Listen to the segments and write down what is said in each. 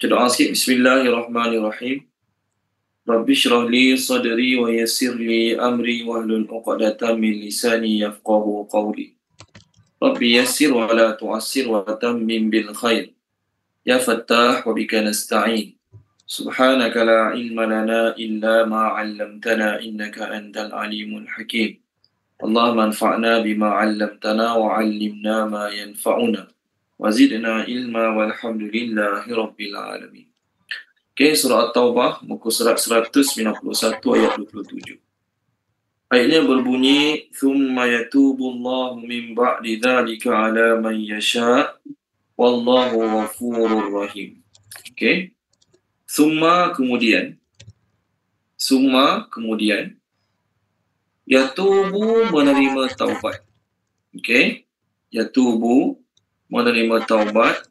Doa sikit. Bismillahirrahmanirrahim. Rabbi shrah li sadri wa yassir li amri wahlul 'uqdatam min lisani yafqahu qawli. Rabbi yassir wa la tu'assir wa tammim bil khair. Ya Fattah wa bika nasta'in. Subhanaka la ilma lana illa ma 'allamtana innaka antal alimul hakim. Allahumma anfa'na bima 'allamtana wa 'allimna ma yanfa'una. Wa zidna ilma walhamdulillahi rabbil alamin. Okay, surah At-Taubah, muka surat 191 ayat 27. Ayatnya berbunyi, "Thumma yatubullahu min ba'di dzalika 'ala man yasha' wallahu ghafurur rahim." Okay. Summa kemudian yatubu menerima taubat. Okay. Yatubu menerima taubat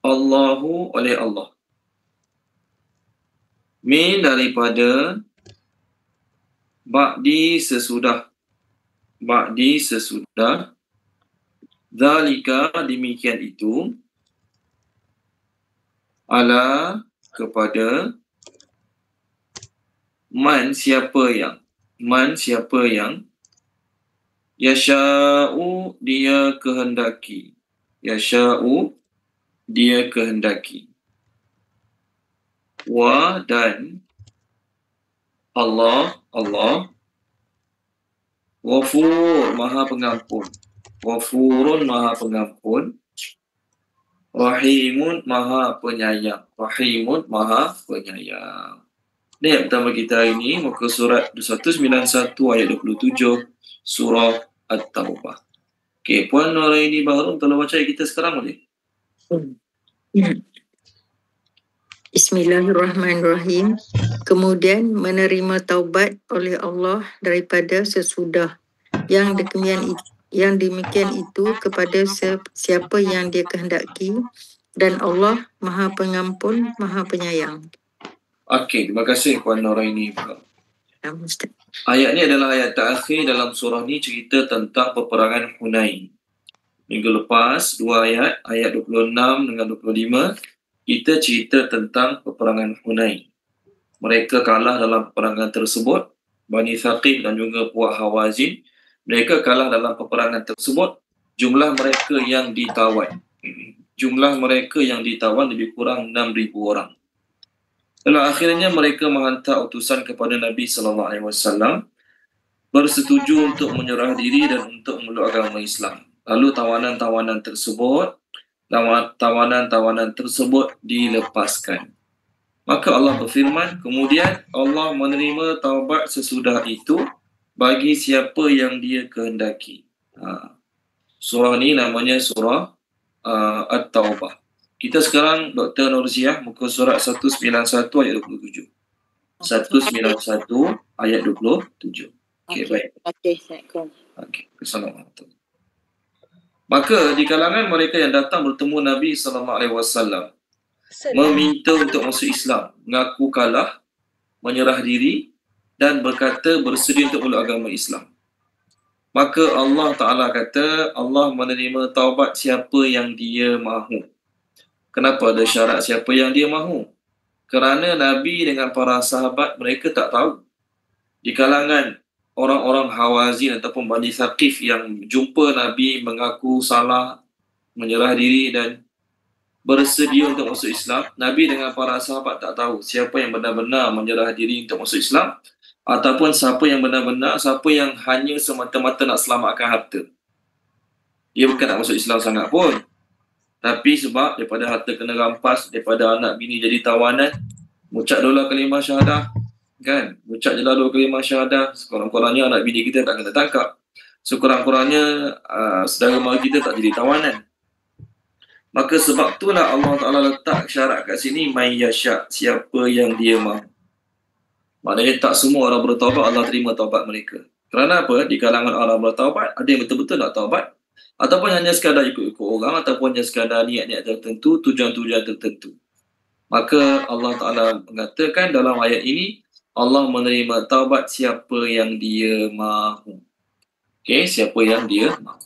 Allahu oleh Allah. Min daripada ba'di sesudah zalika demikian itu ala kepada man siapa yang yasha'u dia kehendaki wa dan Allah Ghafur maha pengampun, Ghafurun maha pengampun, Rahimun maha penyayang. Ini yang pertama kita hari ini, muka surat 191 ayat 27 surah At-Taubah. Okey, Puan Nuraini Baharum tolong baca ayat kita sekarang boleh? Bismillahirrahmanirrahim. Kemudian menerima taubat oleh Allah daripada sesudah yang demikian itu kepada siapa yang dia kehendaki, dan Allah Maha Pengampun, Maha Penyayang. Okey, terima kasih Puan Nuraini Baharum. Ayat ni adalah ayat terakhir dalam surah ni, cerita tentang peperangan Hunain. Minggu lepas, dua ayat 26 dengan 25, kita cerita tentang peperangan Hunain. Mereka kalah dalam peperangan tersebut. Bani Thaqif dan juga puak Hawazin, mereka kalah dalam peperangan tersebut. Jumlah mereka yang ditawan lebih kurang 6,000 orang. Lalu akhirnya mereka menghantar utusan kepada Nabi SAW, bersetuju untuk menyerah diri dan untuk memeluk agama Islam. Lalu tawanan-tawanan tersebut dilepaskan. Maka Allah berfirman, kemudian Allah menerima taubat sesudah itu bagi siapa yang dia kehendaki. Surah ni namanya surah At-Taubah. Kita sekarang Dr. Nurziah, muka surat 191 ayat 27. 191 ayat 27. Okey, baik. Okey, Assalamualaikum. Maka di kalangan mereka yang datang bertemu Nabi SAW, meminta untuk masuk Islam, mengaku kalah, menyerah diri dan berkata bersedia untuk meluk agama Islam. Maka Allah Ta'ala kata, Allah menerima taubat siapa yang dia mahu. Kenapa ada syarat siapa yang dia mahu? Kerana Nabi dengan para sahabat mereka tak tahu. Di kalangan orang-orang Hawazin ataupun Bani Thaqif yang jumpa Nabi mengaku salah, menyerah diri dan bersedia untuk masuk Islam, Nabi dengan para sahabat tak tahu siapa yang benar-benar menyerah diri untuk masuk Islam, ataupun siapa yang hanya semata-mata nak selamatkan harta. Dia bukan nak masuk Islam sangat pun, tapi sebab daripada harta kena rampas, daripada anak bini jadi tawanan, ucap dulu kalimah syahadah, kan? Ucap je dulu kalimah syahadah, sekurang-kurangnya anak bini kita tak kena tangkap, sekurang-kurangnya saudara mara kita tak jadi tawanan. Maka sebab itulah Allah Ta'ala letak syarat kat sini, man yasha', siapa yang dia mahu. Maknanya tak semua orang bertaubat Allah terima taubat mereka. Kerana apa? Di kalangan orang bertaubat, ada yang betul-betul nak taubat, ataupun hanya sekadar ikut-ikut orang, ataupun hanya sekadar niat-niat tertentu, tujuan-tujuan tertentu. Maka Allah Ta'ala mengatakan dalam ayat ini, Allah menerima taubat siapa yang dia mahu. Okey, siapa yang dia mahu.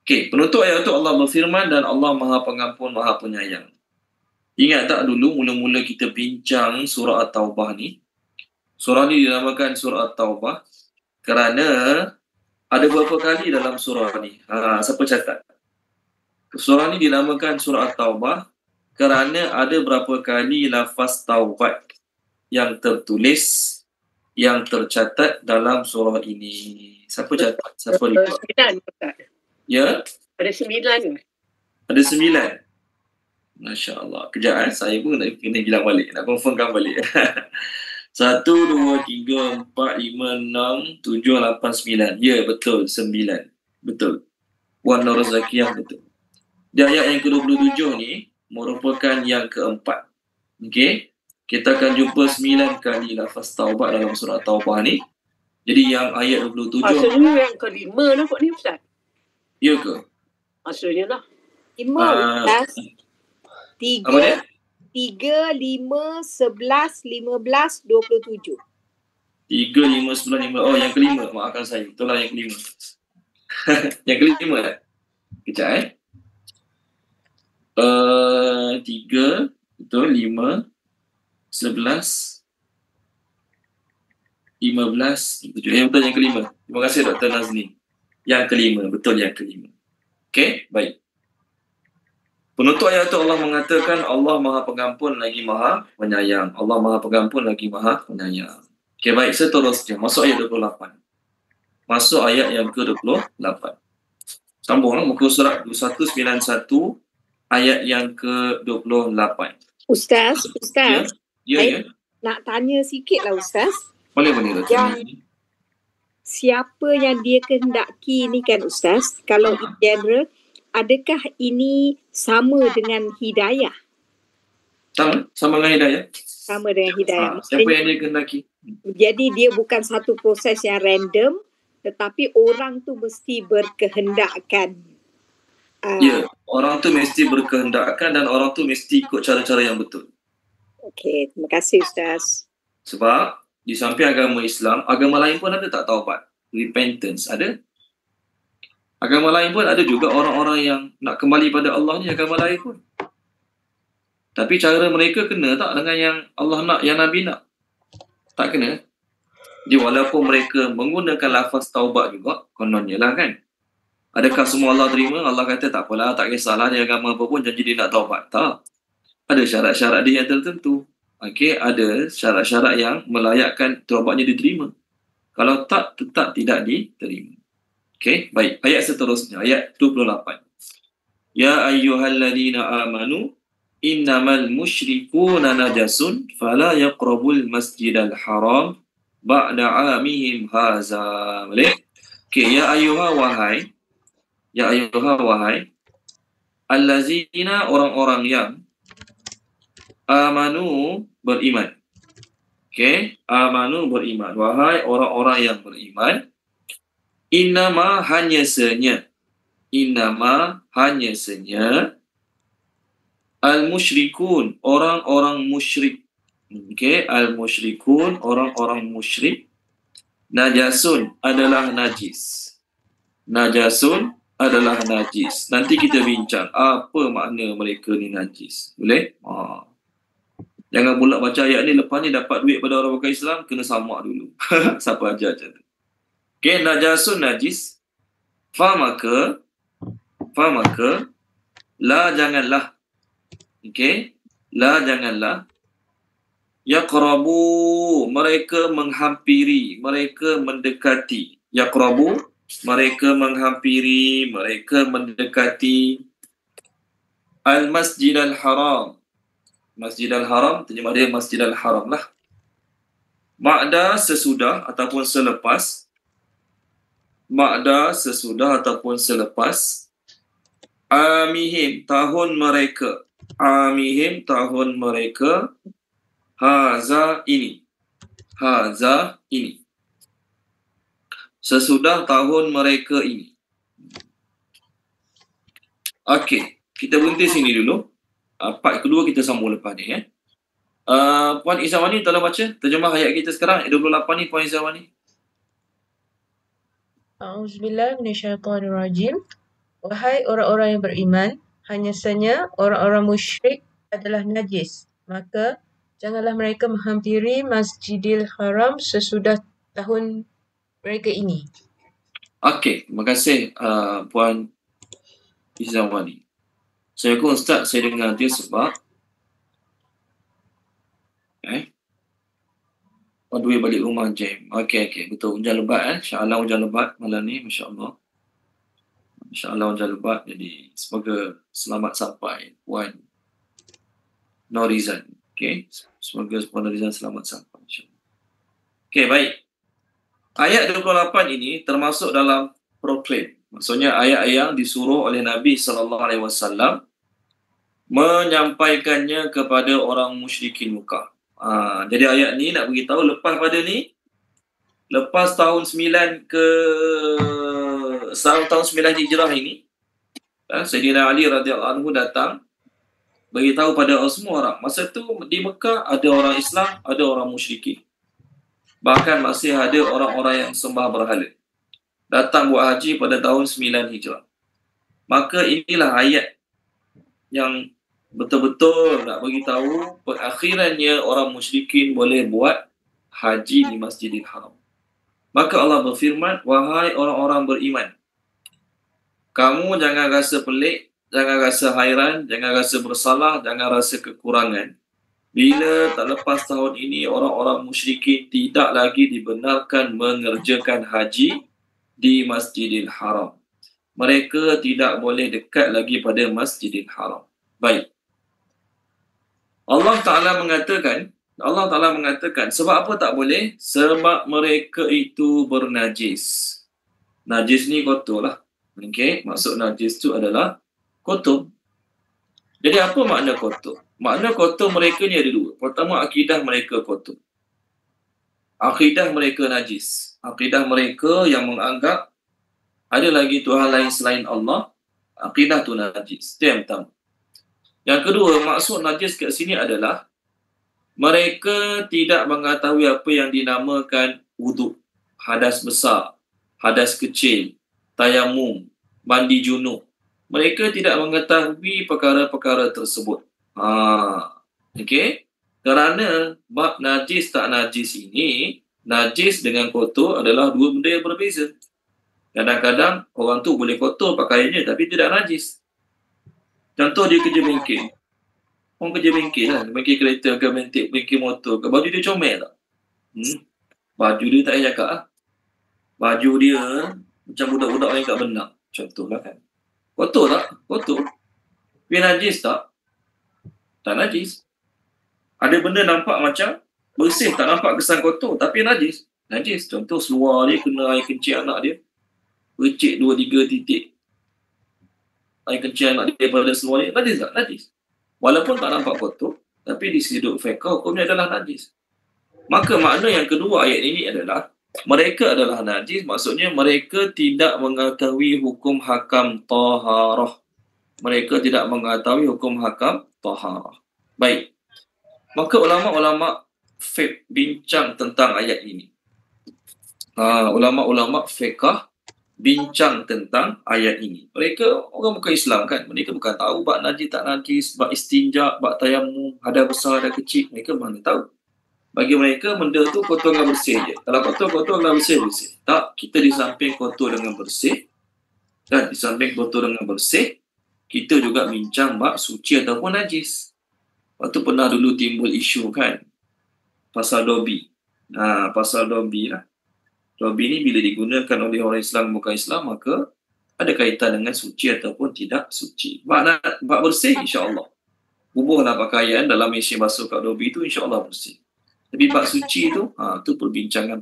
Okey, penutup ayat itu Allah berfirman dan Allah Maha Pengampun, Maha Penyayang. Ingat tak dulu mula-mula kita bincang surah At-Taubah ni? Surah ni dinamakan surah At-Taubah kerana ada beberapa kali dalam surah ni. Siapa catat? Surah ni dinamakan surah At-Taubah kerana ada berapa kali lafaz taubat yang tertulis, yang tercatat dalam surah ini. Siapa catat? Siapa report? 9, Ustaz. Ya? Ada 9. Ada 9. Masya Allah. Kejap saya pun nak kena bilang balik. Nak confirmkan balik. 1, 2, 3, 4, 5, 6, 7, 8, 9. Ya, betul. 9. Betul. Puan Nur Zakiyah betul. Di ayat yang ke-27 ni merupakan yang keempat. Okey. Kita akan jumpa 9 kali lafaz taubat dalam surah Taubah ni. Jadi yang ayat 27. Maksudnya yang kelima lah kot ni Ustaz. Ya ke? Maksudnya lah. 5 Ustaz. Apa dia? 3, 5, 11, 15, 27. 3, 5, 11, 15. Oh, yang kelima. Maafkan saya. Itulah yang kelima. Yang kelima tak? Kejap 3, betul, 5, 11, 15, 17. Betul yang kelima. Terima kasih Dr. Nazni. Yang kelima. Betul yang kelima. Okey, baik. Penutup ayat itu Allah mengatakan Allah Maha Pengampun lagi Maha Penyayang. Allah Maha Pengampun lagi Maha Penyayang. Okey, baik. Seterusnya. Masuk ayat 28. Masuk ayat yang ke-28. Sambunglah muka surat 191 ayat yang ke-28. Ustaz. Ya. Nak tanya sikit lah Ustaz. Boleh. Yang siapa yang dia kehendaki ni kan Ustaz, kalau in general, adakah ini sama dengan hidayah? Sama dengan hidayah. Sama dengan hidayah. Siapa yang dia kehendaki? Jadi dia bukan satu proses yang random, tetapi orang tu mesti berkehendakkan. Ya, orang tu mesti berkehendakkan dan orang tu mesti ikut cara-cara yang betul. Okey, terima kasih Ustaz. Sebab di samping agama Islam, agama lain pun ada tak taubat? Repentance ada. Agama lain pun ada juga orang-orang yang nak kembali pada Allah ni, agama lain pun. Tapi cara mereka kena tak dengan yang Allah nak, yang Nabi nak? Tak kena. Jadi walaupun mereka menggunakan lafaz taubat juga, kononnya lah kan. Adakah semua Allah terima? Allah kata tak apalah, tak kisahlah dia agama apa pun, janji dia nak taubat. Tak. Ada syarat-syarat dia yang tertentu. Okey, ada syarat-syarat yang melayakkan taubatnya diterima. Kalau tak, tetap tidak diterima. Okey, baik. Ayat seterusnya, ayat 28. Ya ayyuhalladzina amanu innamal musyrikuna najasun fala yaqrabul masjidal haram ba'da amihim haza. Boleh? Okey, ya ayyuha wahai allazina, orang-orang yang amanu, beriman. Okey, amanu, beriman. Wahai orang-orang yang beriman, innama, hanya senya, al-musyrikun, orang-orang musyrik. Okey, al-musyrikun, orang-orang musyrik, najasun, adalah najis. Najasun adalah najis. Nanti kita bincang apa makna mereka ni najis. Boleh? Jangan pula baca ayat ni, lepas ni dapat duit pada orang bukan Islam, kena samak dulu. Siapa ajar macam tu. Okay, najasun, najis. Famaka, la, janganlah. Okay, la, janganlah. Yaqrabu, mereka menghampiri, mereka mendekati. Yaqrabu, mereka menghampiri, mereka mendekati al-masjidal haram. Masjidal haram, terjemah dia masjidal haram lah. Ba'da, sesudah ataupun selepas. Ba'da, sesudah ataupun selepas. Amihim, tahun mereka. Amihim, tahun mereka. Haza, ini. Haza, ini. Sesudah tahun mereka ini. Okey, kita berhenti sini dulu. Part kedua kita sambung lepas ni. Puan Izawani, tolong baca terjemah ayat kita sekarang, ayat 28 ni, Puan Izawani. A'udzubillahi minasyaitonirrajim. Wahai orang-orang yang beriman, hanya saja orang-orang musyrik adalah najis. Maka janganlah mereka menghampiri Masjidil Haram sesudah tahun mereka ini. Okey, terima kasih Puan Izawani. Saya pun Ustaz, saya dengar dia sebab on the way balik rumah jam. Okey, betul. Hujan lebat InsyaAllah hujan lebat malam ni, masya-Allah. InsyaAllah hujan lebat, jadi semoga selamat sampai Puan Norizan. Okey, semoga Puan Norizan selamat sampai, insya-Allah. Okey, baik. Ayat 28 ini termasuk dalam proklaim. Maksudnya ayat yang disuruh oleh Nabi SAW menyampaikannya kepada orang musyrikin Mekah. Jadi ayat ni nak beritahu lepas pada ni, lepas tahun 9 tahun 9 Hijrah ini, Sayyidina Ali radhiyallahu anhu datang beritahu pada semua orang. Masa tu di Mekah ada orang Islam, ada orang musyrikin. Bahkan masih ada orang-orang yang sembah berhala. Datang buat haji pada tahun 9 Hijrah. Maka inilah ayat yang betul-betul nak beritahu perakhirannya orang musyrikin boleh buat haji di Masjidil Haram. Maka Allah berfirman, wahai orang-orang beriman, kamu jangan rasa pelik, jangan rasa hairan, jangan rasa bersalah, jangan rasa kekurangan. Bila tak lepas tahun ini orang-orang musyrikin tidak lagi dibenarkan mengerjakan haji di Masjidil Haram. Mereka tidak boleh dekat lagi pada Masjidil Haram. Baik. Allah Ta'ala mengatakan, sebab apa tak boleh? Sebab mereka itu bernajis. Najis ni kotor lah. Okay? Maksud najis tu adalah kotor. Jadi apa makna kotor? Makna kotor mereka ni ada dua. Pertama, akidah mereka kotor. Akidah mereka najis. Akidah mereka yang menganggap ada lagi Tuhan lain selain Allah. Akidah tu najis. Itu yang pertama. Yang kedua, maksud najis kat sini adalah mereka tidak mengetahui apa yang dinamakan wuduk, hadas besar, hadas kecil, tayamum, mandi junub. Mereka tidak mengetahui perkara-perkara tersebut. Okey. Kerana bab najis tak najis ini, najis dengan kotor adalah dua benda yang berbeza. Kadang-kadang orang tu boleh kotor pakaiannya tapi tidak najis. Contoh dia kerja bengkel. Orang kerja bengkel lah. Bengkel kereta ke bengkel motor ke. Baju dia comel tak? Baju dia tak payah cakap lah. Baju dia macam budak-budak yang kat benang. Contoh lah kan. Kotor tak? Kotor. Tapi najis tak? Tak najis. Ada benda nampak macam bersih, tak nampak kesan kotor. Tapi najis. Najis. Contoh seluar dia kena air kencing anak dia. Percik 2-3 titik. Air kencing anak dia pada seluar dia. Najis tak? Najis. Walaupun tak nampak kotor, tapi di sudut fiqh hukumnya adalah najis. Maka makna yang kedua ayat ini adalah mereka adalah najis, maksudnya mereka tidak mengetahui hukum hakam taharah. Mereka tidak mengetahui hukum hakam taharah. Baik. Maka ulama-ulama fiqh bincang tentang ayat ini. Ulama-ulama fiqh bincang tentang ayat ini. Mereka orang bukan Islam kan. Mereka bukan tahu bab najis tak najis, bab istinja, bab tayamum, hadas besar, hadas kecil. Mereka mana tahu. Bagi mereka benda tu kotor dengan bersih je. Kalau kotor dengan bersih. Tak, kita di samping kotor dengan bersih dan di samping kotor dengan bersih, kita juga bincang bab suci ataupun najis. Waktu pernah dulu timbul isu kan pasal dobi. Pasal dobi lah. Dobi ni bila digunakan oleh orang Islam bukan Islam, maka ada kaitan dengan suci ataupun tidak suci. Bab bersih insya-Allah. Bubuhlah pakaian dalam mesin basuh kat dobi tu insya-Allah bersih. Tapi bab suci tu, tu perbincangan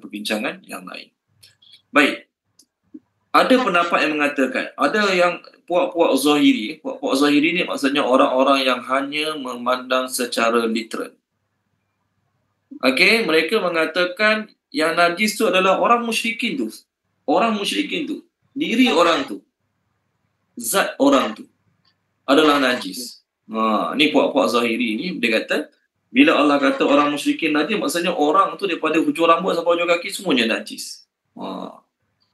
yang lain. Baik. Ada pendapat yang mengatakan, ada yang puak-puak zahiri. Puak-puak zahiri ni maksudnya orang-orang yang hanya memandang secara literal. Okey, mereka mengatakan yang najis tu adalah orang musyrikin tu. Orang musyrikin tu. Diri orang tu. Zat orang tu adalah najis. Ni puak-puak zahiri ni dia kata, bila Allah kata orang musyrikin najis, maksudnya orang tu daripada hujung rambut sampai hujung kaki semuanya najis.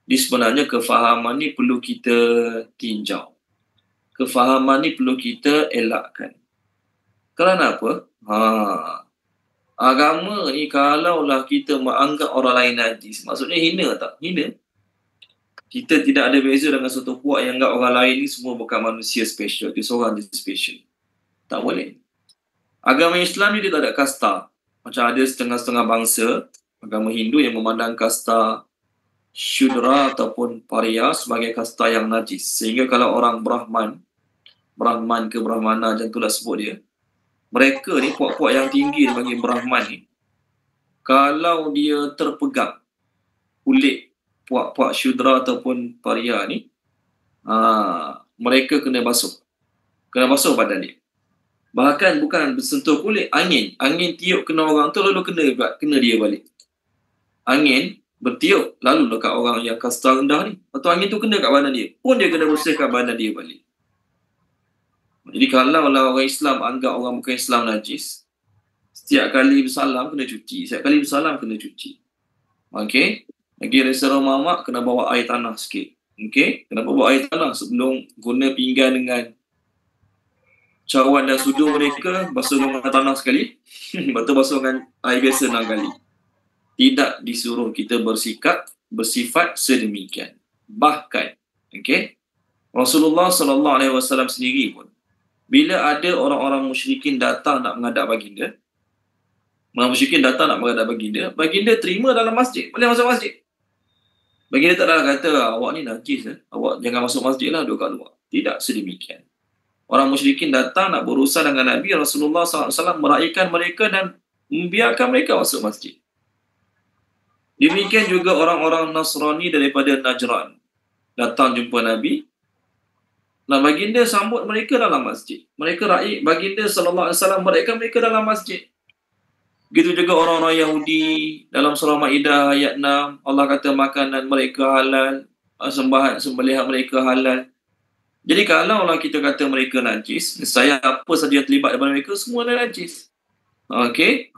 Di sebenarnya kefahaman ni perlu kita tinjau. kefahaman ni perlu kita elakkan. Kerana apa? Agama ni kalaulah kita menganggap orang lain najis, maksudnya hina tak? Hina. Kita tidak ada beza dengan satu puak yang anggap orang lain ni semua bukan manusia special. Dia seorang je special. Tak boleh. Agama Islam ni dia tak ada kasta. Macam ada setengah-setengah bangsa, agama Hindu yang memandang kasta Shudra ataupun Paria sebagai kasta yang najis. Sehingga kalau orang Brahman ke Brahmana, macam itulah sebut dia, mereka ni, puak-puak yang tinggi bagi Brahman ni, kalau dia terpegang kulit puak-puak Shudra ataupun Paria ni, mereka kena basuh. Kena basuh badan dia. Bahkan bukan bersentuh kulit, angin tiup kena orang tu lalu kena dia balik. Angin bertiup lalu dekat orang yang kasta rendah ni, lepas tu angin tu kena kat badan dia, pun dia kena bersihkan badan dia balik. Jadi kalau orang Islam anggap orang bukan Islam najis, setiap kali bersalam kena cuci. Okey. Lagi restoran mamak kena bawa air tanah sikit. Okey. Kenapa bawa air tanah? Sebelum guna pinggan dengan cawan dan sudu mereka, basuh dengan tanah sekali. Lepas tu basuh dengan air biasa 6 kali. Tidak disuruh kita bersifat sedemikian. Bahkan, okey, Rasulullah SAW sendiri pun, bila ada orang-orang musyrikin datang nak menghadap baginda, baginda terima dalam masjid, boleh masuk masjid. Baginda tak adalah kata, awak ni najis, awak jangan masuk masjid lah, duduk kat luar. Tidak sedemikian. Orang musyrikin datang nak berurusan dengan Nabi, Rasulullah SAW meraihkan mereka dan membiarkan mereka masuk masjid. Demikian juga orang-orang Nasrani daripada Najran datang jumpa Nabi, dan baginda sambut mereka dalam masjid. Mereka raih baginda SAW meraihkan mereka dalam masjid. Begitu juga orang-orang Yahudi dalam surah Maidah ayat 6, Allah kata makanan mereka halal, sembelihan mereka halal. Jadi kalau kita kata mereka najis, saya apa saja yang terlibat daripada mereka semua najis. Okey?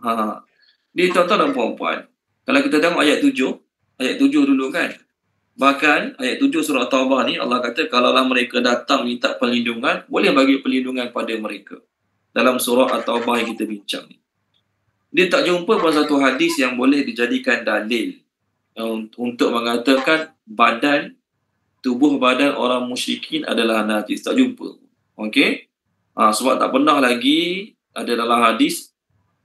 Jadi tuan-tuan dan puan-puan, kalau kita tengok ayat 7 dulu kan. Bahkan ayat 7 surah Taubah ni Allah kata kalaulah mereka datang minta perlindungan, boleh bagi perlindungan pada mereka. Dalam surah At-Taubah yang kita bincang ni. Dia tak jumpa pun satu hadis yang boleh dijadikan dalil untuk mengatakan tubuh badan orang musyrikin adalah najis. Tak jumpa. Okey? Sebab tak pernah lagi ada dalam hadis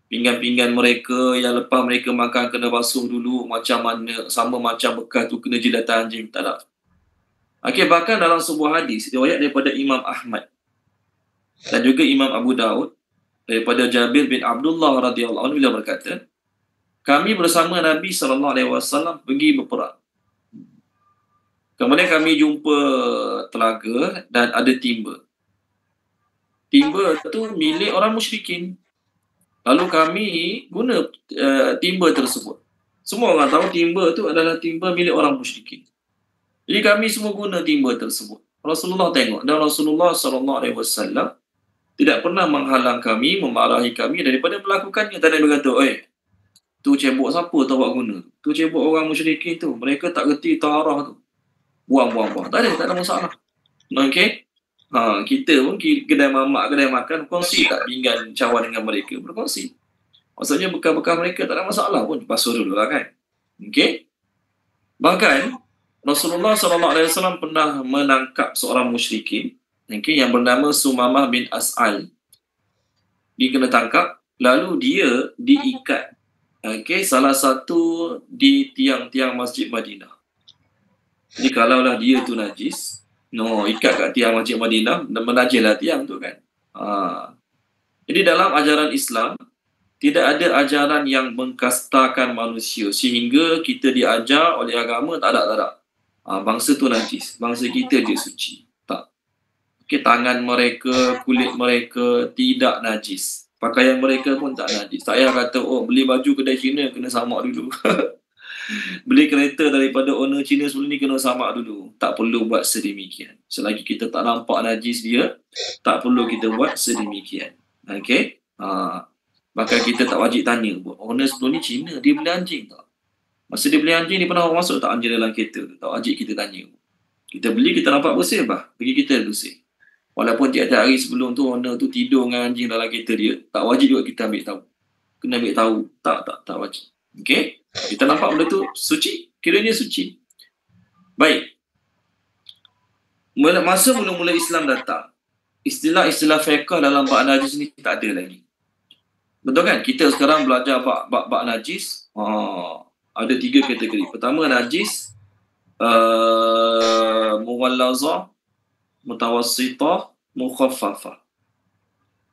pinggan-pinggan mereka yang lepas mereka makan kena basuh dulu macam mana, sama macam bekas tu kena jilatan anjing. Tak ada. Okey, bahkan dalam sebuah hadis riwayat daripada Imam Ahmad dan juga Imam Abu Daud daripada Jabir bin Abdullah radhiyallahu anhu, beliau berkata, kami bersama Nabi SAW pergi berperang. Kemudian kami jumpa telaga dan ada timba. Timba tu milik orang musyrikin. Lalu kami guna timba tersebut. Semua orang tahu timba tu adalah timba milik orang musyrikin. Jadi kami semua guna timba tersebut. Rasulullah tengok dan Rasulullah SAW tidak pernah menghalang kami, memarahi kami daripada melakukannya. Tak ada yang berkata, tu cebok siapa tu awak guna? Tu cebok orang musyrikin tu. Mereka tak kerti taharah tu. Buang. Tak ada masalah. Okey? Kita pun kedai mamak, kedai makan, berkongsi tak pinggan cawan dengan mereka? Berkongsi. Maksudnya bekas-bekas mereka tak ada masalah pun. Basuh dulu lah kan? Okey? Bahkan, Rasulullah SAW pernah menangkap seorang musyrikin, yang bernama Sumamah bin As'al. Dia kena tangkap, lalu dia diikat. Salah satu di tiang-tiang Masjid Madinah. Jadi kalaulah dia tu najis, ikat kat tiang Masjid Madinah, dan menajislah tiang tu kan. Jadi dalam ajaran Islam, tidak ada ajaran yang mengkastakan manusia sehingga kita diajar oleh agama, tak ada. Bangsa tu najis, bangsa kita je suci. Tak. Tangan mereka, kulit mereka tidak najis. Pakaian mereka pun tak najis. Tak payah kata, beli baju kedai Cina kena samak dulu. Beli kereta daripada owner Cina sebelum ni kena samak dulu. Tak perlu buat sedemikian. Selagi kita tak nampak najis dia, tak perlu kita buat sedemikian. Okey? Bahkan kita tak wajib tanya pun. Owner sebelum ni Cina, dia beli anjing tak? Masa dia beli anjing, dia pernah masuk tak anjing dalam kereta? Tak wajib kita tanya. Kita beli, kita nampak bersih bah. Bagi kita bersih. Walaupun tiap-tiap hari sebelum tu owner tu tidur dengan anjing dalam kereta dia, tak wajib juga kita ambil tahu. Kena ambil tahu. Tak wajib. Okey? Kita nampak benda tu suci, kiranya suci. Baik. Masa mula-mula Islam datang, istilah-istilah fiqh dalam bab najis ni tak ada lagi. Betul kan? Kita sekarang belajar bab najis, ada 3 kategori. Pertama najis, mughallazah, mutawassitah, mukhaffafah.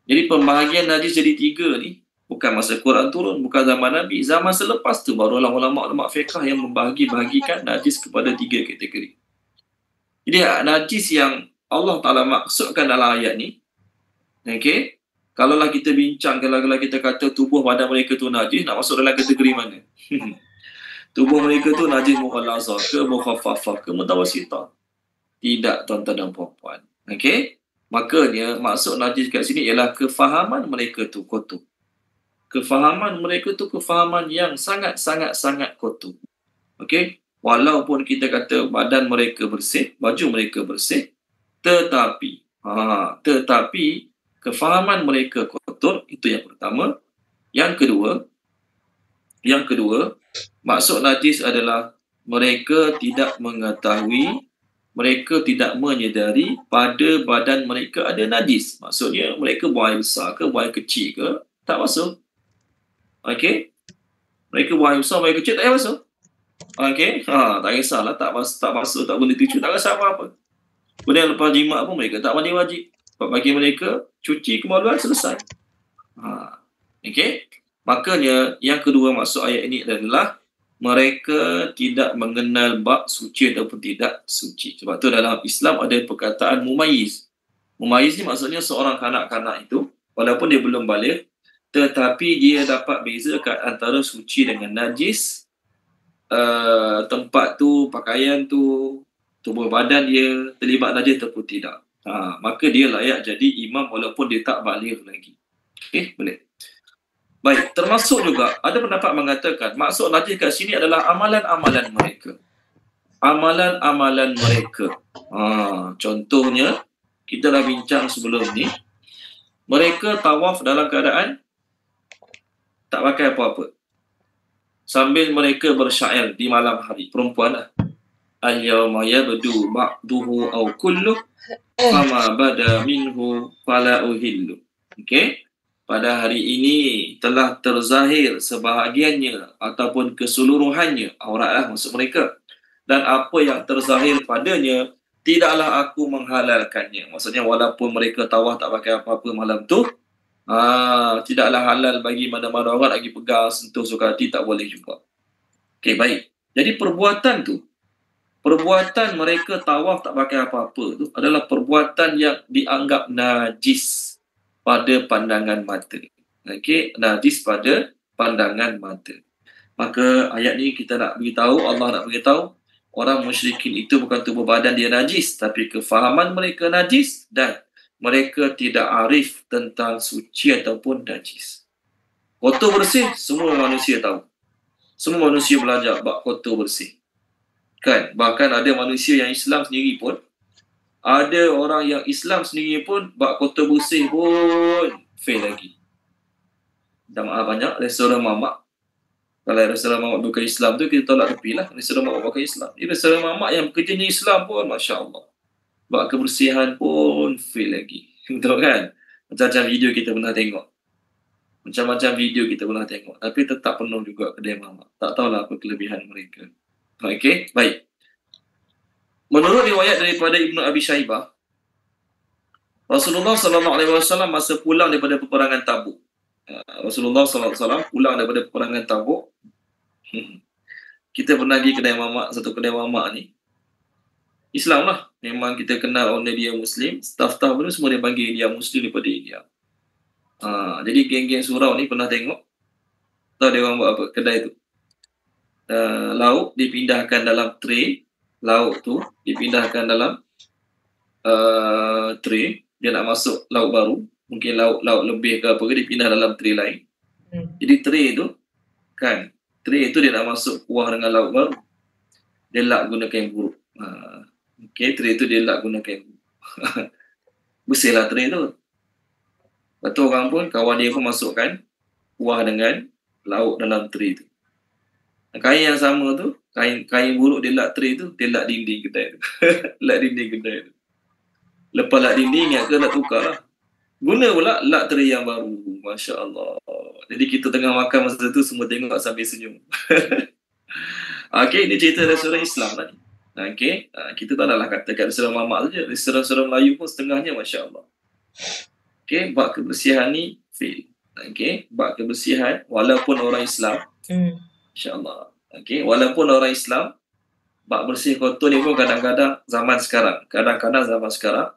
Jadi pembahagian najis jadi 3 ni bukan masa Quran turun, bukan zaman Nabi. Zaman selepas tu baru ulama-ulama fiqh yang membahagi-bahagikan najis kepada 3 kategori. Jadi najis yang Allah Ta'ala maksudkan dalam ayat ni, okey, kalaulah kita bincang, kalau kita kata tubuh badan mereka tu najis, nak masuk dalam kategori mana? Tubuh mereka tu najis mughallazah ke, mukhaffafah ke, mutawassitah? Tidak, tuan-tuan dan puan-puan. Okey? Makanya maksud najis kat sini ialah kefahaman mereka tu kotor. Kefahaman mereka tu kefahaman yang sangat-sangat kotor. Okey? Walaupun kita kata badan mereka bersih, baju mereka bersih, tetapi kefahaman mereka kotor, itu yang pertama. Yang kedua, maksud najis adalah mereka tidak mengetahui, mereka tidak menyedari pada badan mereka ada najis. Maksudnya mereka buang air besar ke, buang air kecil ke, tak basuh. Okey? Mereka buang air besar, buang air kecil, tak payah basuh. Okey? Tak kisahlah, tak basuh, tak boleh cuci, tak rasa apa-apa. Kemudian lepas jimat pun mereka tak mandi wajib. Sebab bagi mereka, cuci kemaluan selesai. Okey? Makanya, yang kedua maksud ayat ini adalah mereka tidak mengenal bab suci ataupun tidak suci. Sebab tu dalam Islam ada perkataan mumayyiz. Mumayyiz ni maksudnya seorang kanak-kanak itu, walaupun dia belum balik, tetapi dia dapat bezakan antara suci dengan najis, tempat tu, pakaian tu, tubuh badan dia terlibat najis ataupun tidak. Maka dia layak jadi imam walaupun dia tak balik lagi. Okey, boleh. Baik, termasuk juga ada pendapat mengatakan maksud najis kat sini adalah amalan-amalan mereka. Amalan-amalan mereka. Contohnya, kita dah bincang sebelum ni, mereka tawaf dalam keadaan tak pakai apa-apa. Sambil mereka bersyair di malam hari. Perempuan lah. Al-yawma yabdu ba'duhu aw kulluh fama bada minhu fala uhillu. Okey? Pada hari ini telah terzahir sebahagiannya ataupun keseluruhannya, aurat lah maksud mereka. Dan apa yang terzahir padanya, tidaklah aku menghalalkannya. Maksudnya walaupun mereka tawaf tak pakai apa-apa malam tu, tidaklah halal bagi mana-mana orang lagi pegang, sentuh, suka hati, tak boleh juga. Okey, baik. Jadi perbuatan mereka tawaf tak pakai apa-apa tu adalah perbuatan yang dianggap najis pada pandangan mata. Okey, najis pada pandangan mata. Maka ayat ni kita nak beritahu, Allah nak beritahu, orang musyrikin itu bukan tubuh badan dia najis, tapi kefahaman mereka najis dan mereka tidak arif tentang suci ataupun najis. Kotor bersih, semua manusia tahu. Semua manusia belajar bab kotor bersih. Kan? Bahkan ada manusia yang Islam sendiri pun, ada orang yang Islam sendiri pun bab kotor bersih pun fail lagi. Jamaah banyak, restoran mamak. Kalau restoran mamak bukan Islam tu, kita tolak tepi lah. Restoran mamak bukan Islam. Restoran mamak yang kerjanya Islam pun, Masya Allah, bab kebersihan pun fail lagi. Betul kan? Macam-macam video kita pernah tengok. Tapi tetap penuh juga kedai mamak. Tak tahulah apa kelebihan mereka. Okey, baik. Menurut riwayat daripada Ibnu Abi Shaybah, Rasulullah SAW masa pulang daripada peperangan Tabuk. Rasulullah SAW pulang daripada peperangan Tabuk. Kita pernah pergi kedai mamak, satu kedai mamak ni Islam lah. Memang kita kenal owner dia Muslim. Staff-staff pun semua dia panggil dia Muslim daripada India. Jadi geng-geng surau ni pernah tengok. Tahu dia orang buat apa? Kedai tu. Lauk dipindahkan dalam tray. Lauk tu dipindahkan dalam tray. Dia nak masuk lauk baru. Mungkin lauk lebih ke apa ke, dipindah dalam tray lain. Jadi tray tu, kan, tray tu dia nak masuk kuah dengan lauk baru. Dia lap guna kain buruk. Okey, tray tu dia lap guna kain buruk. bersihlah tray tu. Lepas tu orang pun, kawan dia pun masukkan kuah dengan lauk dalam tray tu. Kain yang sama tu, kain buruk dia lap tray tu, dia lap dinding kedai tu. Lap dinding kedai tu. Lepas lap dinding, ingat ke nak tukar lah. Guna pula lap tray yang baru. Masya Allah. Jadi kita tengah makan masa tu, semua tengok sambil senyum. Okey, ini cerita restoran Islam tadi. Okey, kita tak naklah katakan restoran mamak saja. Restoran Melayu pun setengahnya Masya Allah. Okey, bab kebersihan ni fail. Okey, bab kebersihan walaupun orang Islam, insya-Allah. Okey, walaupun orang Islam, bab bersih kotor ni pun kadang-kadang zaman sekarang,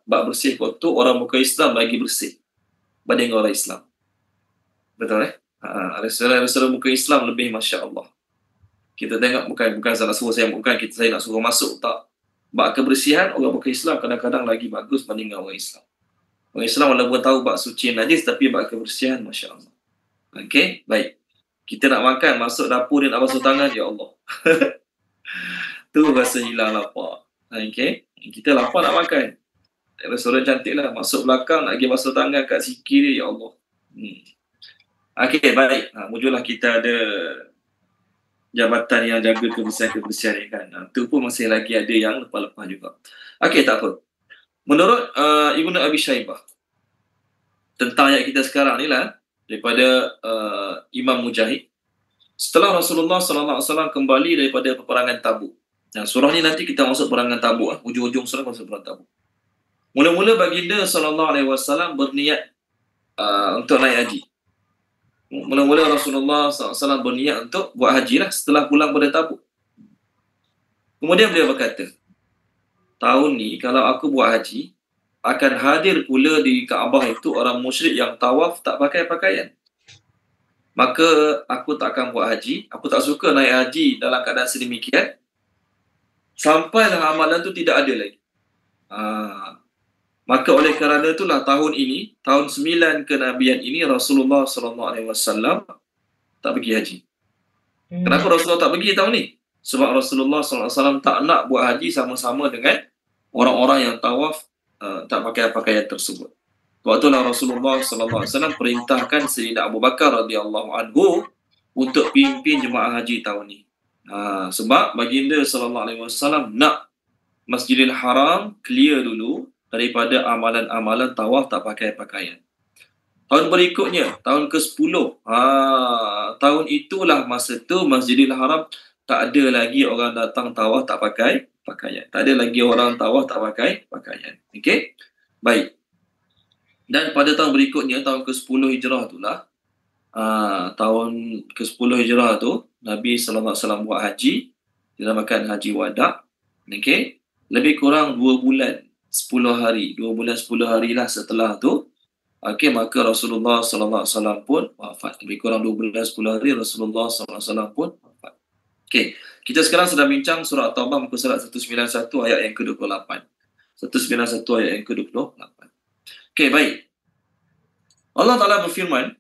bab bersih kotor orang bukan Islam lagi bersih berbanding orang Islam. Betul restoran bukan Islam lebih Masya-Allah. Kita tengok bukan salah suruh saya nak suruh masuk, tak. Bab kebersihan orang bukan Islam kadang-kadang lagi bagus berbanding orang Islam. Orang Islam walaupun tahu bab suci najis, tapi bab kebersihan Masya-Allah. Okey, baik. Kita nak makan, masuk dapur dia nak basuh tangan, ya Allah. Tu rasa hilang lapar. Okey, kita lapar nak makan. Restoran cantik lah, masuk belakang nak pergi basuh tangan kat sikit dia, ya Allah. Okey, baik. Muncullah kita ada jabatan yang jaga kebersihan ni kan. Tu pun masih lagi ada yang lepas-lepas juga. Okey, tak apa. Menurut Ibnu Abi Syaibah, tentang ayat kita sekarang ni lah, daripada Imam Mujahid, setelah Rasulullah SAW kembali daripada peperangan Tabuk. Surah ni nanti kita masuk peperangan Tabuk. Ujung-ujung surah masuk peperangan Tabuk. Mula-mula baginda SAW berniat untuk naik haji. Mula-mula Rasulullah SAW berniat untuk buat haji lah setelah pulang pada Tabuk. Kemudian beliau berkata, tahun ni kalau aku buat haji, akan hadir pula di Kaabah itu orang musyrik yang tawaf tak pakai pakaian. Maka aku tak akan buat haji. Aku tak suka naik haji dalam keadaan sedemikian. Sampailah amalan tu tidak ada lagi. Maka oleh kerana itulah tahun ini, tahun 9 kenabian ini, Rasulullah SAW tak pergi haji. Kenapa Rasulullah tak pergi tahun ni? Sebab Rasulullah SAW tak nak buat haji sama-sama dengan orang-orang yang tawaf tak pakai pakaian tersebut. Waktu itulah Rasulullah SAW perintahkan Sayyidina Abu Bakar radhiyallahu anhu untuk pimpin jemaah haji tahun ni. Sebab baginda SAW nak Masjidil Haram clear dulu daripada amalan-amalan tawaf tak pakai pakaian. Tahun berikutnya, tahun ke-10, tahun itulah masa tu Masjidil Haram tak ada lagi orang datang tawaf tak pakai pakaian. Tak ada lagi orang tawaf tak pakai pakaian. Okey? Baik. Dan pada tahun berikutnya, tahun ke-10 Hijrah itulah, tahun ke-10 Hijrah tu, Nabi SAW buat haji, dinamakan Haji Wada'. Okey? Lebih kurang 2 bulan 10 hari. 2 bulan 10 hari lah setelah tu, okey, maka Rasulullah SAW pun wafat. Lebih kurang 2 bulan 10 hari, Rasulullah SAW pun wafat. Okey, kita sekarang sedang bincang surah At-Taubah muka surat 191 ayat yang ke-28. 191 ayat yang ke-28. Okey, baik. Allah Ta'ala berfirman,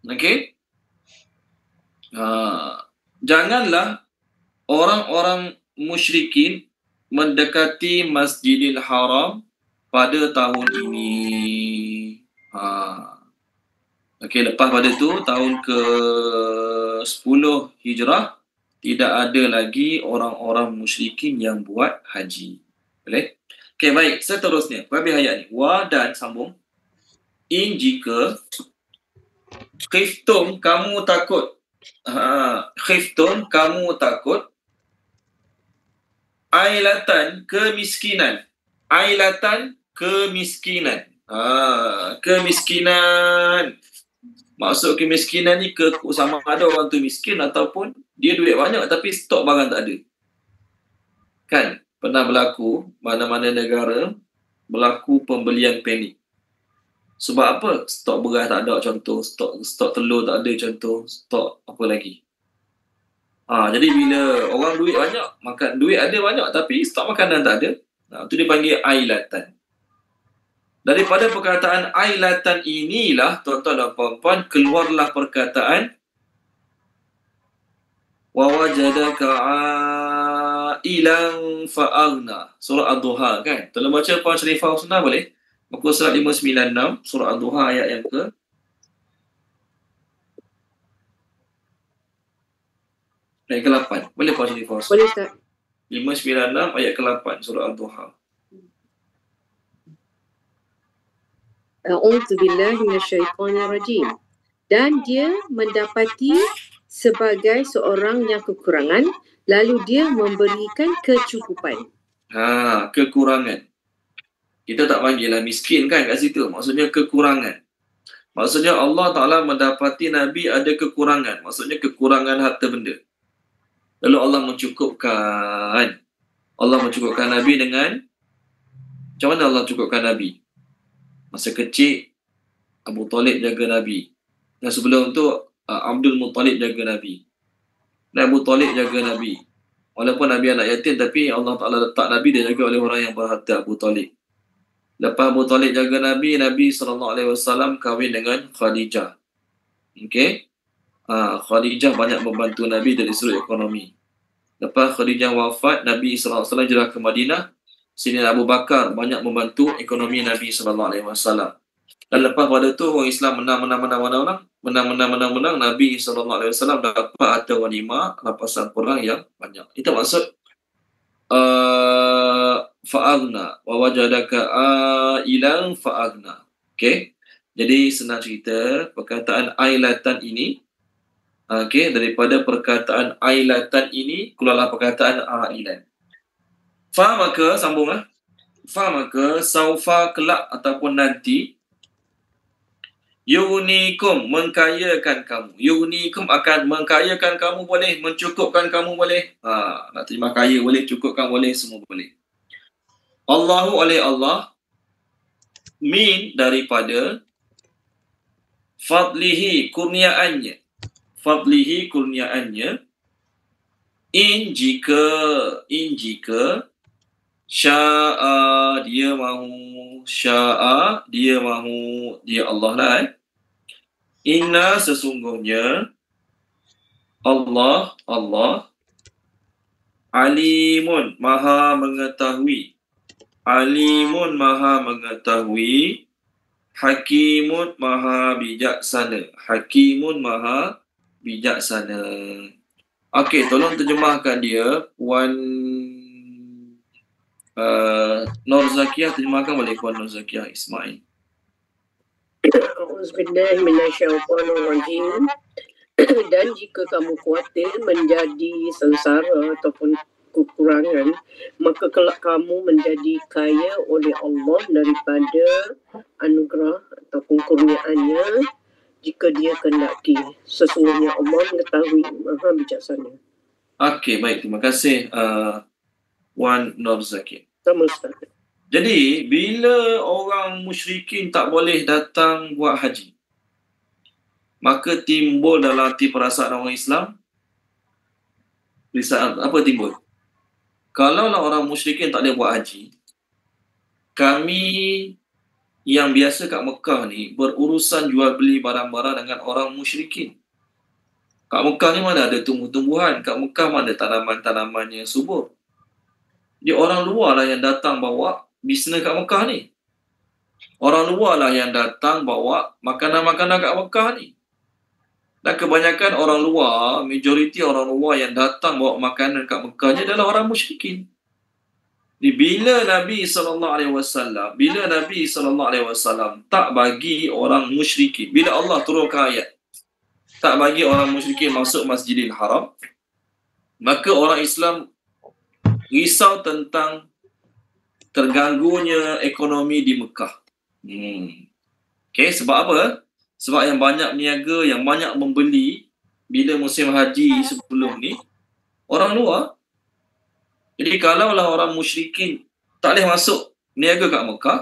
okey, janganlah orang-orang musyrikin mendekati Masjidil Haram pada tahun ini. Okey, lepas pada tu, tahun ke-10 Hijrah, tidak ada lagi orang-orang musyrikin yang buat haji. Boleh? Okey, baik. Seterusnya, habis ayat ni. Wa dan sambung. In jika khiftum kamu takut. Khiftum kamu takut. Ailatan kemiskinan. Ailatan kemiskinan. Kemiskinan. Maksud kemiskinan ni sama ada orang tu miskin ataupun dia duit banyak tapi stok barang tak ada. Kan? Pernah berlaku mana-mana negara berlaku pembelian panik. Sebab apa? Stok beras tak ada contoh, stok telur tak ada contoh, stok apa lagi. Jadi bila orang duit banyak, makan duit ada banyak tapi stok makanan tak ada. Itu dipanggil ailatan. Daripada perkataan ailatan inilah, tuan-tuan dan puan-puan, keluarlah perkataan wa wajadaka ailan fa'aghna. Surah Ad-Duha kan? Tolong baca Puan Sharifah Husna boleh? Muka surat 596, surah Ad-Duha ayat yang ke ayat ke-8. Boleh pause ni, pause. Boleh Ustaz. 596 ayat ke-8 surah Ad-Duha. A'udzu billahi minasyaitonir rajim. Dan dia mendapati sebagai seorang yang kekurangan, lalu dia memberikan kecukupan. Kekurangan. Kita tak panggil lah miskin kan kat situ. Maksudnya kekurangan. Maksudnya Allah Ta'ala mendapati Nabi ada kekurangan. Maksudnya kekurangan harta benda. Lalu Allah mencukupkan. Allah mencukupkan Nabi dengan, macam mana Allah cukupkan Nabi? Masa kecil, Abu Talib jaga Nabi. Dan sebelum tu, Abdul Muttalib jaga Nabi. Dan Abu Talib jaga Nabi. Walaupun Nabi anak yatim, tapi Allah Ta'ala letak Nabi dia jaga oleh orang yang berharta, Abu Talib. Lepas Abu Talib jaga Nabi, Nabi SAW kahwin dengan Khadijah. Okay? Khadijah banyak membantu Nabi dari sudut ekonomi. Lepas Khadijah wafat, Nabi SAW hijrah ke Madinah. Sini Abu Bakar banyak membantu ekonomi Nabi SAW. Dan lepas pada tu orang Islam menang. Nabi SAW dapat harta ghanimah, rampasan perang yang banyak. Itu maksud fa'agna wa wajadaka ailan fa'agna. Okay? Jadi senang cerita, perkataan ailatan ini, okay, daripada perkataan ailatan ini keluarlah perkataan ailan. Fa maka sambung fa maka saufa kelak ataupun nanti yunikum mengkayakan kamu. Yunikum akan mengkayakan kamu boleh, mencukupkan kamu boleh. Nak terima kaya boleh, cukupkan boleh, semua boleh. Allahu oleh Allah min daripada fadlihi kurniaannya. Fadlihi kurniaannya in jika sya'a dia mahu, sya'a dia mahu, dia Allah lah. Inna sesungguhnya Allah alimun maha mengetahui, alimun maha mengetahui, hakimun maha bijaksana, hakimun maha bijaksana. Okey, tolong terjemahkan dia Puan Nur Zakiyah, terjemahkan boleh Puan Nur Zakiyah Ismail. A'udzubillahi minasyaitonirrajim. Dan jika kamu khawatir menjadi sengsara ataupun kekurangan, maka kelak kamu menjadi kaya oleh Allah daripada anugerah ataupun kurniaannya jika dia kehendaki. Sesungguhnya Allah mengetahui, maha bijaksana. Okey, baik. Terima kasih Wan Nur Zakiyah. Sama Ustaz. Jadi, bila orang musyrikin tak boleh datang buat haji, maka timbul dalam hati perasaan orang Islam, apa timbul? Kalaulah orang musyrikin tak boleh buat haji, kami yang biasa kat Mekah ni berurusan jual beli barang-barang dengan orang musyrikin. Kat Mekah ni mana ada tumbuh-tumbuhan, kat Mekah mana tanaman-tanaman yang subur. Dia orang luar lah yang datang bawa bisnes kat Mekah ni. Orang luar lah yang datang bawa makanan-makanan kat Mekah ni. Dan kebanyakan orang luar, majoriti orang luar yang datang bawa makanan kat Mekah ni adalah orang musyrikin. Bila Nabi SAW tak bagi orang musyrikin, bila Allah turunkan ayat tak bagi orang musyrikin masuk Masjidil Haram, maka orang Islam risau tentang terganggunya ekonomi di Mekah. Okay, sebab apa? Sebab yang banyak niaga, yang banyak membeli bila musim haji sebelum ni, orang luar. Jadi kalaulah orang musyrikin tak boleh masuk niaga kat Mekah,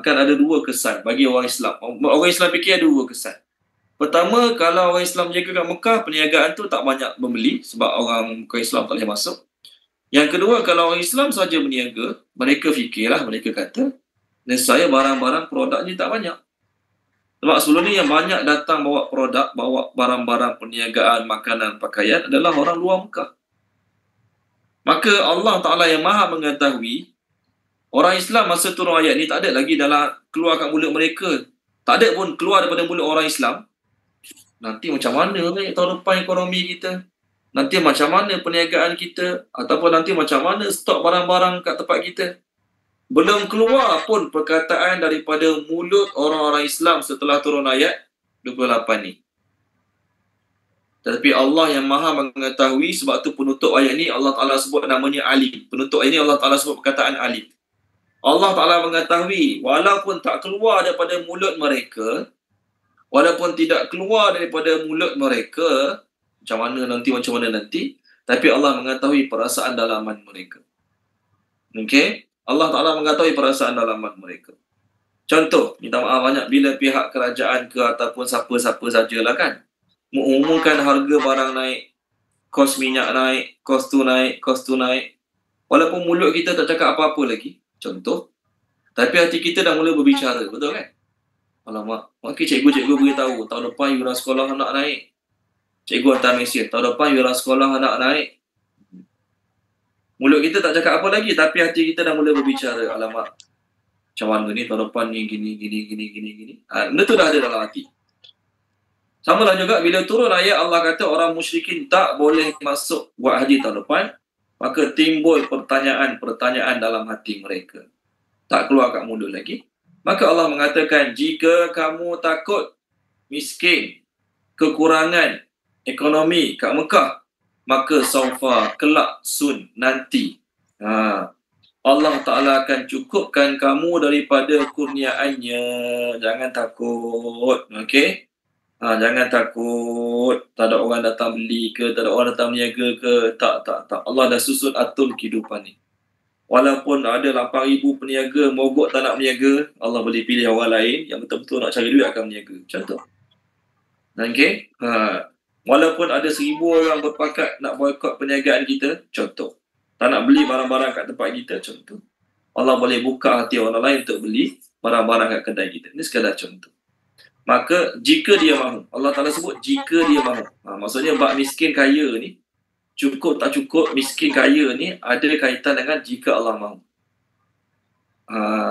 akan ada dua kesan bagi orang Islam. Orang Islam fikir ada dua kesan. Pertama, kalau orang Islam niaga kat Mekah, perniagaan tu tak banyak membeli sebab orang bukan Islam tak boleh masuk. Yang kedua, kalau orang Islam saja berniaga, mereka fikirlah, mereka kata, dan saya barang-barang produknya tak banyak. Sebab sebelum ni yang banyak datang bawa produk, bawa barang-barang perniagaan, makanan, pakaian adalah orang luar Mekah. Maka Allah Ta'ala yang maha mengetahui, Orang Islam masa turun ayat ni tak ada lagi dalam keluar kat mulut mereka. Tak ada pun keluar daripada mulut orang Islam. Nanti macam mana tahun depan ekonomi kita? Nanti macam mana perniagaan kita? Ataupun nanti macam mana stok barang-barang kat tempat kita? Belum keluar pun perkataan daripada mulut orang-orang Islam setelah turun ayat 28 ni. Tetapi Allah yang maha mengetahui, sebab tu penutup ayat ni Allah Ta'ala sebut namanya Alim. Penutup ayat ni Allah Ta'ala sebut perkataan Alim. Allah Ta'ala mengetahui, walaupun tak keluar daripada mulut mereka, walaupun tidak keluar daripada mulut mereka, macam mana nanti, tapi Allah mengetahui perasaan dalaman mereka. Okey? Allah Ta'ala mengetahui perasaan dalaman mereka. Contoh, minta maaf banyak, bila pihak kerajaan ke ataupun siapa-siapa sajalah kan, mengumumkan harga barang naik, kos minyak naik, kos tu naik, walaupun mulut kita tak cakap apa-apa lagi, contoh, tapi hati kita dah mula berbicara, betul kan? Alamak, mungkin cikgu beritahu, tahun depan yuran sekolah anak naik. Cikgu hantar mesej, tahun depan yuran sekolah anak naik. Mulut kita tak cakap apa lagi, tapi hati kita dah mula berbicara. Alamak, macam mana ni tahun depan ni, gini. Benda tu dah ada dalam hati. Sama lah juga bila turun ayat Allah kata orang musyrikin tak boleh masuk buat haji tahun depan, maka timbul pertanyaan dalam hati mereka. Tak keluar kat mulut lagi. Maka Allah mengatakan, jika kamu takut miskin, kekurangan ekonomi kat Mekah, maka saufa, kelak, sun, nanti. Allah Ta'ala akan cukupkan kamu daripada kurniaannya. Jangan takut. Okey? Jangan takut. Tak ada orang datang beli ke, tak ada orang datang berniaga ke. Tak. Allah dah susun atur kehidupan ni. Walaupun ada 8,000 peniaga mogok tak nak berniaga, Allah boleh pilih orang lain yang betul-betul nak cari duit akan berniaga. Contoh. Okey? Walaupun ada 1,000 orang berpakat nak boikot perniagaan kita, contoh. Tak nak beli barang-barang kat tempat kita, contoh. Allah boleh buka hati orang lain untuk beli barang-barang kat kedai kita. Ini sekadar contoh. Maka jika dia mahu, Allah Ta'ala sebut jika dia mahu. Maksudnya bab miskin kaya ni, cukup tak cukup, miskin kaya ni ada kaitan dengan jika Allah mahu.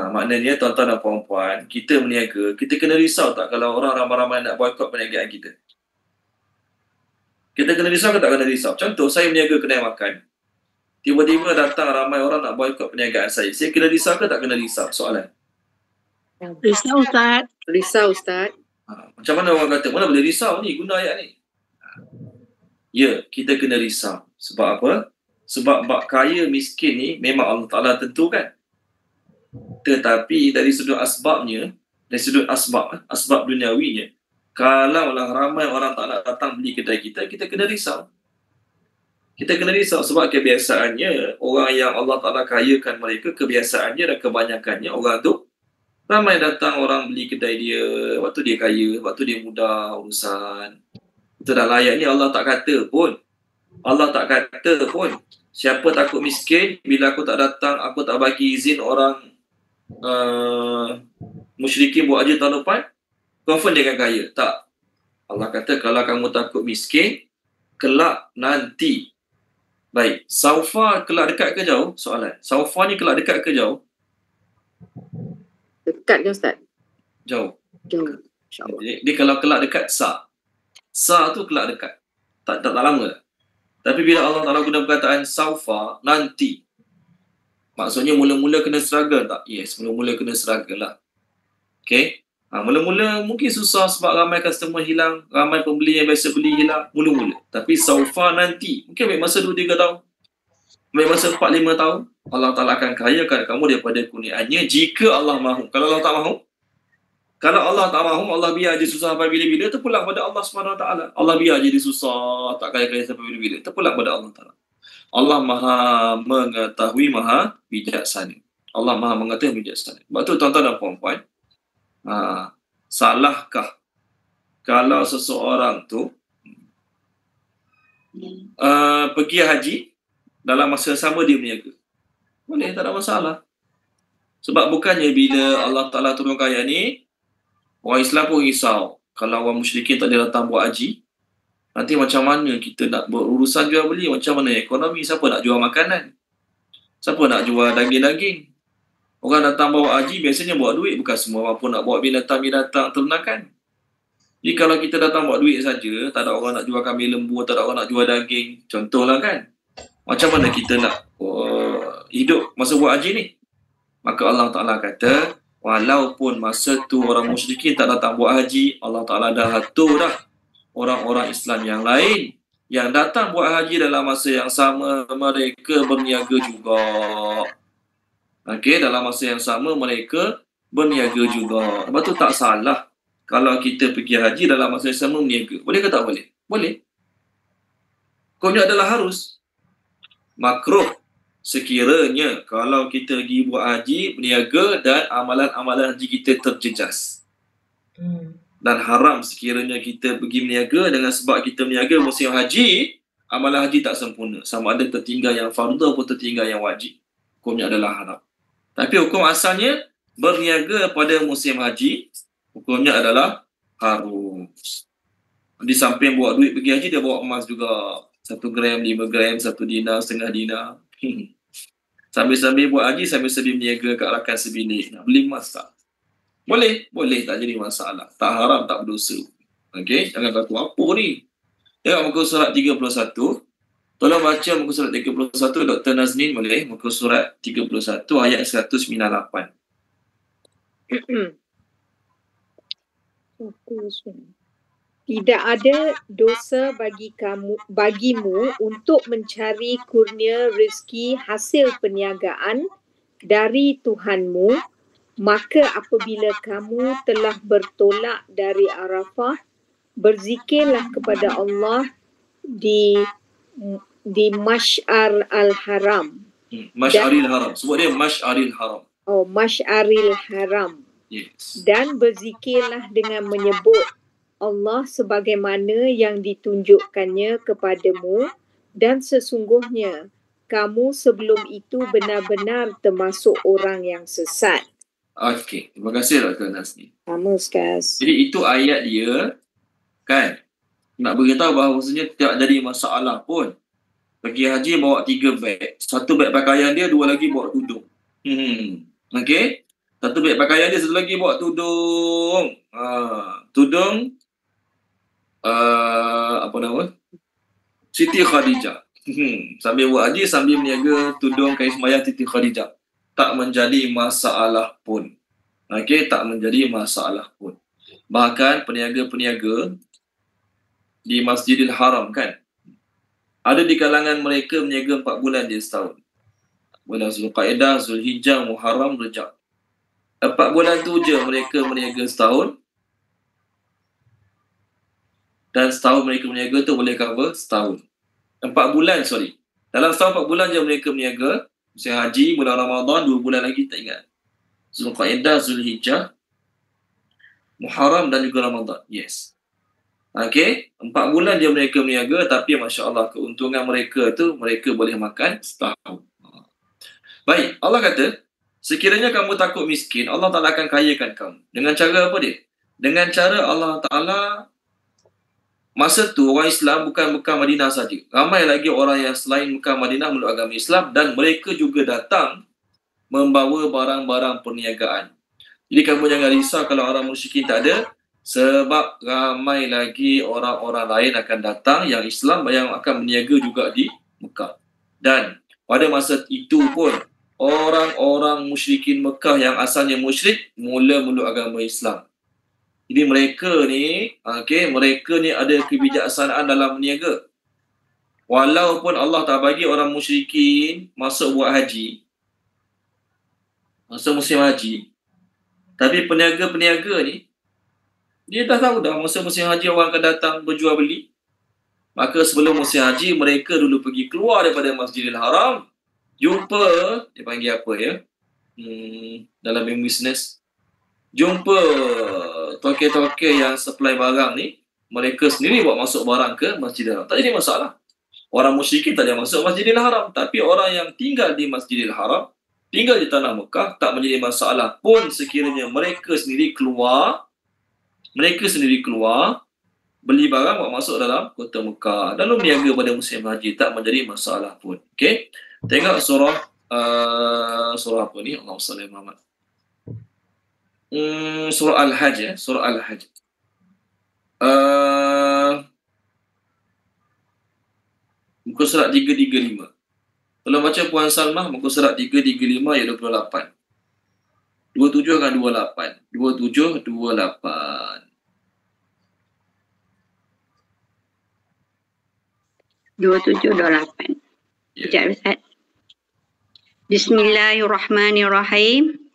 Maknanya tuan-tuan dan puan-puan, kita berniaga, kita kena risau tak kalau orang ramai-ramai nak boikot perniagaan kita? Kita kena risau ke tak kena risau? Contoh, saya berniaga kedai makan, tiba-tiba datang ramai orang nak boikot perniagaan saya. Saya kena risau ke tak kena risau? Soalan. Risau Ustaz. Macam mana orang kata, mana boleh risau ni guna ayat ni? Ya, kita kena risau. Sebab apa? Sebab bab kaya miskin ni memang Allah Ta'ala tentukan. Tetapi dari sudut asbabnya, dari sudut asbab duniawinya, kalau ramai orang tak nak datang beli kedai kita, kita kena risau. Kita kena risau sebab kebiasaannya orang yang Allah Ta'ala kayakan mereka, kebiasaannya dan kebanyakannya orang tu ramai datang orang beli kedai dia waktu dia kaya, waktu dia mudah urusan. Itu dah layak ni. Allah tak kata pun siapa takut miskin, bila aku tak datang, aku tak bagi izin orang musyrikin buat haji tahun depan, confirm dia akan kaya. Tak. Allah kata kalau kamu takut miskin, kelak nanti. Baik, saufa kelak dekat ke jauh? Soalan. Saufa ni kelak dekat ke jauh? Dekat ke Ustaz? Jauh. InsyaAllah. Dia kalau kelak dekat, sa tu kelak dekat. Tak lama. Tapi bila Allah Ta'ala guna perkataan saufa, nanti, maksudnya mula-mula kena struggle tak? Yes, mula-mula kena struggle lah. Okay? Mula-mula mungkin susah sebab ramai customer hilang, ramai pembeli yang biasa beli hilang, mula-mula. Tapi saufa nanti, mungkin ambil masa 2-3 tahun, ambil masa 4-5 tahun, Allah Ta'ala akan kayakan kamu daripada kurniaannya jika Allah mahu. Kalau Allah tak mahu, Allah biar je susah sampai bila-bila, terpulang pada Allah SWT. Allah biar je dia susah, tak kaya-kaya sampai bila-bila, terpulang pada Allah Ta'ala. Allah maha mengetahui, maha bijaksana. Allah maha mengetahui, bijaksana. Sebab tu tuan-tuan dan puan-puan, salahkah kalau seseorang tu pergi haji dalam masa sama dia berniaga? Boleh, tak ada masalah. Sebab bukannya bila Allah Ta'ala turunkan ayat ni, orang Islam pun risau. Kalau orang musyrikin tak ada datang buat haji, nanti macam mana kita nak berurusan jual beli? Macam mana ekonomi? Siapa nak jual makanan? Siapa nak jual daging-daging? Orang datang bawa haji biasanya bawa duit, bukan semua mampu nak bawa binatang-binatang ternakan. Jadi kalau kita datang bawa duit saja, tak ada orang nak jual kambing lembu, tak ada orang nak jual daging, contohlah kan. Macam mana kita nak hidup masa buat haji ni? Maka Allah Ta'ala kata, walaupun masa tu orang musyrikin tak datang buat haji, Allah Ta'ala dah atur dah orang-orang Islam yang lain yang datang buat haji dalam masa yang sama, mereka berniaga juga. Okey, dalam masa yang sama mereka berniaga juga. Lepas tu tak salah kalau kita pergi haji dalam masa yang sama berniaga. Boleh ke tak boleh? Boleh. Hukumnya adalah harus. Makruh sekiranya kalau kita pergi buat haji, berniaga dan amalan-amalan haji kita terjejas. Dan haram sekiranya kita pergi berniaga dengan sebab kita berniaga musim haji, amalan haji tak sempurna. Sama ada tertinggal yang fardu atau tertinggal yang wajib. Hukumnya adalah haram. Tapi hukum asalnya berniaga pada musim haji, hukumnya adalah harus. Di samping bawa duit pergi haji, dia bawa emas juga. 1 gram, 5 gram, 1 dinar, setengah dinar. Sambil-sambil buat haji, sambil-sambil berniaga kat rakan sebilik. Nak beli emas tak? Boleh. Boleh, tak jadi masalah. Tak haram, tak berdosa. Okey, jangan kata apa ni. Tengok muka surat 31. Tolong baca muka surat 31, Dr. Nazneen boleh. Muka surat 31 ayat 198. Tidak ada dosa bagimu untuk mencari kurnia rezeki hasil perniagaan dari Tuhanmu, maka apabila kamu telah bertolak dari Arafah, berzikirlah kepada Allah di Mash'ar al-Haram. Mash'aril Haram. Sebut dia Mash'aril Haram. Oh, Mash'aril Haram. Yes. Dan berzikirlah dengan menyebut Allah sebagaimana yang ditunjukkannya kepadamu, dan sesungguhnya kamu sebelum itu benar-benar termasuk orang yang sesat. Okey, terima kasih Dr. Nazneen. Sama Ustaz. Jadi itu ayat dia kan. Nak beritahu bahawasanya tak jadi masalah pun. Pergi haji bawa 3 beg. 1 beg pakaian dia, 2 lagi bawa tudung. Okey. 1 beg pakaian dia, 1 lagi bawa tudung. Tudung apa nama? Siti Khadijah. Sambil buat haji, sambil berniaga tudung kain sembahyang Siti Khadijah. Tak menjadi masalah pun. Okey, tak menjadi masalah pun. Bahkan peniaga-peniaga di Masjidil Haram kan, ada di kalangan mereka berniaga 4 bulan je setahun. Bulan Zulqaidah, Zulhijjah, Muharram, Rejab. 4 bulan tu je mereka berniaga setahun. Dan setahun mereka berniaga tu boleh cover setahun. 4 bulan, sorry. Dalam setahun 4 bulan je mereka berniaga. Musim haji, bulan Ramadan, 2 bulan lagi tak ingat. Zulqaidah, Zulhijjah, Muharram dan juga Ramadan. Yes. Okey, 4 bulan je mereka berniaga, tapi Masya Allah keuntungan mereka tu, mereka boleh makan setahun. Baik, Allah kata, sekiranya kamu takut miskin, Allah Ta'ala akan kayakan kamu. Dengan cara apa dia? Dengan cara Allah Ta'ala, masa tu orang Islam bukan Mekah Madinah saja. Ramai lagi orang yang selain Mekah Madinah meluk agama Islam, dan mereka juga datang membawa barang-barang perniagaan. Jadi kamu jangan risau kalau orang musyrikin tak ada, sebab ramai lagi orang-orang lain akan datang yang Islam yang akan berniaga juga di Mekah. Dan pada masa itu pun orang-orang musyrikin Mekah yang asalnya musyrik mula meluk agama Islam. Jadi mereka ni, mereka ni ada kebijaksanaan dalam berniaga. Walaupun Allah tak bagi orang musyrikin masuk buat haji, masa musim haji, tapi peniaga-peniaga ni, dia dah tahu dah masa musim haji orang akan datang berjual beli. Maka sebelum musim haji, mereka dulu pergi keluar daripada Masjidil Haram, jumpa, dia panggil apa ya, dalam business, jumpa toke-toke yang supply barang ni, mereka sendiri buat masuk barang ke Masjidil Haram. Tak jadi masalah. Orang musyrikin tak ada masuk Masjidil Haram, tapi orang yang tinggal di Masjidil Haram, tinggal di tanah Mekah, tak menjadi masalah pun sekiranya mereka sendiri keluar, beli barang buat masuk dalam kota Mekah dan berniaga pada musim haji, tak menjadi masalah pun. Okey. Tengok surah surah apa ni? Allahumma salli ala Muhammad. Surah Al-Hajj ya, surah Al-Hajj. Muka surat 335. Kalau baca Puan Salmah, muka surat 335 ayat 28. 27 kan 28. 27, 28. 2728. Ya. Sekejap Ustaz. Bismillahirrahmanirrahim.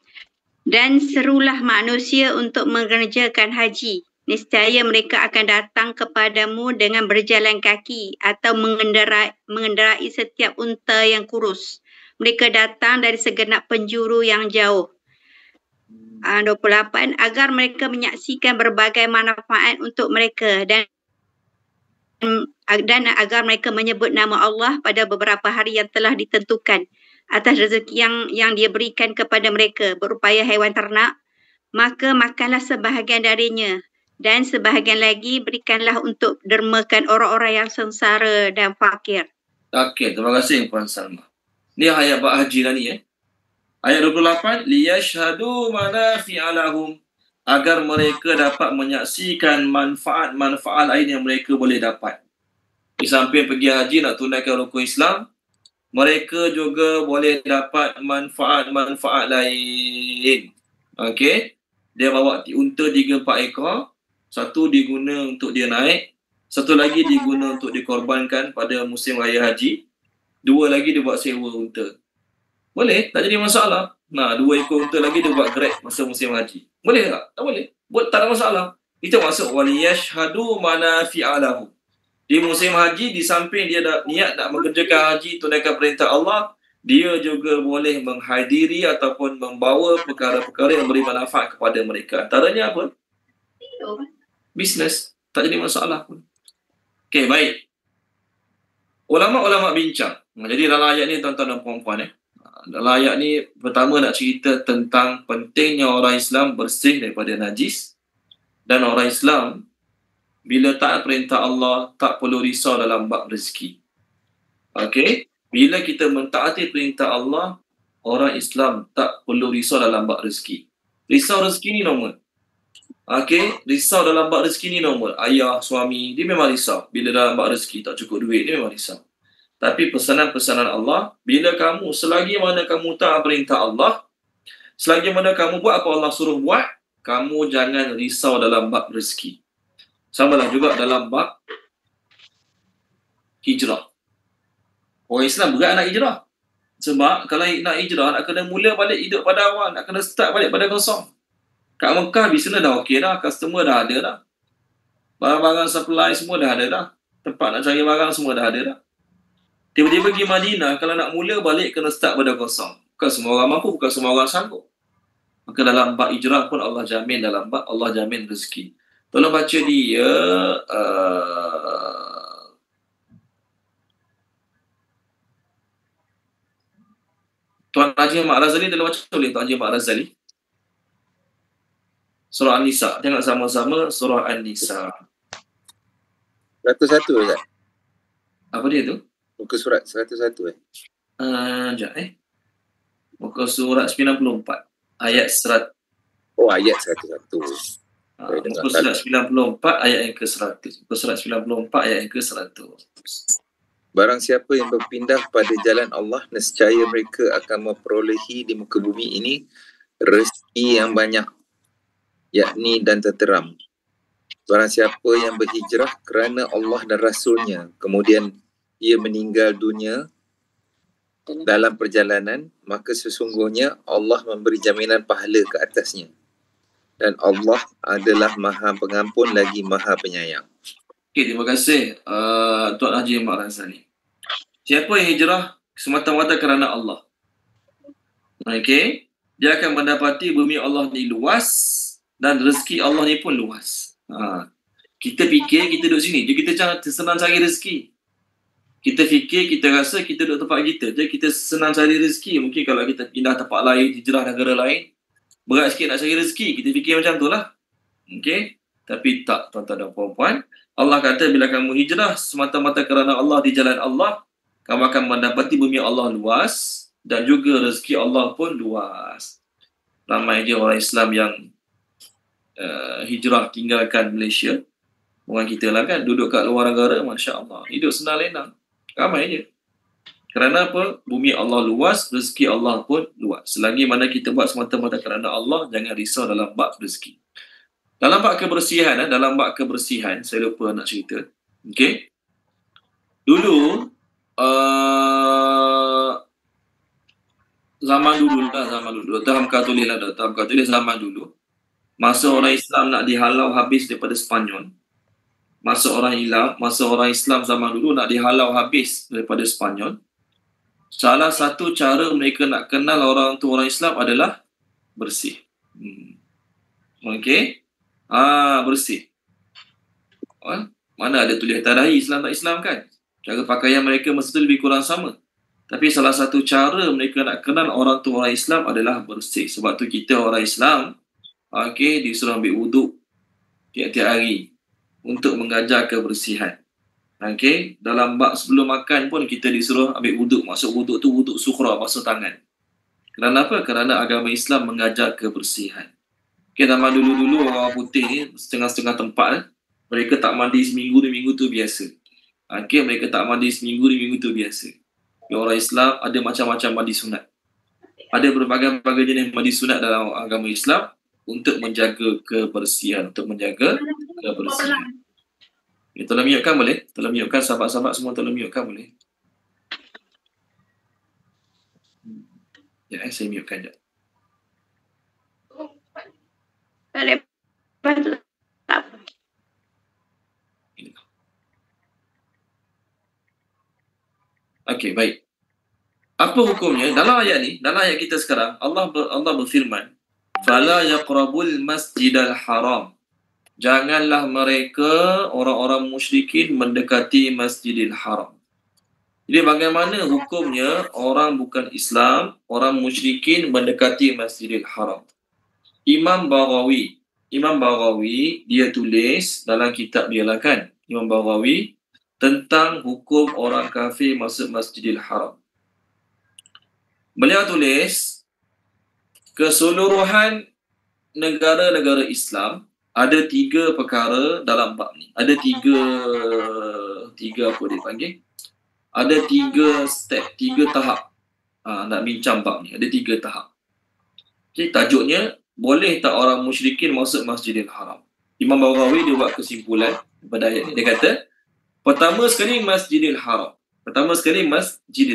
Dan serulah manusia untuk mengerjakan haji. Niscaya mereka akan datang kepadamu dengan berjalan kaki atau mengendarai setiap unta yang kurus. Mereka datang dari segenap penjuru yang jauh. 28. Agar mereka menyaksikan berbagai manfaat untuk mereka dan agar mereka menyebut nama Allah pada beberapa hari yang telah ditentukan atas rezeki yang dia berikan kepada mereka berupaya haiwan ternak, maka makanlah sebahagian darinya dan sebahagian lagi berikanlah untuk dermakan orang-orang yang sengsara dan fakir. Okey, terima kasih Puan Salma. Ni ayat bab haji lah ni Ayat 28, liyashhadu manafi'a lahum, agar mereka dapat menyaksikan manfaat-manfaat lain yang mereka boleh dapat. Di samping pergi haji nak tunaikan rukun Islam, mereka juga boleh dapat manfaat-manfaat lain. Okey. Dia bawa unta 3-4 ekor. Satu diguna untuk dia naik. Satu lagi diguna untuk dikorbankan pada musim raya haji. 2 lagi dia buat sewa unta. Boleh, tak jadi masalah. Nah, 2 ekor unta lagi dia buat grab masa musim haji. Boleh tak? Tak boleh. Tak ada masalah. Itu maksud waliyashhadu manafi'a lahum. Di musim haji, di samping dia niat nak mengerjakan haji, tunaikan perintah Allah, dia juga boleh menghadiri ataupun membawa perkara-perkara yang beri manfaat kepada mereka. Antaranya apa? Bisnes. Tak jadi masalah pun. Okey, baik. Ulama-ulama bincang. Jadi dalam ayat ni, tuan-tuan dan puan-puan, dalam ayat ni, pertama nak cerita tentang pentingnya orang Islam bersih daripada najis. Dan orang Islam, bila taat perintah Allah, tak perlu risau dalam bab rezeki. Okey? Bila kita mentaati perintah Allah, orang Islam tak perlu risau dalam bab rezeki. Risau rezeki ni normal. Okey? Risau dalam bab rezeki ni normal. Ayah, suami, dia memang risau. Bila dalam bab rezeki tak cukup duit, dia memang risau. Tapi pesanan-pesanan Allah, bila kamu, selagi mana kamu taat perintah Allah, selagi mana kamu buat apa Allah suruh buat, kamu jangan risau dalam bab rezeki. Samalah juga dalam bab hijrah. Orang Islam berat nak hijrah. Sebab kalau nak hijrah, nak kena mula balik hidup pada awal. Nak kena start balik pada kosong. Kat Mekah, bisnes dah okey dah. Customer dah ada dah. Barang-barang supply semua dah ada dah. Tempat nak cari barang semua dah ada dah. Tiba-tiba pergi Madinah, kalau nak mula balik, kena start pada kosong. Bukan semua orang mampu, bukan semua orang sanggup. Maka dalam bab hijrah pun Allah jamin, dalam bab Allah jamin rezeki. Tolong baca dia Tuan Haji Mak Razali dalam baca boleh Tuan Haji Mak Razali. Surah An-Nisa. Tengok sama-sama surah An-Nisa. 101 Ustaz. Apa dia tu? Muka surat 101 Sekejap Muka surat 94 ayat 100. Oh, ayat 101. Muka surat 94 ayat yang ke-100. Muka surat 94 ayat yang ke-100. Barang siapa yang berpindah pada jalan Allah, nescaya mereka akan memperolehi di muka bumi ini rezeki yang banyak, yakni dan tenteram. Barang siapa yang berhijrah kerana Allah dan Rasulnya, kemudian ia meninggal dunia dalam perjalanan, maka sesungguhnya Allah memberi jaminan pahala ke atasnya. Dan Allah adalah Maha Pengampun lagi Maha Penyayang. Okey, terima kasih Tuan Haji Mak Razali. Siapa yang hijrah semata-mata kerana Allah, okey, dia akan mendapati bumi Allah ni luas dan rezeki Allah ni pun luas. Kita fikir kita duduk sini, jadi kita senang cari rezeki. Kita fikir, kita rasa kita duduk tempat kita, jadi kita senang cari rezeki. Mungkin kalau kita pindah tempat lain, hijrah negara lain, berat sikit nak cari rezeki. Kita fikir macam tu lah. Okay? Tapi tak, tuan-tuan dan puan-puan. Allah kata bila kamu hijrah semata-mata kerana Allah di jalan Allah, kamu akan mendapati bumi Allah luas dan juga rezeki Allah pun luas. Ramai dia orang Islam yang hijrah tinggalkan Malaysia. Orang kita lah kan, duduk kat luar negara, Masya Allah, hidup senang lenang. Ramai je. Kerana apa? Bumi Allah luas, rezeki Allah pun luas. Selagi mana kita buat semata-mata kerana Allah, jangan risau dalam bab rezeki. Dalam bab kebersihan, saya lupa nak cerita. Okey. Dulu, zaman dulu, Dr. Hamka tulis zaman dulu. Masa orang Islam nak dihalau habis daripada Sepanyol. Masa orang Islam zaman dulu nak dihalau habis daripada Sepanyol. Salah satu cara mereka nak kenal orang tu orang Islam adalah bersih. Okey. Bersih. Mana ada tulis tadahi Islam tak Islam kan? Cara pakaian mereka masa tu lebih kurang sama. Tapi salah satu cara mereka nak kenal orang tu orang Islam adalah bersih. Sebab tu kita orang Islam, disuruh ambil wuduk tiap-tiap hari untuk mengajar kebersihan. Dalam bab sebelum makan pun kita disuruh ambil wuduk. Maksud wuduk tu wuduk sukhra, basuh tangan. Kerana apa? Kerana agama Islam mengajar kebersihan. Zaman dulu-dulu orang putih ni setengah-setengah tempat mereka tak mandi seminggu 2 minggu tu biasa. Mereka tak mandi seminggu 2 minggu tu biasa. Orang Islam ada macam-macam mandi sunat. Ada berbagai-bagai jenis mandi sunat dalam agama Islam untuk menjaga kebersihan. Tolong mute-kan boleh? Tolong mute-kan sahabat-sahabat semua, tolong mute-kan boleh? Saya mute-kan sekejap. Okey, baik. Apa hukumnya? Dalam ayat ni, dalam ayat kita sekarang, Allah berfirman, "Fala yaqrabul masjidal haram." Janganlah mereka orang-orang musyrikin mendekati Masjidil Haram. Jadi bagaimana hukumnya orang bukan Islam, orang musyrikin mendekati Masjidil Haram? Imam Baghawi dia tulis dalam kitab dia lah kan, Imam Baghawi, tentang hukum orang kafir masuk Masjidil Haram. Beliau tulis, keseluruhan negara-negara Islam ada 3 perkara dalam bab ni. Ada tiga apa dia panggil? Ada 3 step, 3 tahap. Nak bincang bab ni. Ada 3 tahap. Okay, tajuknya, boleh tak orang musyrikin masuk Masjidil Haram? Imam Baghawi dia buat kesimpulan pada ayat ni. Dia kata, pertama sekali Masjidil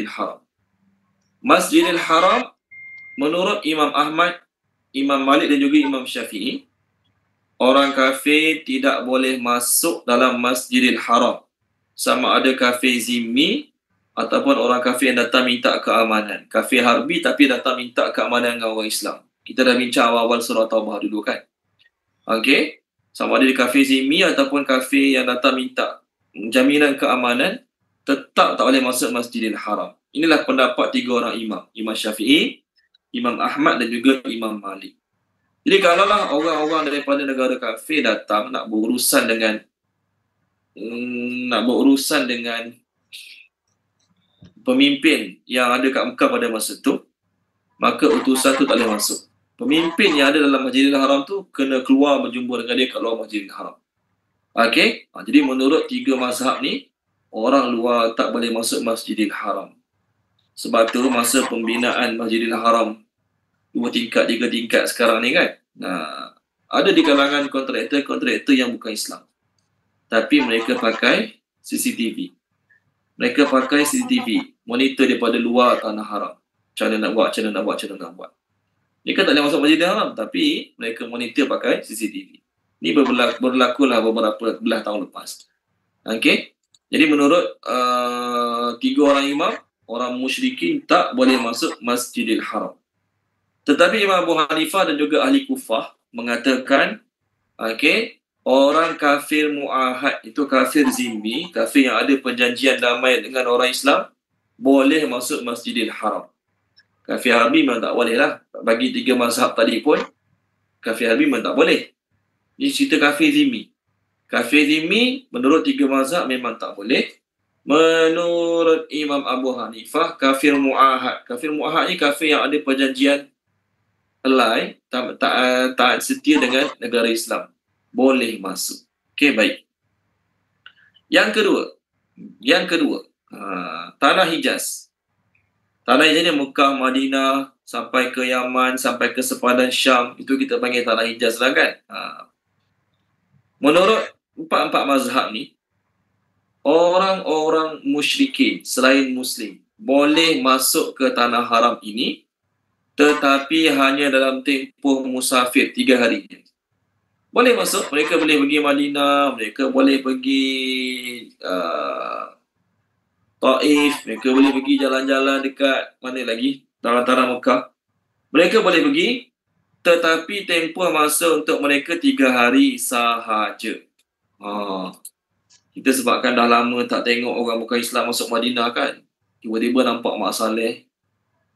Haram. Masjidil Haram menurut Imam Ahmad, Imam Malik dan juga Imam Syafi'i, orang kafir tidak boleh masuk dalam Masjidil Haram. Sama ada kafir zimmi ataupun orang kafir yang datang minta keamanan. Kafir harbi tapi datang minta keamanan dengan orang Islam. Kita dah bincang awal-awal surah Taubah dulu kan. Okey. Sama ada kafir zimmi ataupun kafir yang datang minta jaminan keamanan, tetap tak boleh masuk Masjidil Haram. Inilah pendapat 3 orang imam. Imam Syafi'i, Imam Ahmad dan juga Imam Malik. Jadi kalaulah orang-orang daripada negara kafir datang nak berurusan dengan pemimpin yang ada kat Mekah pada masa tu, maka utusan tu tak boleh masuk. Pemimpin yang ada dalam Masjidil Haram tu kena keluar berjumpa dengan dia kat luar Masjidil Haram. Okey? Jadi menurut 3 mazhab ni, orang luar tak boleh masuk Masjidil Haram. Sebab tu masa pembinaan Masjidil Haram 2 tingkat, 3 tingkat sekarang ni kan. Ada di kalangan kontraktor yang bukan Islam. Tapi mereka pakai CCTV. Monitor daripada luar tanah haram. Macam mana nak buat. Mereka tak boleh masuk Masjidil Haram, tapi mereka monitor pakai CCTV. Ini berlakulah beberapa belah tahun lepas. Okey. Jadi menurut 3 orang imam, orang musyrikin tak boleh masuk Masjidil Haram. Tetapi Imam Abu Hanifah dan juga ahli Kufah mengatakan, orang kafir mu'ahad, itu kafir zimmi, kafir yang ada perjanjian damai dengan orang Islam, boleh masuk Masjidil Haram. Kafir harbi memang tak boleh lah. Bagi 3 mazhab tadi pun, kafir harbi memang tak boleh. Ini cerita kafir zimmi. Kafir zimmi menurut 3 mazhab memang tak boleh. Menurut Imam Abu Hanifah, kafir mu'ahad. Kafir mu'ahad ni kafir yang ada perjanjian ally, taat setia dengan negara Islam, boleh masuk. Okey, baik. Yang kedua, Tanah Hijaz. Tanah Hijaz ni Mekah, Madinah, sampai ke Yaman, sampai ke sepadan Syam. Itu kita panggil Tanah Hijaz lah kan. Menurut empat mazhab ni, orang-orang musyrikin selain Muslim boleh masuk ke Tanah Haram ini, tetapi hanya dalam tempoh musafir 3 hari. Boleh masuk, mereka boleh pergi Madinah, mereka boleh pergi Taif, mereka boleh pergi jalan-jalan dekat mana lagi, tanah-tanah Mekah. Mereka boleh pergi, tetapi tempoh masa untuk mereka 3 hari sahaja. Kita sebabkan dah lama tak tengok orang bukan Islam masuk Madinah kan. Tiba-tiba nampak Mak Saleh,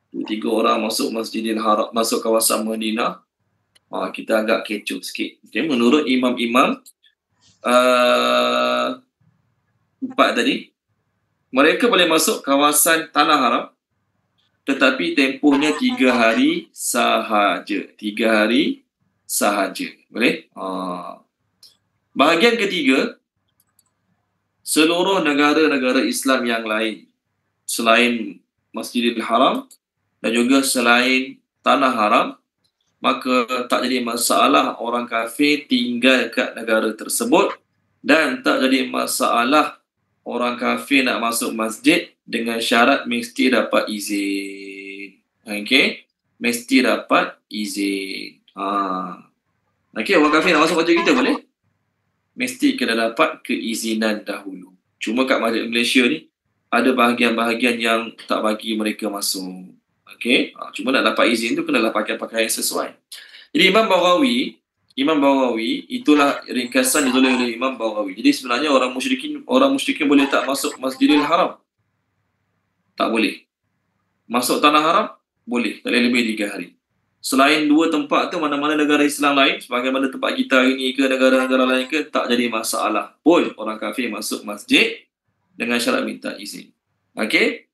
2-3 orang masuk Masjidil Haram, masuk kawasan Madinah. Kita agak kecoh sikit. Okay, menurut imam-imam 4 tadi, mereka boleh masuk kawasan Tanah Haram, tetapi tempohnya 3 hari sahaja. 3 hari sahaja. Boleh? Bahagian ketiga, seluruh negara-negara Islam yang lain selain Masjidil Haram dan juga selain Tanah Haram, maka tak jadi masalah orang kafir tinggal kat negara tersebut, dan tak jadi masalah orang kafir nak masuk masjid dengan syarat mesti dapat izin. Okey, mesti dapat izin. Okey, orang kafir nak masuk masjid kita boleh? Mesti kena dapat keizinan dahulu. Cuma kat masjid Malaysia ni ada bahagian-bahagian yang tak bagi mereka masuk. Okey, cuma nak dapat izin tu kenalah pakai pakaian yang sesuai. Jadi Imam Baghawi itulah ringkasan ditulis oleh Imam Baghawi. Jadi sebenarnya orang musyrikin boleh tak masuk Masjidil Haram? Tak boleh. Masuk Tanah Haram? Boleh, tak boleh lebih 3 hari. Selain 2 tempat tu, mana-mana negara Islam lain, sebagaimana tempat kita ini ke negara-negara lain ke, tak jadi masalah pun orang kafir masuk masjid dengan syarat minta izin. Okey?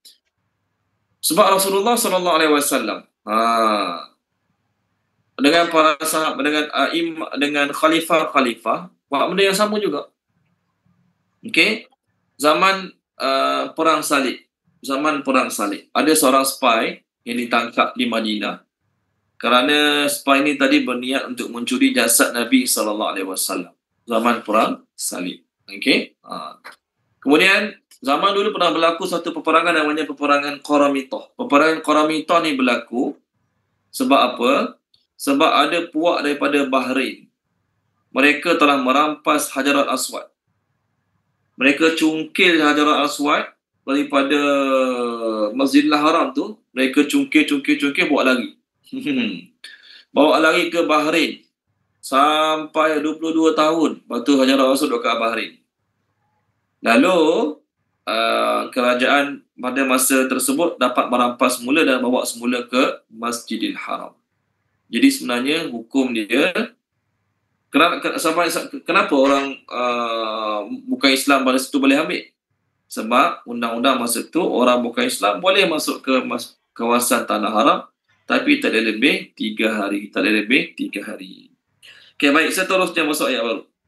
Sebab Rasulullah SAW dengan para sahabat, dengan khalifah buat benda yang sama juga. Okey? Zaman perang salib. Ada seorang spy yang ditangkap di Madinah kerana spy ni tadi berniat untuk mencuri jasad Nabi SAW zaman perang salib. Okey? Kemudian zaman dulu pernah berlaku satu peperangan namanya peperangan Qaramitah. Peperangan Qaramitah ni berlaku sebab apa? Sebab ada puak daripada Bahrain. Mereka telah merampas Hajar al-Aswad. Mereka cungkil Hajar al-Aswad daripada Masjidil Haram tu. Mereka cungkil bawa lari. Bawa lari ke Bahrain sampai 22 tahun. Lepas tu Hajar al-Aswad dekat Bahrain. Lalu kerajaan pada masa tersebut dapat merampas semula dan bawa semula ke Masjidil Haram. Jadi sebenarnya hukum dia, kenapa orang bukan Islam pada situ boleh ambil? Sebab undang-undang masa tu orang bukan Islam boleh masuk ke kawasan Tanah Haram, tapi tak ada lebih 3 hari. Okey, baik, seterusnya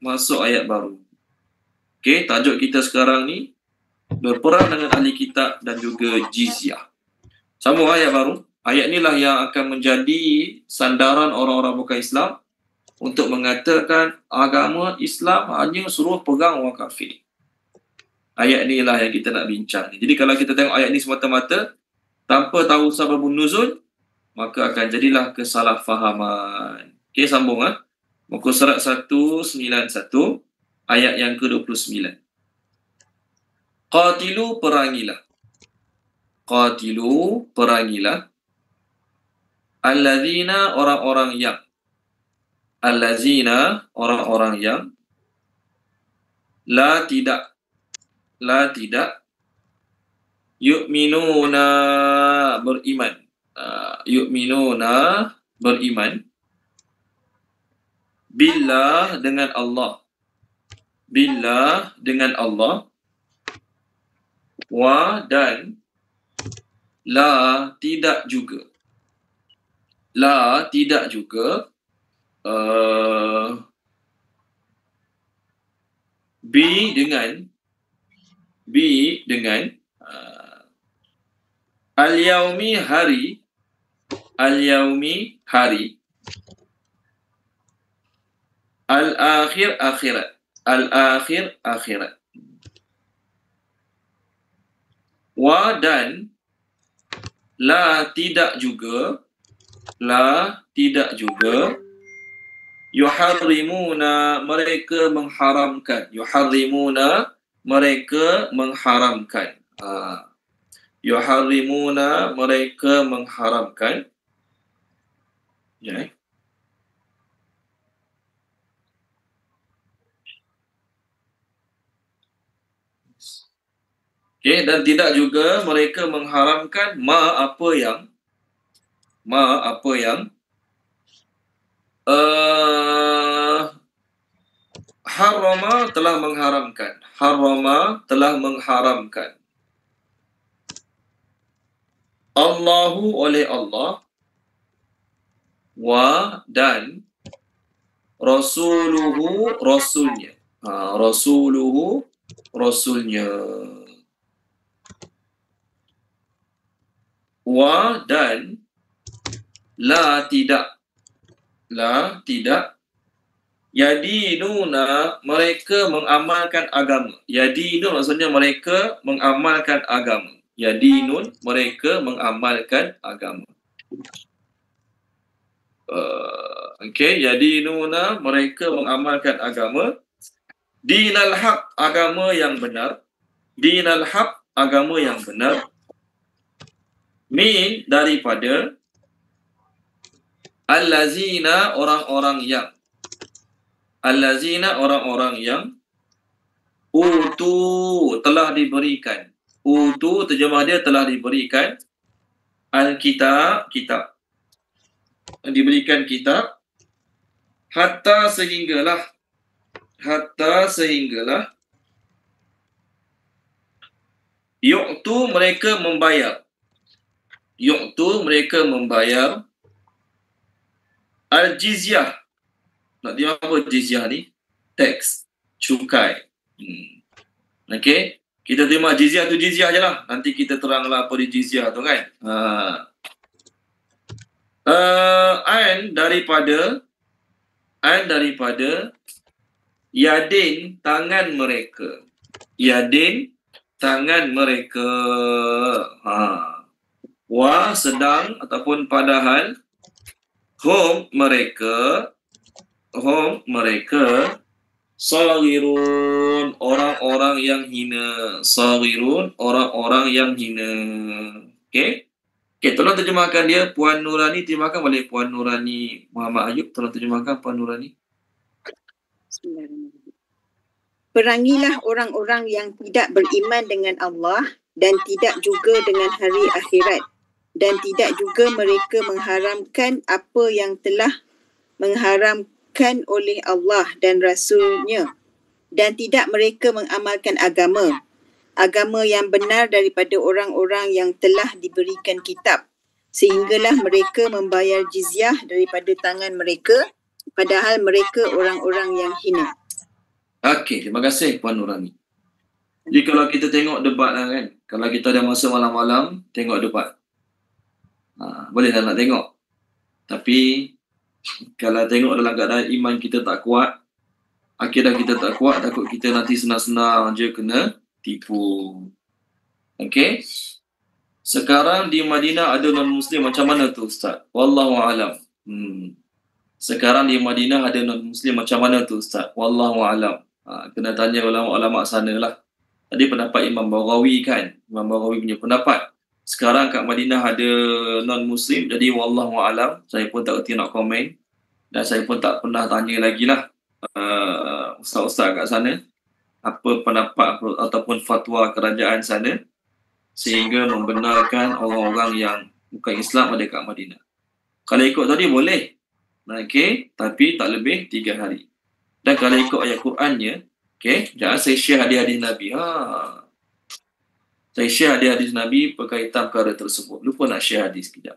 masuk ayat baru. Okey, tajuk kita sekarang ni berperang dengan ahli kitab dan juga jizyah. Sambung ayat baru. Ayat inilah yang akan menjadi sandaran orang-orang bukan Islam untuk mengatakan agama Islam hanya suruh pegang orang kafir. Ayat inilah yang kita nak bincang. Jadi kalau kita tengok ayat ini semata-mata tanpa tahu sababun nuzul, maka akan jadilah kesalahfahaman. Okey, sambung muka surat 191 ayat yang ke-29. Qatilu, perangilah allazina, orang-orang yang la tidak yu'minuna, beriman billah, dengan Allah Wa dan la tidak juga. La tidak juga. Bi dengan al-yaumi hari, al-yaumi hari, al-akhir akhirat, al-akhir akhirat. Wa dan la tidak juga, la tidak juga, yuharrimuna mereka mengharamkan, yuharrimuna mereka mengharamkan. Yuharrimuna mereka mengharamkan. Ya. Okay, dan tidak juga mereka mengharamkan apa yang harama telah mengharamkan. Harama telah mengharamkan. Allahu oleh Allah, wa dan rasuluhu rasulnya. Rasuluhu rasulnya. Wa dan la tidak. La tidak. Yadinuna mereka mengamalkan agama. Yadinun maksudnya mereka mengamalkan agama. Yadinun mereka mengamalkan agama. Okay, yadinuna mereka mengamalkan agama. Dinal haq agama yang benar. Dinal haq agama yang benar. Min daripada allazina orang-orang yang, allazina orang-orang yang utu telah diberikan. Utu terjemah dia telah diberikan al-kitab, kitab. Diberikan kitab hatta sehinggalah yu'tu mereka membayar. Yu'tu mereka membayar al-jizyah. Nak tengok apa jizyah ni? Tax, cukai. Okey. Kita terima jizyah tu jizyah je lah. Nanti kita teranglah apa di jizyah tu kan. An daripada yadin tangan mereka. Yadin tangan mereka. Wa sedang ataupun padahal hum mereka saghirun orang-orang yang hina. Saghirun orang-orang yang hina. Okey. Okey, tolong terjemahkan dia Puan Nurani. Terjemahkan boleh Puan Nurani Muhammad Ayub. Tolong terjemahkan Puan Nurani. Bismillahirrahmanirrahim. Perangilah orang-orang yang tidak beriman dengan Allah dan tidak juga dengan hari akhirat, dan tidak juga mereka mengharamkan apa yang telah mengharamkan oleh Allah dan Rasulnya, dan tidak mereka mengamalkan agama yang benar daripada orang-orang yang telah diberikan kitab, sehinggalah mereka membayar jizyah daripada tangan mereka, padahal mereka orang-orang yang hina. Okey, terima kasih Puan Nurani. Jadi kalau kita tengok debat lah kan, kalau kita ada masa malam-malam tengok debat, boleh tak nak tengok. Tapi kalau tengok dalam keadaan iman kita tak kuat, akidah kita tak kuat, takut kita nanti senang-senang je kena tipu. Okey. Sekarang di Madinah ada non-Muslim macam mana tu Ustaz? Wallahu a'lam. Sekarang di Madinah ada non-Muslim macam mana tu Ustaz? Wallahu a'lam. Kena tanya ulama-ulama sana lah. Tadi pendapat Imam Baghawi kan? Imam Baghawi punya pendapat. Sekarang kat Madinah ada non-Muslim, jadi wallahu a'lam. Saya pun tak kerti nak komen. Dan saya pun tak pernah tanya lagi lah ustaz-ustaz kat sana apa pendapat ataupun fatwa kerajaan sana sehingga membenarkan orang-orang yang bukan Islam ada kat Madinah. Kalau ikut tadi boleh. Okey, tapi tak lebih 3 hari. Dan kalau ikut ayat Qurannya, okey, jangan saya share hadis-hadis Nabi. Saya share hadis-hadis Nabi berkaitan perkara tersebut. Lupa nak share hadis sekejap.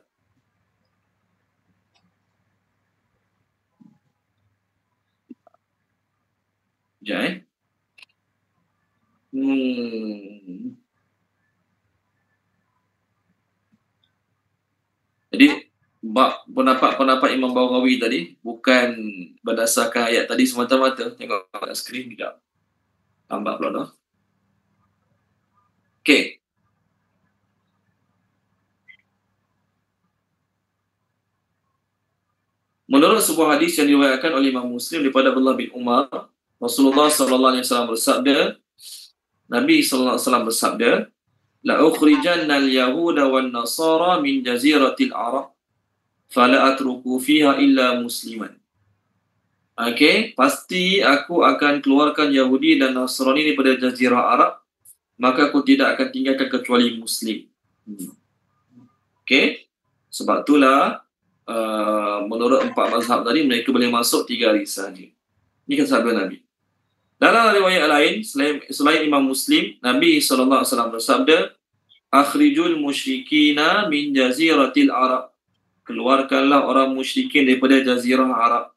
Sekejap Jadi pendapat Imam Baghawi tadi bukan berdasarkan ayat tadi semata-mata. Tengok kat skrin sekejap. Lambat pula dah. Okey. Menurut sebuah hadis yang diriwayatkan oleh Imam Muslim daripada Abdullah bin Umar, Rasulullah sallallahu alaihi wasallam bersabda, Nabi sallallahu alaihi wasallam bersabda, la ukhrijanna al-yahuda wan nasara min jaziratil arab fala atruku fiha illa musliman. Okey, pasti aku akan keluarkan Yahudi dan Nasrani daripada jazirah Arab, maka aku tidak akan tinggalkan kecuali muslim. Okey, sebab itulah menurut 4 mazhab tadi mereka boleh masuk 3 hari sahaja. Ini kan sabda Nabi. Dalam riwayat lain selain Imam Muslim, Nabi SAW bersabda, akhrijul musyrikina min jaziratil Arab. Keluarkanlah orang musyrikin daripada jazirah Arab.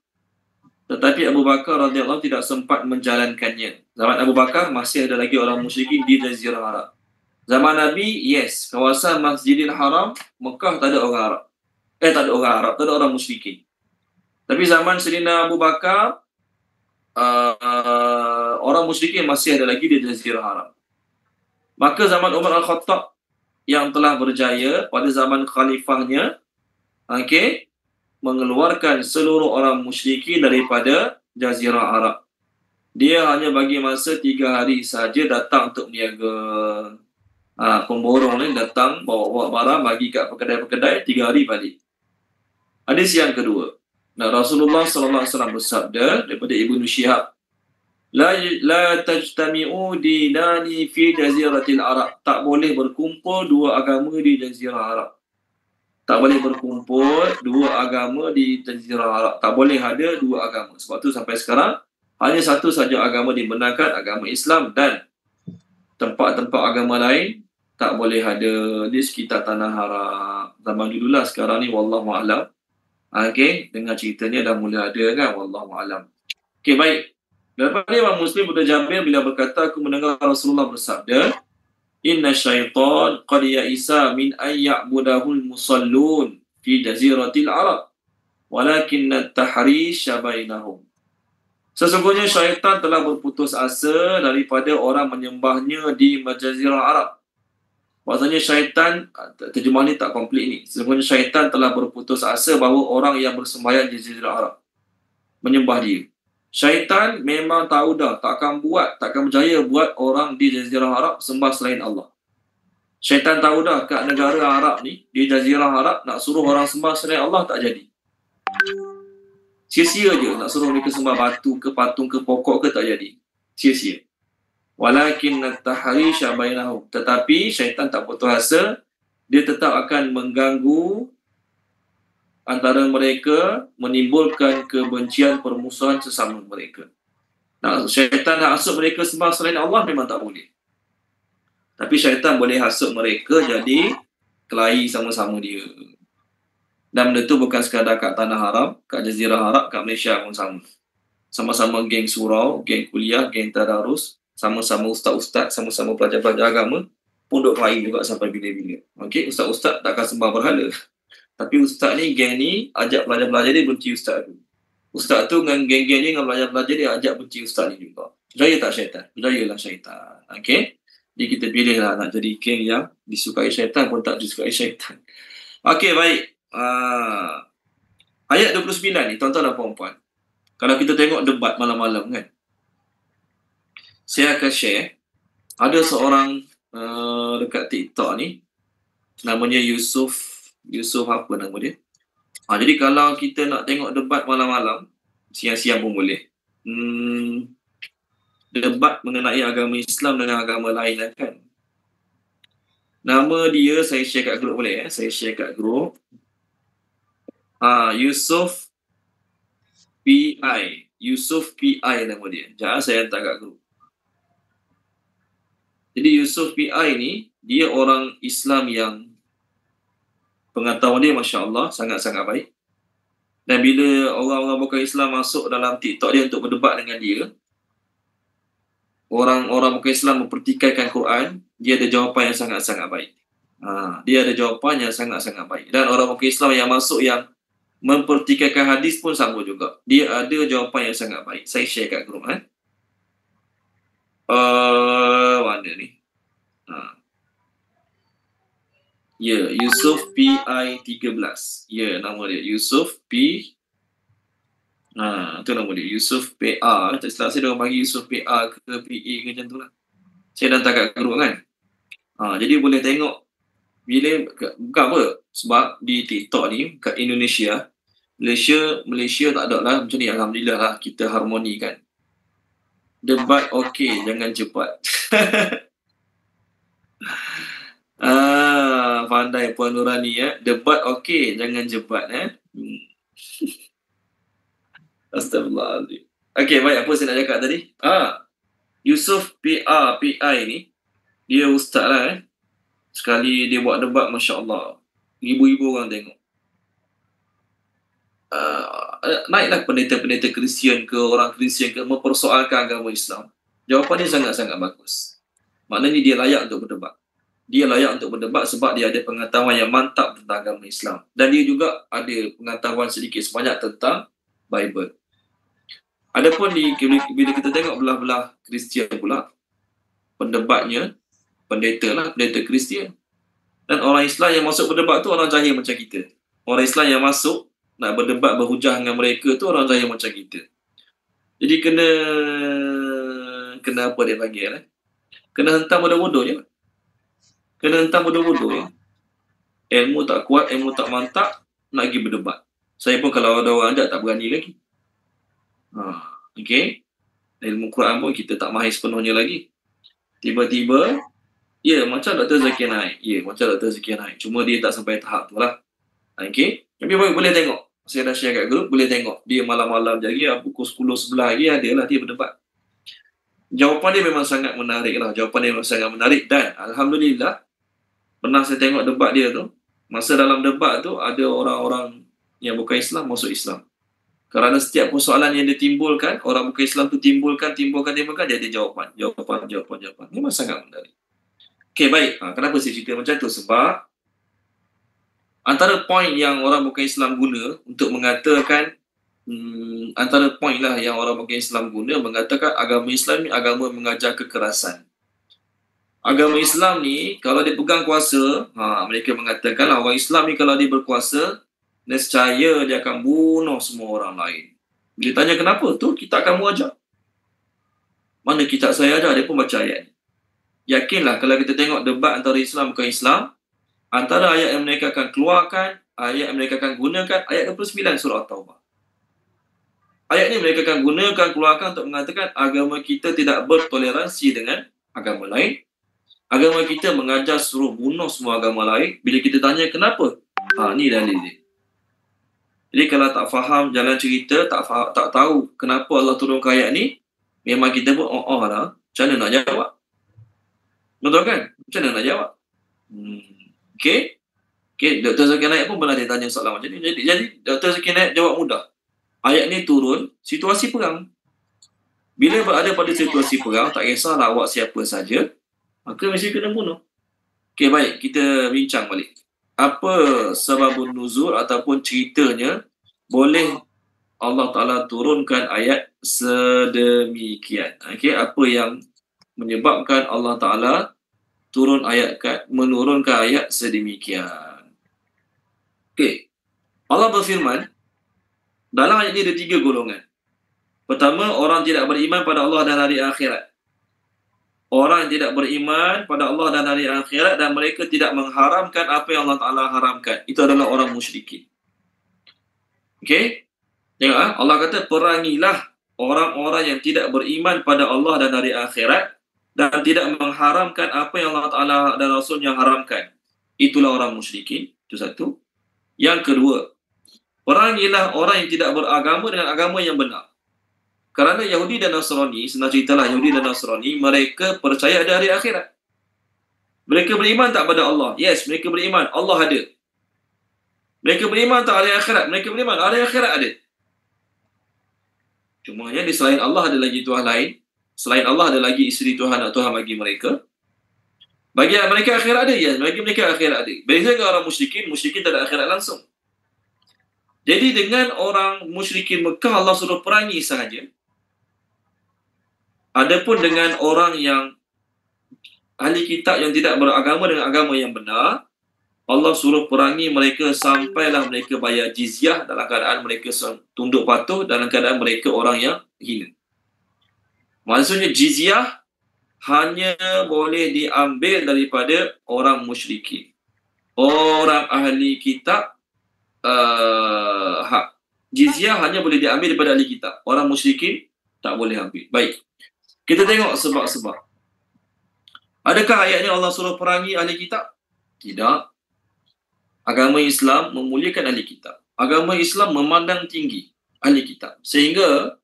Tetapi Abu Bakar radhiyallahu tidak sempat menjalankannya. Zaman Abu Bakar masih ada lagi orang musyrikin di jazirah Arab. Zaman Nabi, yes, kawasan Masjidil Haram, Mekah tak ada orang Arab. Tak ada orang Arab, tak ada orang musyrikin. Tapi zaman Sayyidina Abu Bakar, orang musyrikin masih ada lagi di jazirah Arab. Maka zaman Umar Al-Khattab yang telah berjaya pada zaman khalifahnya, mengeluarkan seluruh orang musyrikin daripada jazirah Arab. Dia hanya bagi masa 3 hari sahaja datang untuk niaga. Pemborong ni datang bawa barang bagi kat kedai-kedai, 3 hari balik. Hadis yang kedua. Rasulullah SAW bersabda daripada Ibnu Syihab, La tajtami'u dinani fi jaziratil Arab. Tak boleh berkumpul 2 agama di jazirah Arab. Tak boleh berkumpul 2 agama di jazirah Arab. Tak boleh ada 2 agama. Sebab tu sampai sekarang hanya satu saja agama dibenarkan, agama Islam, dan tempat-tempat agama lain tak boleh ada di sekitar tanah Arab. Zaman dululah, sekarang ni wallahu a'lam. Dengan ceritanya dah mula ada kan, wallahu a'lam. Baik. Daripada Imam Muslim Ibnu Jabir bila berkata, aku mendengar Rasulullah bersabda, Inna syaitan qad ya'isa min an ya'budahul musallun fi jaziratil Arab walakinna at-tahrisha bainahum. Sesungguhnya syaitan telah berputus asa daripada orang menyembahnya di jazirah Arab. Maksudnya syaitan, terjemah ni tak komplit ni. Sesungguhnya syaitan telah berputus asa bahawa orang yang bersembahyang di jazirah Arab menyembah dia. Syaitan memang tahu dah takkan berjaya buat orang di jazirah Arab sembah selain Allah. Syaitan tahu dah kat negara Arab ni, di jazirah Arab, nak suruh orang sembah selain Allah tak jadi. Sia-sia je nak suruh mereka sembah batu ke patung ke pokok ke, tak jadi. Sia-sia. Walakin at-tahrisha bainahum. Tetapi syaitan tak putus asa, dia tetap akan mengganggu antara mereka, menimbulkan kebencian, permusuhan sesama mereka. Syaitan nak hasut mereka sembah selain Allah memang tak boleh. Tapi syaitan boleh hasut mereka jadi kelahi sama-sama dia. Dan benda tu bukan sekadar kat tanah Arab, kat jazirah Arab, kat Malaysia pun sama. Sama-sama geng surau, geng kuliah, geng tadarus, sama-sama ustaz-ustaz, sama-sama pelajar-pelajar agama, pun duk kelahi juga sampai bila-bila. Ustaz-ustaz takkan sembah berhala. Tapi ustaz ni, geng ni, ajak pelajar-pelajar dia benci ustaz tu. Ustaz tu dengan geng-geng ni, dengan pelajar-pelajar dia ajak benci ustaz ni juga. Berjaya tak syaitan? Berjayalah syaitan. Jadi kita pilihlah nak jadi geng yang disukai syaitan pun tak disukai syaitan. Baik. Ayat 29 ni, tuan-tuan dan puan-puan. Kalau kita tengok debat malam-malam kan, saya akan share. Ada seorang dekat TikTok ni, namanya Yusuf apa nama dia. Jadi kalau kita nak tengok debat malam-malam, siang-siang pun boleh. Debat mengenai agama Islam dengan agama lain lah kan. Nama dia saya share kat grup boleh Saya share kat grup. Yusuf PI nama dia. Jangan saya hantar kat grup. Jadi Yusuf PI ni, dia orang Islam yang pengetahuan dia Masya Allah sangat-sangat baik. Dan bila orang-orang bukan Islam masuk dalam TikTok dia untuk berdebat dengan dia, orang-orang bukan Islam mempertikaikan Quran, dia ada jawapan yang sangat-sangat baik. Dia ada jawapan yang sangat-sangat baik. Dan orang bukan Islam yang masuk yang mempertikaikan hadis pun sama juga. Dia ada jawapan yang sangat baik. Saya share kat grup. Mana ni? Ya, Yusuf PI 13. Ya, nama dia Yusuf P. Itu nama dia Yusuf PA. Tak silap saya dia orang bagi Yusuf PA ke PA ke macam tu lah. Saya dah hantar kat grup kan. Jadi boleh tengok bila bukan apa, sebab di TikTok ni kat Indonesia, Malaysia tak ada lah macam ni. Alhamdulillah lah, kita harmoni kan. Debat okey, jangan cepat. Pandai Puan Nurani Debat okey, jangan cepat Astagfirullahaladzim. Okey, baik, apa saya nak cakap tadi? Yusuf PI ni, dia ustaz lah Sekali dia buat debat, Masya Allah, ribu-ribu orang tengok. Naiklah pendeta-pendeta Kristian ke, orang Kristian ke, mempersoalkan agama Islam. Jawapan dia sangat-sangat bagus. Maknanya dia layak untuk berdebat. Dia layak untuk berdebat sebab dia ada pengetahuan yang mantap tentang agama Islam. Dan dia juga ada pengetahuan sedikit sebanyak tentang Bible. Adapun bila kita tengok belah-belah Kristian pula, pendebatnya pendeta Kristian. Dan orang Islam yang masuk berdebat tu orang jahil macam kita. Orang Islam yang masuk nak berdebat, berhujah dengan mereka tu orang jahil macam kita. Jadi kena apa dia panggil kena hentam bodoh-bodoh je. Kena hentam bodoh-bodoh je. Ilmu tak kuat, ilmu tak mantap, nak pergi berdebat. Saya pun kalau ada orang ajak tak berani lagi. Okay. Ilmu Quran pun kita tak mahir sepenuhnya lagi. Tiba-tiba, macam Dr. Zakir Naik. Macam Dr. Zakir Naik. Cuma dia tak sampai tahap tu lah. Okay. Tapi boleh tengok. Saya dah share kat grup, boleh tengok. Dia malam-malam lagi, pukul 10-11 lagi, adalah dia berdebat. Jawapan dia memang sangat menarik lah. Dan Alhamdulillah, pernah saya tengok debat dia tu, masa dalam debat tu, ada orang-orang yang bukan Islam masuk Islam. Kerana setiap persoalan yang ditimbulkan, orang bukan Islam tu timbulkan, dia ada jawapan. Memang sangat menarik. Okay, baik. Kenapa saya cerita macam tu? Sebab antara poin yang orang bukan Islam guna untuk mengatakan, antara poin lah yang orang bukan Islam guna mengatakan agama Islam ni agama mengajar kekerasan. Agama Islam ni kalau dia pegang kuasa, mereka mengatakan lah, orang Islam ni kalau dia berkuasa, nescaya dia akan bunuh semua orang lain. Bila tanya kenapa? Tu kitab kamu ajar. Mana kitab saya ajar? Dia pun baca ayat ni. Yakinlah kalau kita tengok debat antara Islam bukan Islam, antara ayat yang mereka akan keluarkan, ayat yang mereka akan gunakan, ayat 29 surah At-Taubah. Ayat ni mereka akan gunakan, keluarkan untuk mengatakan agama kita tidak bertoleransi dengan agama lain. Agama kita mengajar suruh bunuh semua agama lain. Bila kita tanya kenapa? Ni dalil dia. Jadi kalau tak faham jalan cerita, tak tahu kenapa Allah turunkan ayat ni, memang kita pun lah. Macam mana nak jawab? Betul kan? Macam mana nak jawab? Okay, Dr. Zakir Naik pun pernah dia tanya soalan macam ni. Jadi Dr. Zakir Naik jawab mudah. Ayat ni turun situasi perang. Bila berada pada situasi perang, tak kisahlah awak siapa saja, maka mesti kena bunuh. Okay, baik. Kita bincang balik. Apa sebabun nuzul ataupun ceritanya boleh Allah Ta'ala turunkan ayat sedemikian. Okay, apa yang menyebabkan Allah Ta'ala menurunkan ayat sedemikian. Okay. Allah berfirman, dalam ayat ini ada 3 golongan. Pertama, orang tidak beriman pada Allah dan hari akhirat. Orang yang tidak beriman pada Allah dan hari akhirat dan mereka tidak mengharamkan apa yang Allah Ta'ala haramkan. Itu adalah orang musyrikin. Okay? Tengok, Allah kata, perangilah orang-orang yang tidak beriman pada Allah dan hari akhirat dan tidak mengharamkan apa yang Allah Ta'ala dan Rasulnya haramkan. Itulah orang musyrikin. Itu satu. Yang kedua, perangilah orang yang tidak beragama dengan agama yang benar. Kerana Yahudi dan Nasrani, senang ceritalah Yahudi dan Nasrani, mereka percaya ada hari akhirat. Mereka beriman tak pada Allah? Yes, mereka beriman. Allah ada. Mereka beriman tak hari akhirat? Mereka beriman. Hari akhirat ada. Cumanya di selain Allah ada lagi Tuhan lain. Selain Allah ada lagi isteri Tuhan atau Tuhan bagi mereka. Bagi mereka akhirat ada, ya. Bagi mereka akhirat ada. Beza dengan orang musyrikin tak ada akhirat langsung. Jadi dengan orang musyrikin Mekah Allah suruh perangi sahaja. Adapun dengan orang yang ahli kitab yang tidak beragama dengan agama yang benar, Allah suruh perangi mereka sampailah mereka bayar jizyah dalam keadaan mereka tunduk patuh, dalam keadaan mereka orang yang hina. Maksudnya jizyah hanya boleh diambil daripada orang musyrikin. Orang ahli kitab, jizyah hanya boleh diambil daripada ahli kitab. Orang musyrikin tak boleh ambil. Baik. Kita tengok sebab-sebab. Adakah ayat ni Allah suruh perangi ahli kitab? Tidak. Agama Islam memuliakan ahli kitab. Agama Islam memandang tinggi ahli kitab. Sehingga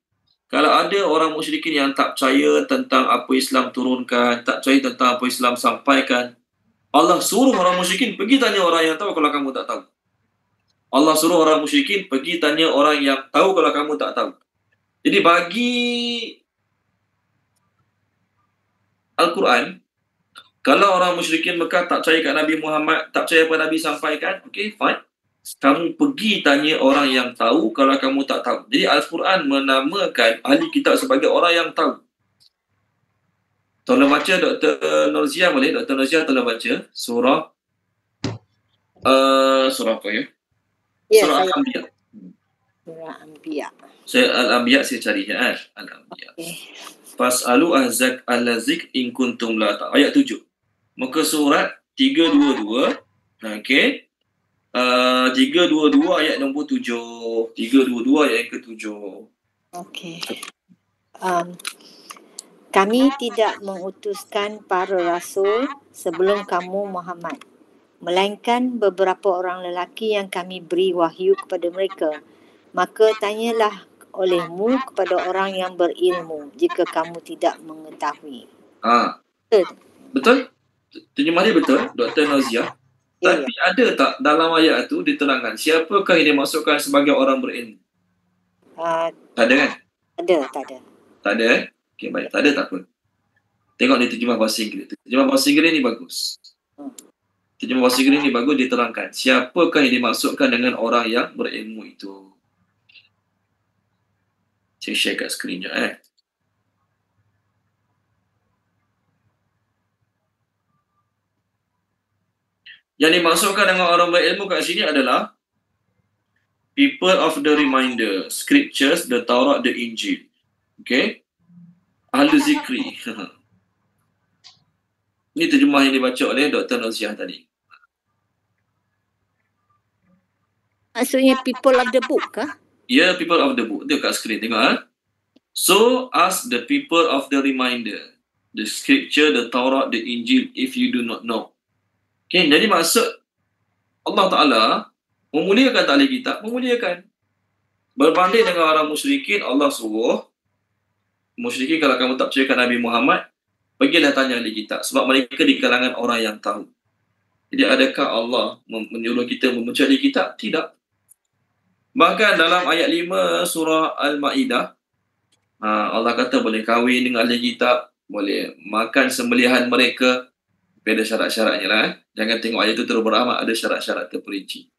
kalau ada orang musyrikin yang tak percaya tentang apa Islam turunkan, tak percaya tentang apa Islam sampaikan, Allah suruh orang musyrikin pergi tanya orang yang tahu kalau kamu tak tahu. Allah suruh orang musyrikin pergi tanya orang yang tahu kalau kamu tak tahu. Jadi bagi Al-Quran, kalau orang musyrikin Mekah tak percaya kat Nabi Muhammad, tak percaya apa Nabi sampaikan, okay, fine. Kamu pergi tanya orang yang tahu kalau kamu tak tahu. Jadi Al-Quran menamakan ahli kitab sebagai orang yang tahu. Tolong baca Dr. Nurziah boleh? Dr. Nurziah tolong baca surah surah apa ya? Surah Al-Anbiya. Surah Anbiya. Al-Anbiya saya cari ya. Al-Anbiya. Okay. Fas'alu al-zik in kuntum la ta'lamun. Ayat 7. Muka surat 322. Okey. 322 ayat nombor 7. 322 ayat ke-7. Okey. Kami tidak mengutuskan para rasul sebelum kamu Muhammad, melainkan beberapa orang lelaki yang kami beri wahyu kepada mereka. Maka tanyalah olehmu kepada orang yang berilmu jika kamu tidak mengetahui. Betul? Terjemah dia betul, Dr. Nurziah. Tapi ada tak dalam ayat tu diterangkan siapakah yang dimasukkan sebagai orang berilmu? Tak ada kan? Tak ada. Tak ada eh? Okey, baik. Tak ada tak apa. Tengok dia terjemah bahasa Inggeris. Terjemah bahasa Inggeris ni bagus. Terjemah bahasa Inggeris ni bagus, diterangkan siapakah yang dimasukkan dengan orang yang berilmu itu. Saya share kat skrin je Yang dimaksudkan dengan orang berilmu kat sini adalah people of the reminder, scriptures, the Taurat, the Injil. Okay? Ahli zikri. Ini terjemah yang dibaca oleh Dr. Nurziah tadi. Maksudnya people of the book kah? Ya, people of the book. Dia kat skrin, tengok So, ask the people of the reminder, the scripture, the Taurat, the Injil, if you do not know. Okay, jadi maksud Allah Ta'ala memuliakan ahli kitab, memuliakan. Berbanding dengan orang musyrikin, Allah suruh musyrikin kalau kamu tak percayakan Nabi Muhammad, pergilah tanya ahli kitab. Sebab mereka di kalangan orang yang tahu. Jadi adakah Allah menyuruh kita membaca ahli kitab? Tidak. Bahkan dalam ayat 5 surah Al-Ma'idah, Allah kata boleh kahwin dengan ahli kitab, boleh makan sembelihan mereka. Ada syarat-syaratnya lah. Jangan tengok ayat itu terus beramat, ada syarat-syarat terperinci.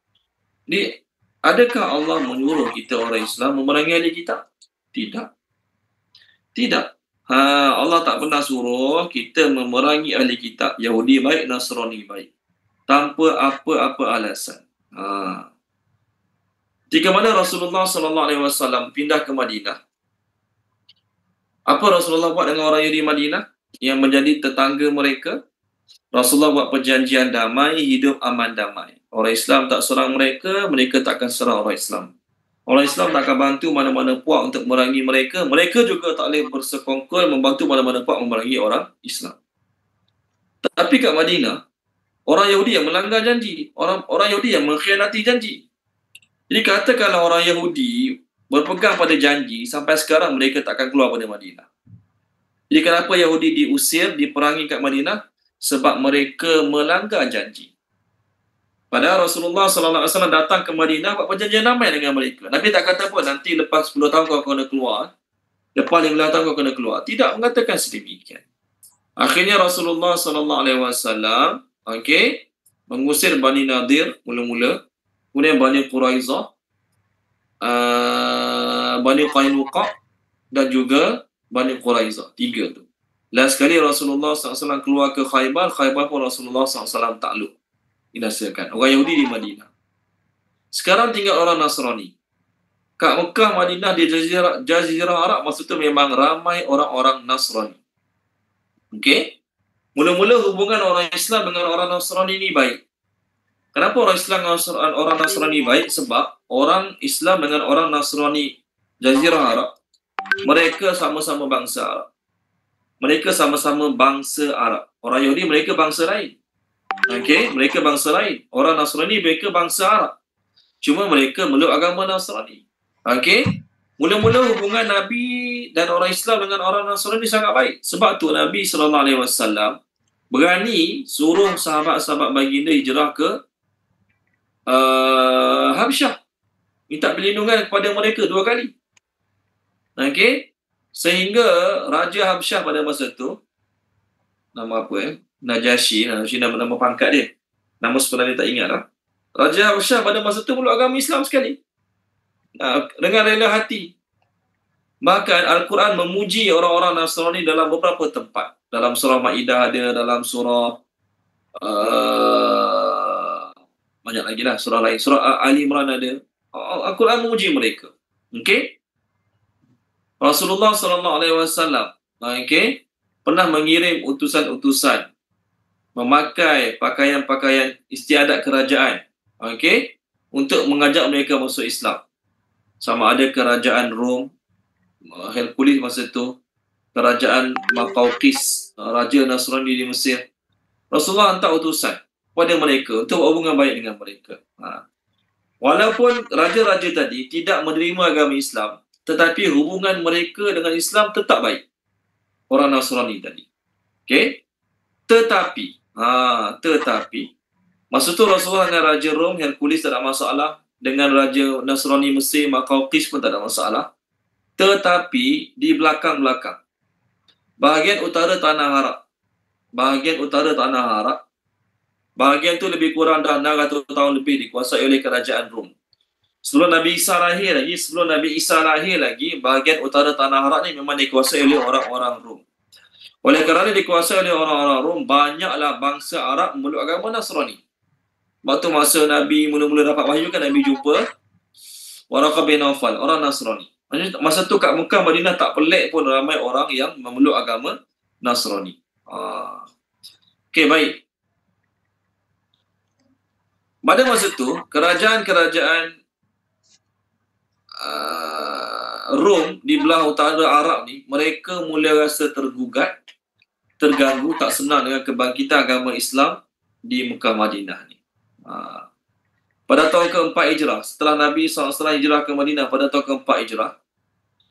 Jadi, adakah Allah menyuruh kita orang Islam memerangi ahli kitab? Tidak. Tidak. Allah tak pernah suruh kita memerangi ahli kitab. Yahudi baik, Nasrani baik. Tanpa apa-apa alasan. Jika mana Rasulullah SAW pindah ke Madinah, apa Rasulullah buat dengan orang Yahudi Madinah yang menjadi tetangga mereka? Rasulullah buat perjanjian damai, hidup aman damai. Orang Islam tak serang mereka, mereka takkan serang orang Islam. Orang Islam tak akan bantu mana-mana puak untuk memerangi mereka. Mereka juga tak boleh bersekongkol membantu mana-mana puak memerangi orang Islam. Tapi kat Madinah, orang Yahudi yang melanggar janji. Orang Yahudi yang mengkhianati janji. Jadi katakanlah orang Yahudi berpegang pada janji, sampai sekarang mereka tak akan keluar pada Madinah. Jadi kenapa Yahudi diusir, diperangi kat Madinah? sebab mereka melanggar janji. Padahal Rasulullah SAW datang ke Madinah buat perjanjian damai dengan mereka. Nabi tak kata apa, nanti lepas 10 tahun kau kena keluar, lepas 15 tahun kau kena keluar. Tidak mengatakan sedemikian. Akhirnya Rasulullah SAW mengusir Bani Nadir mula-mula, kemudian Bani Quraizah, Bani Qainuqa dan juga Bani Quraizah. 3 tu. Last sekali Rasulullah SAW keluar ke Khaybar pun Rasulullah SAW takluk, binasakan orang Yahudi di Madinah. Sekarang tinggal orang Nasrani. Kat Mekah, Madinah, di Jazirah Arab, masa tu memang ramai orang-orang Nasrani. Okey? Mula-mula hubungan orang Islam dengan orang Nasrani ni baik. Kenapa orang Islam dengan orang Nasrani baik? Sebab orang Islam dengan orang Nasrani Jazirah Arab, mereka sama-sama bangsa Arab. Mereka sama-sama bangsa Arab. Orang Yahudi mereka bangsa lain. Okey, mereka bangsa lain. Orang Nasrani mereka bangsa Arab. Cuma mereka meluk agama Nasrani. Okey. Mula-mula hubungan Nabi dan orang Islam dengan orang Nasrani sangat baik. Sebab tu Nabi SAW berani suruh sahabat-sahabat baginda hijrah ke Habsyah. Minta perlindungan kepada mereka 2 kali. Okey. Sehingga Raja Habsyah pada masa tu, nama apa Najashi nama pangkat dia. Nama sebenarnya tak ingat lah. Raja Habsyah pada masa tu meluk agama Islam sekali. Dengan rela hati. Bahkan Al-Quran memuji orang-orang Nasrani dalam beberapa tempat. Dalam surah Ma'idah ada, dalam surah banyak lagi lah surah lain. Surah Ali Imran ada. Al-Quran memuji mereka. Okey. Rasulullah SAW pernah mengirim utusan-utusan memakai pakaian-pakaian istiadat kerajaan, untuk mengajak mereka masuk Islam. Sama ada kerajaan Rom, Hercules masa tu, kerajaan Maqawqis, Raja Nasrani di Mesir. Rasulullah hantar utusan kepada mereka untuk hubungan baik dengan mereka. Walaupun raja-raja tadi tidak menerima agama Islam, tetapi hubungan mereka dengan Islam tetap baik. Orang Nasrani tadi. Okey? Tetapi masa tu Rasulullah dengan Raja Rom, Hercules tak ada masalah. Dengan Raja Nasrani Mesir, Maqawqis pun tak ada masalah. Tetapi di belakang-belakang, bahagian utara Tanah Arab, bahagian tu lebih kurang dah 600 tahun lebih dikuasai oleh kerajaan Rom. Sebelum Nabi Isa lahir lagi, bahagian utara Tanah Arab ni memang dikuasai oleh orang-orang Rom. Oleh kerana dikuasai oleh orang-orang Rom, banyaklah bangsa Arab memeluk agama Nasrani. Waktu masa Nabi mula-mula dapat wahyu kan, Nabi jumpa Waraqah bin Nawfal, orang Nasrani. Masa tu kat Mekah, Madinah tak pelik pun ramai orang yang memeluk agama Nasrani. Okey, baik. Pada masa tu, kerajaan-kerajaan Rom di belah utara Arab ni, mereka mula rasa tergugat, terganggu, tak senang dengan kebangkitan agama Islam di Mekah Madinah ni. Pada tahun ke-4 Hijrah, setelah Nabi SAW hijrah ke Madinah pada tahun ke-4 Hijrah,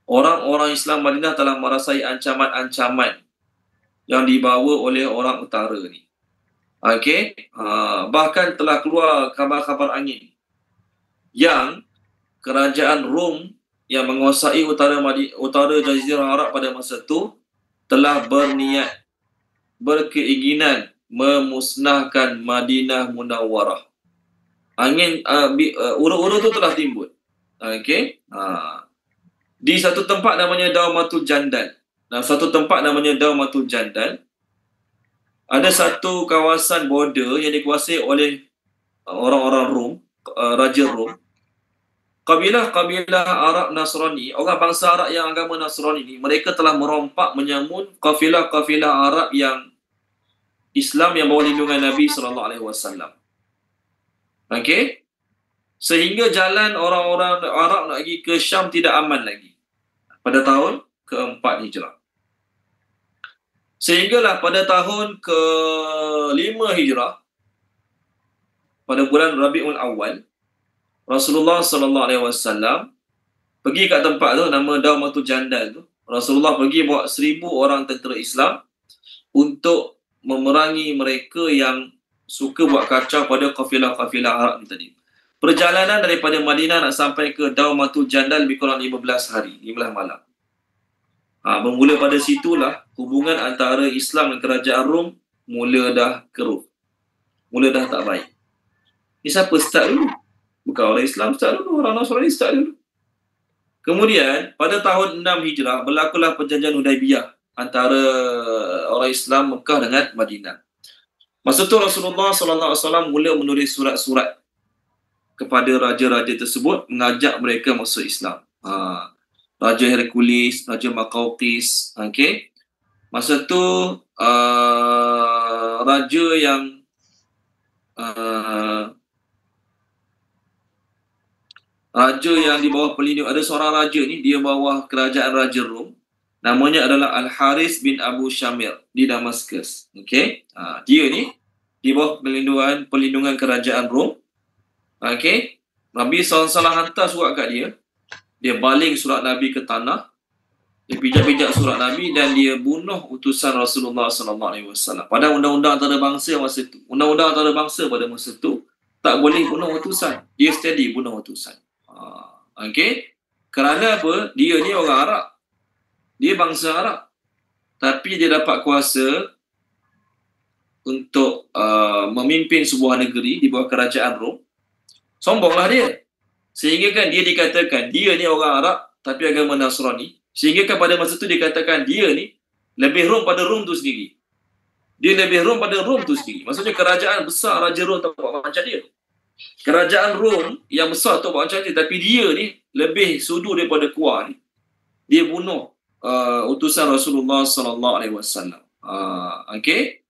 orang-orang Islam Madinah telah merasai ancaman-ancaman yang dibawa oleh orang utara ni. Okey, bahkan telah keluar kabar-kabar angin yang kerajaan Rom yang menguasai utara Jazirah Arab pada masa itu telah berkeinginan memusnahkan Madinah Munawwarah. Angin uru-uru tu telah timbul. Okey. Di satu tempat namanya Daumatul Jandal. Satu tempat namanya Daumatul Jandal. Ada satu kawasan border yang dikuasai oleh orang-orang Rom, Raja Rom. Kabilah-kabilah Arab Nasrani, orang bangsa Arab yang agama Nasrani ni, mereka telah merompak menyamun kafilah-kafilah Arab yang Islam yang bawa lindungan Nabi SAW. Okey? Sehingga jalan orang-orang Arab nak pergi ke Syam tidak aman lagi. Pada tahun ke-4 Hijrah. Sehinggalah pada tahun ke-5 Hijrah, pada bulan Rabiul Awal, Rasulullah SAW pergi kat tempat tu, nama Daumatul Jandal tu. Rasulullah pergi bawa 1,000 orang tentera Islam untuk memerangi mereka yang suka buat kacau pada kafilah-kafilah Arab ni tadi. Perjalanan daripada Madinah nak sampai ke Daumatul Jandal lebih kurang 15 hari, 15 malam. Bermula pada situlah hubungan antara Islam dan kerajaan Rom mula dah keruh. Mula dah tak baik. Ni siapa start dulu? Bukan orang Islam start dulu, orang Nasrani start dulu. Kemudian pada tahun 6 Hijrah berlakulah perjanjian Hudaibiyah antara orang Islam Mekah dengan Madinah. Masa tu Rasulullah SAW mula menulis surat-surat kepada raja-raja tersebut mengajak mereka masuk Islam. Raja Hercules, Raja Maqawqis, okey. Masa tu raja yang di bawah pelindung, ada seorang raja ni, dia bawah kerajaan Raja Rom. Namanya adalah Al-Haris bin Abu Syamir di Damaskus. Okey. Dia ni di bawah perlindungan kerajaan Rom. Okey. Nabi SAW hantar surat kat dia. Dia baling surat Nabi ke tanah. Dia pijak-pijak surat Nabi dan dia bunuh utusan Rasulullah SAW. Pada undang-undang antarabangsa masa tu. Undang-undang antarabangsa pada masa tu tak boleh bunuh utusan. Dia steady bunuh utusan. Okey. Kerana apa? Dia ni orang Arab. Dia bangsa Arab. Tapi dia dapat kuasa untuk memimpin sebuah negeri di bawah kerajaan Rom. Sombonglah dia. Sehingga kan dia dikatakan dia ni orang Arab tapi agama Nasrani. Sehingga kan pada masa tu dikatakan dia ni lebih Rom pada Rom tu sendiri. Dia lebih Rom pada Rom tu sendiri. Maksudnya kerajaan besar Raja Rom tak buat macam dia. Kerajaan Rom yang besar tak buat macam dia. Tapi dia ni lebih sudu daripada kuat ni. Dia bunuh utusan Rasulullah SAW. Okey.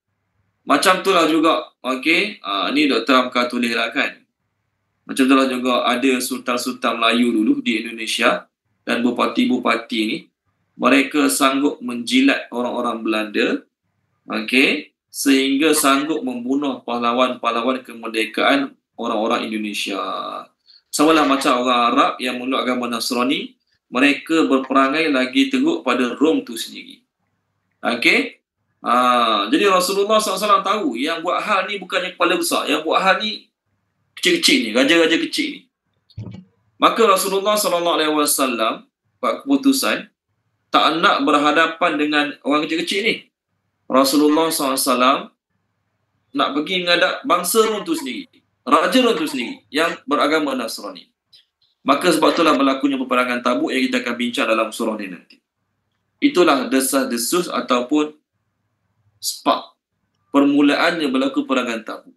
Macam tu lah juga. Okey. Ni Dr. Hamka tulis lah kan. Macam tu lah juga ada sultan-sultan Melayu dulu di Indonesia dan bupati-bupati ni. Mereka sanggup menjilat orang-orang Belanda. Okey. Sehingga sanggup membunuh pahlawan-pahlawan kemerdekaan orang-orang Indonesia. Sama lah macam orang Arab yang memeluk agama Nasrani. Mereka berperangai lagi teruk pada Rom tu sendiri. Okey. Jadi Rasulullah SAW tahu yang buat hal ni bukannya kepala besar. Yang buat hal ni kecil-kecil ni. Raja-raja kecil ni. Maka Rasulullah SAW buat keputusan tak nak berhadapan dengan orang kecil-kecil ni. Rasulullah SAW nak pergi menghadap bangsa Rom tu sendiri. Raja Rom tu sendiri yang beragama Nasrani. Maka sebab itulah berlakunya peperangan Tabuk yang kita akan bincang dalam surah ni nanti. Itulah desas-desus ataupun spark permulaannya berlaku peperangan Tabuk.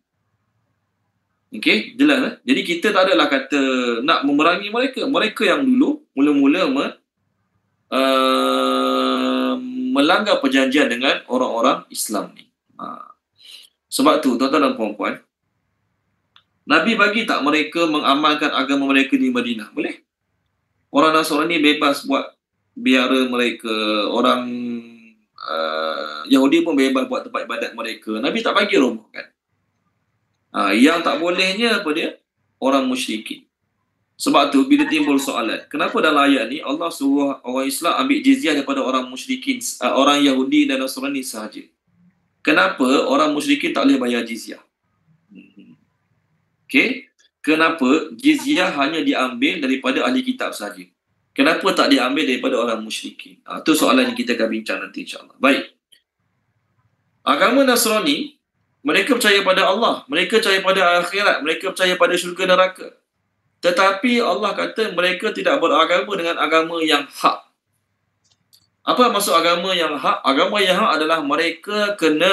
Okey, jelas lah. Jadi kita tak adalah kata nak memerangi mereka. Mereka yang dulu mula-mula melanggar perjanjian dengan orang-orang Islam ni. Sebab tu tuan-tuan dan puan-puan, Nabi bagi tak mereka mengamalkan agama mereka di Madinah? Boleh. Orang Nasrani bebas buat biara mereka. Orang Yahudi pun bebas buat tempat ibadat mereka. Nabi tak bagi robohkan. Yang tak bolehnya apa dia? Orang musyrikin. Sebab tu bila timbul soalan, kenapa dalam ayat ni Allah suruh orang Islam ambil jizyah daripada orang musyrikin, orang Yahudi dan Nasrani sahaja? Kenapa orang musyrikin tak boleh bayar jizyah? Okey, kenapa jizyah hanya diambil daripada ahli kitab sahaja? Kenapa tak diambil daripada orang musyrikin? Itu soalan yang kita akan bincang nanti insya-Allah. Baik. Agama Nasrani, mereka percaya pada Allah, mereka percaya pada akhirat, mereka percaya pada syurga neraka. Tetapi Allah kata mereka tidak beragama dengan agama yang hak. Apa maksud agama yang hak? Agama yang hak adalah mereka kena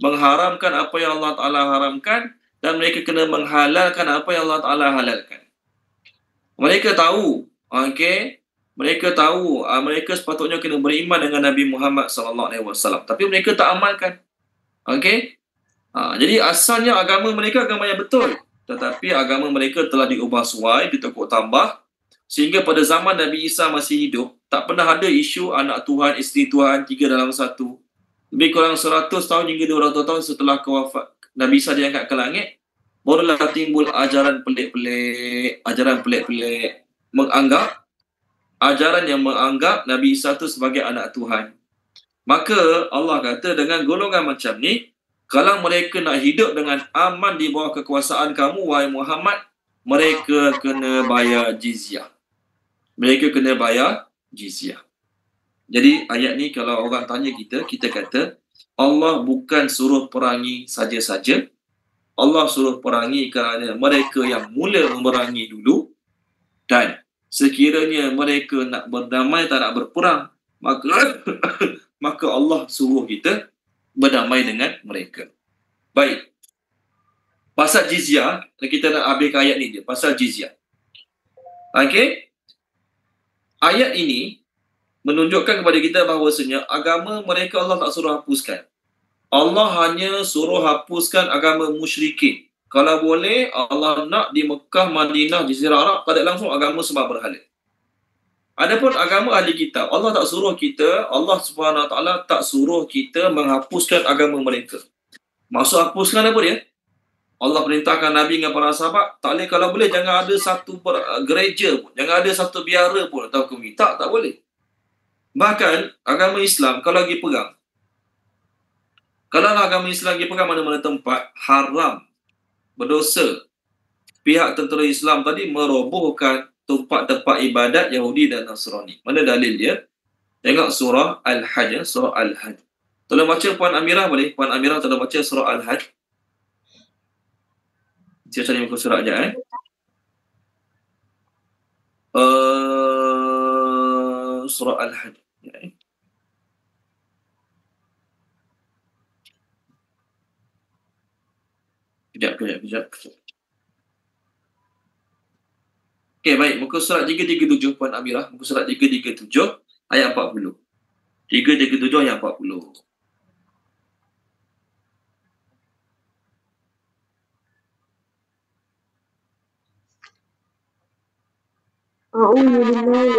mengharamkan apa yang Allah Ta'ala haramkan dan mereka kena menghalalkan apa yang Allah Ta'ala halalkan. Mereka tahu, okey, mereka tahu mereka sepatutnya kena beriman dengan Nabi Muhammad SAW. Tapi mereka tak amalkan. Okey. Jadi asalnya agama mereka agama yang betul. Tetapi agama mereka telah diubah suai, ditekuk tambah. Sehingga pada zaman Nabi Isa masih hidup, tak pernah ada isu anak Tuhan, isteri Tuhan, 3 dalam 1. Lebih kurang 100 tahun hingga 200 tahun setelah kewafat Nabi Isa diangkat ke langit, barulah timbul ajaran pelik-pelik, ajaran yang menganggap Nabi Isa itu sebagai anak Tuhan. Maka Allah kata dengan golongan macam ni, kalau mereka nak hidup dengan aman di bawah kekuasaan kamu, wahai Muhammad, mereka kena bayar jizyah. Mereka kena bayar jizyah. Jadi ayat ni kalau orang tanya kita, kita kata Allah bukan suruh perangi saja-saja. Allah suruh perangi kerana mereka yang mula memerangi dulu, dan sekiranya mereka nak berdamai, tak nak berperang, maka Allah suruh kita berdamai dengan mereka. Baik. Pasal jizyah, kita nak habiskan ayat ni je. Pasal jizyah. Okey. Ayat ini menunjukkan kepada kita bahawasanya agama mereka Allah tak suruh hapuskan. Allah hanya suruh hapuskan agama musyrikin. Kalau boleh, Allah nak di Mekah, Madinah, Jazirah Arab, tak ada langsung agama sembah berhala. Adapun agama ahli kitab, Allah tak suruh kita, Allah Subhanahu Wa Taala tak suruh kita menghapuskan agama mereka. Maksud hapuskan apa dia? Allah perintahkan Nabi dengan para sahabat, tak boleh, kalau boleh jangan ada satu gereja pun, jangan ada satu biara pun atau komiti. Tak boleh. Bahkan agama Islam kalau lagi pegang, kalau agama Islam lagi pegang mana-mana tempat, haram, berdosa pihak tentera Islam tadi merobohkan tempat-tempat ibadat Yahudi dan Nasrani. Mana dalil dia? Tengok surah Al-Hajj, surah Al-Hajj. Tolong baca Puan Amirah boleh? Puan Amirah tolong baca surah Al-Hajj. Saya cari muka surat sekejap. Surah Al-Hajj. Kejap. Okey, baik. Muka surat 337 Puan Amirah. Muka surat 337 ayat 40. 337 ayat 40. A'udzubillahi,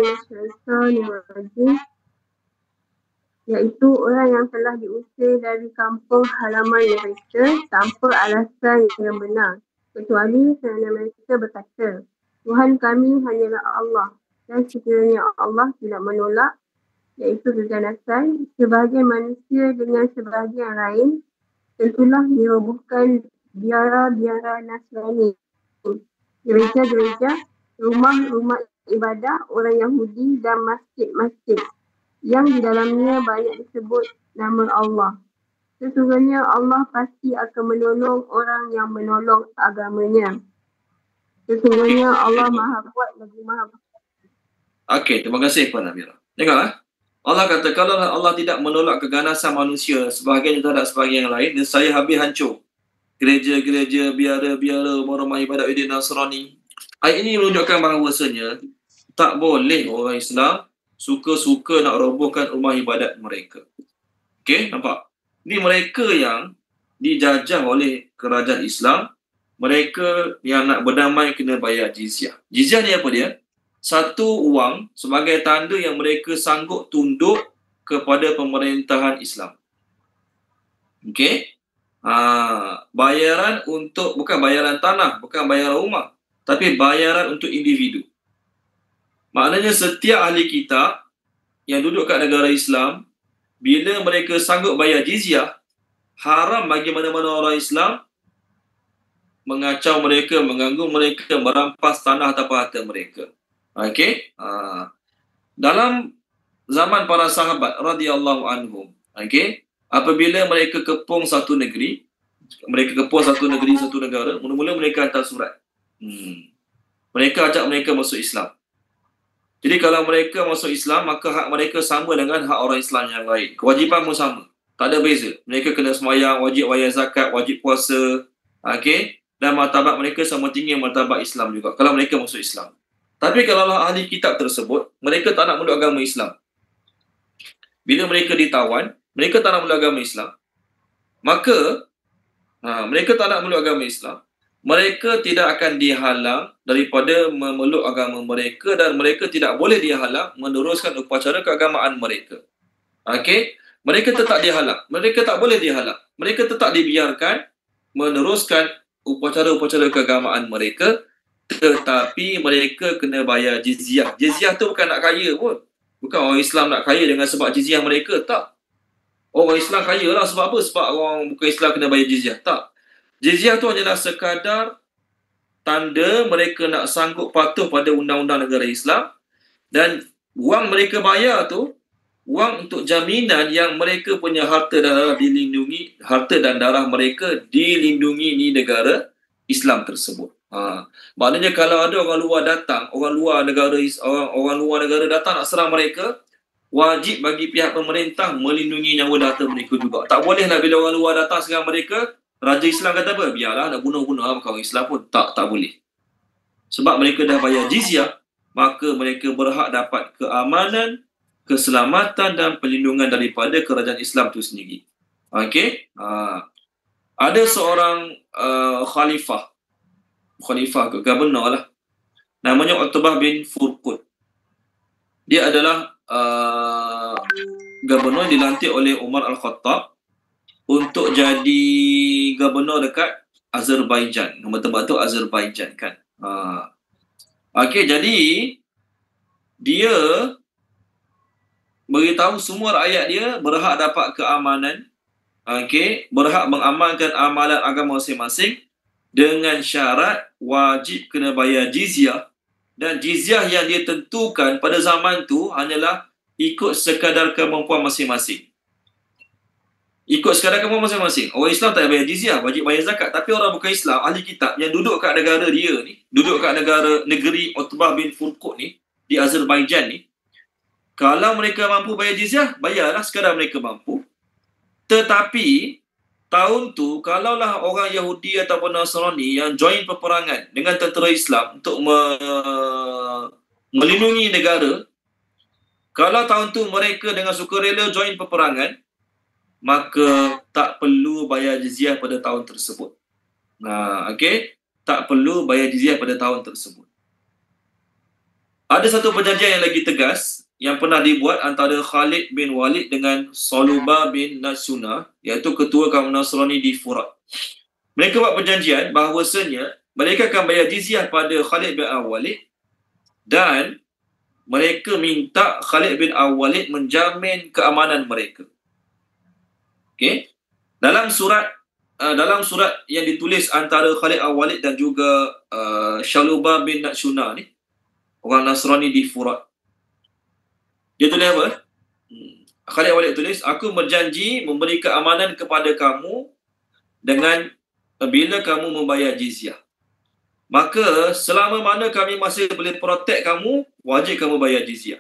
iaitu orang yang telah diusir dari kampung halaman mereka tanpa alasan yang benar, kecuali kerana mereka berkata, Tuhan kami hanyalah Allah, dan sekiranya Allah tidak menolak, iaitu keganasan, sebahagian manusia dengan sebahagian lain, tentulah dirobohkan biara-biara Nasrani, gereja-gereja, rumah-rumah ibadah orang Yahudi dan masjid-masjid yang di dalamnya banyak disebut nama Allah. Sesungguhnya Allah pasti akan menolong orang yang menolong agamanya. Sesungguhnya Allah Maha Kuat lagi Maha Besar. Okey, terima kasih Puan Amirah. Tengoklah. Allah kata kalau Allah tidak menolak keganasan manusia sebahagian terhadap sebahagian yang lain, nescaya habis hancur gereja-gereja, biara-biara, rumah ibadat Yahudi dan Nasrani. Ayat ini menunjukkan bahawasanya tak boleh orang Islam suka-suka nak robohkan rumah ibadat mereka. Okey, nampak? Ini mereka yang dijajah oleh kerajaan Islam, mereka yang nak berdamai kena bayar jizyah. Jizyah ni apa dia? Satu wang sebagai tanda yang mereka sanggup tunduk kepada pemerintahan Islam. Okey? Bayaran untuk, bukan bayaran tanah, bukan bayaran rumah, tapi bayaran untuk individu. Maknanya setiap ahli kitab yang duduk kat negara Islam, bila mereka sanggup bayar jizyah, haram bagi mana-mana orang Islam mengacau mereka, mengganggu mereka, merampas tanah atau harta mereka. Okey? Dalam zaman para sahabat radhiyallahu anhum, okey, apabila mereka kepung satu negeri, satu negara, mula-mula mereka hantar surat. Mereka ajak mereka masuk Islam. Jadi kalau mereka masuk Islam, maka hak mereka sama dengan hak orang Islam yang lain. Kewajipan pun sama. Tak ada beza. Mereka kena sembahyang, wajib bayar zakat, wajib puasa. Okey? Dan martabat mereka sama tinggi martabat Islam juga, kalau mereka masuk Islam. Tapi kalau ahli kitab tersebut, mereka tak nak meluk agama Islam. Bila mereka ditawan, mereka tak nak meluk agama Islam. Maka, mereka tak nak meluk agama Islam. Mereka tidak akan dihalang daripada memeluk agama mereka, dan mereka tidak boleh dihalang meneruskan upacara keagamaan mereka. Okey? Mereka tetap dihalang. Mereka tak boleh dihalang. Mereka tetap dibiarkan meneruskan upacara-upacara keagamaan mereka, tetapi mereka kena bayar jizyah. Jizyah tu bukan nak kaya pun. Bukan orang Islam nak kaya dengan sebab jizyah mereka, tak. orang Islam kaya lah. Sebab apa? Sebab orang bukan Islam kena bayar jizyah. Tak. Jizyah tu hanyalah sekadar tanda mereka nak sanggup patuh pada undang-undang negara Islam, dan wang mereka bayar tu wang untuk jaminan yang mereka punya harta dan darah dilindungi, harta dan darah mereka dilindungi di negara Islam tersebut. Maknanya kalau ada orang luar datang, orang luar negara datang nak serang mereka, wajib bagi pihak pemerintah melindungi nyawa data mereka juga. Tak bolehlah bila orang luar datang serang mereka, Raja Islam kata apa? Biarlah nak bunuh-bunuh orang Islam pun. Tak boleh. Sebab mereka dah bayar jizyah, maka mereka berhak dapat keamanan, keselamatan dan perlindungan daripada kerajaan Islam itu sendiri. Okey? Ada seorang khalifah ke governor lah. Namanya Utbah bin Furqud. Dia adalah governor dilantik oleh Umar Al-Khattab untuk jadi governor dekat Azerbaijan. Nama tempat tu Azerbaijan kan. Okey, jadi dia beritahu semua rakyat dia berhak dapat keamanan, okey, berhak mengamalkan amalan agama masing-masing dengan syarat wajib kena bayar jizyah, dan jizyah yang dia tentukan pada zaman tu hanyalah ikut sekadar kemampuan masing-masing. Ikut sekadar kemampuan masing-masing. Orang Islam tak bayar jizyah, wajib bayar zakat. Tapi orang bukan Islam, ahli kitab yang duduk kat negara dia ni, duduk kat negeri Utbah bin Furqud ni, di Azerbaijan ni, kalau mereka mampu bayar jizyah, bayarlah sekadar mereka mampu. Tetapi tahun tu, kalaulah orang Yahudi ataupun Nasrani yang join peperangan dengan tentera Islam untuk melindungi negara, kalau tahun tu mereka dengan sukarela join peperangan, maka tak perlu bayar jizyah pada tahun tersebut. Okey, tak perlu bayar jizyah pada tahun tersebut. Ada satu perjanjian yang lagi tegas yang pernah dibuat antara Khalid bin Walid dengan Salubah bin Nasuna, iaitu ketua kaum Nasrani di Furat. Mereka buat perjanjian bahawasanya mereka akan bayar jizyah pada Khalid bin Walid, dan mereka minta Khalid bin Walid menjamin keamanan mereka. Okey. Dalam surat yang ditulis antara Khalid Al-Walid dan juga Salubah bin Nasuna ni, orang Nasrani di Furat, dia tulis apa? Khalid Al-Walid tulis, aku berjanji memberi keamanan kepada kamu dengan bila kamu membayar jizyah. Maka selama mana kami masih boleh protect kamu, wajib kamu bayar jizyah.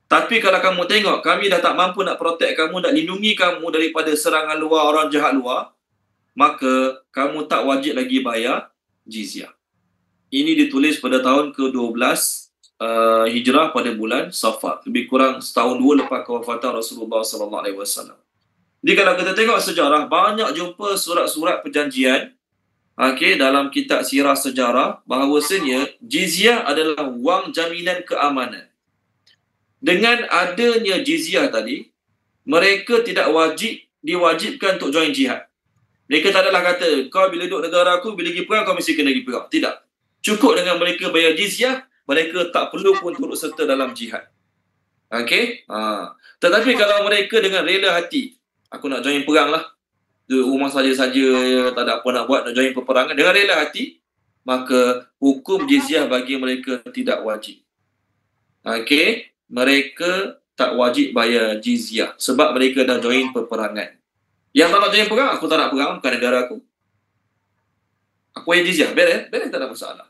Tapi kalau kamu tengok kami dah tak mampu nak protect kamu, nak lindungi kamu daripada serangan luar, orang jahat luar, maka kamu tak wajib lagi bayar jizyah. Ini ditulis pada tahun ke-12 Hijrah pada bulan Safar, lebih kurang setahun dua lepas kewafatan Rasulullah SAW. Jadi kalau kita tengok sejarah, banyak jumpa surat-surat perjanjian, okey, dalam kitab sirah sejarah, bahawasanya jizyah adalah wang jaminan keamanan. Dengan adanya jizyah tadi, mereka tidak diwajibkan untuk join jihad. Mereka tak adalah kata, kau bila duduk negara aku, bila pergi perang, kau mesti kena pergi perang. Tidak. Cukup dengan mereka bayar jizyah, mereka tak perlu pun turut serta dalam jihad. Okey? Tetapi kalau mereka dengan rela hati, aku nak join perang lah, duduk rumah saja-saja, tak ada apa nak buat, nak join peperangan, dengan rela hati, maka hukum jizyah bagi mereka tidak wajib. Okey? Mereka tak wajib bayar jizyah sebab mereka dah join peperangan. Yang tak nak join perang, aku tak nak perang, bukan negara aku, aku bayar jizyah, beres, tak ada masalah.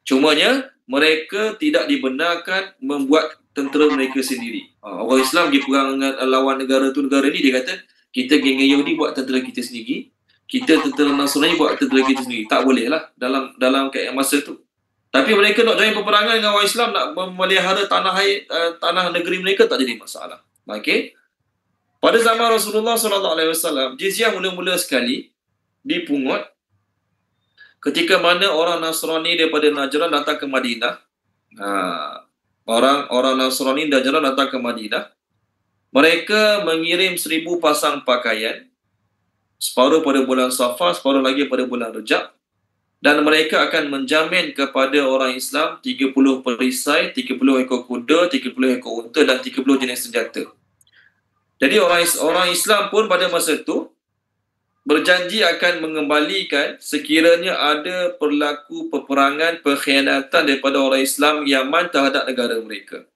Cumanya mereka tidak dibenarkan membuat tentera mereka sendiri. Orang Islam pergi perang dengan lawan negara tu, negara ni, dia kata kita geng Yahudi buat tentera kita sendiri, kita tentera Nasrani buat tentera kita sendiri. Tak boleh lah dalam masa tu. Tapi mereka nak join peperangan dengan orang Islam, nak memelihara tanah negeri mereka, tak jadi masalah. Okey. Pada zaman Rasulullah SAW, jizyah mula-mula sekali dipungut ketika mana orang Nasrani daripada Najran datang ke Madinah. Orang Nasrani dan Najran datang ke Madinah. Mereka mengirim 1,000 pasang pakaian, separuh pada bulan Safar, separuh lagi pada bulan Rejab. Dan mereka akan menjamin kepada orang Islam 30 perisai, 30 ekor kuda, 30 ekor unta dan 30 jenis senjata. Jadi orang Islam pun pada masa itu berjanji akan mengembalikan sekiranya ada berlaku peperangan, pengkhianatan daripada orang Islam Yaman terhadap negara mereka.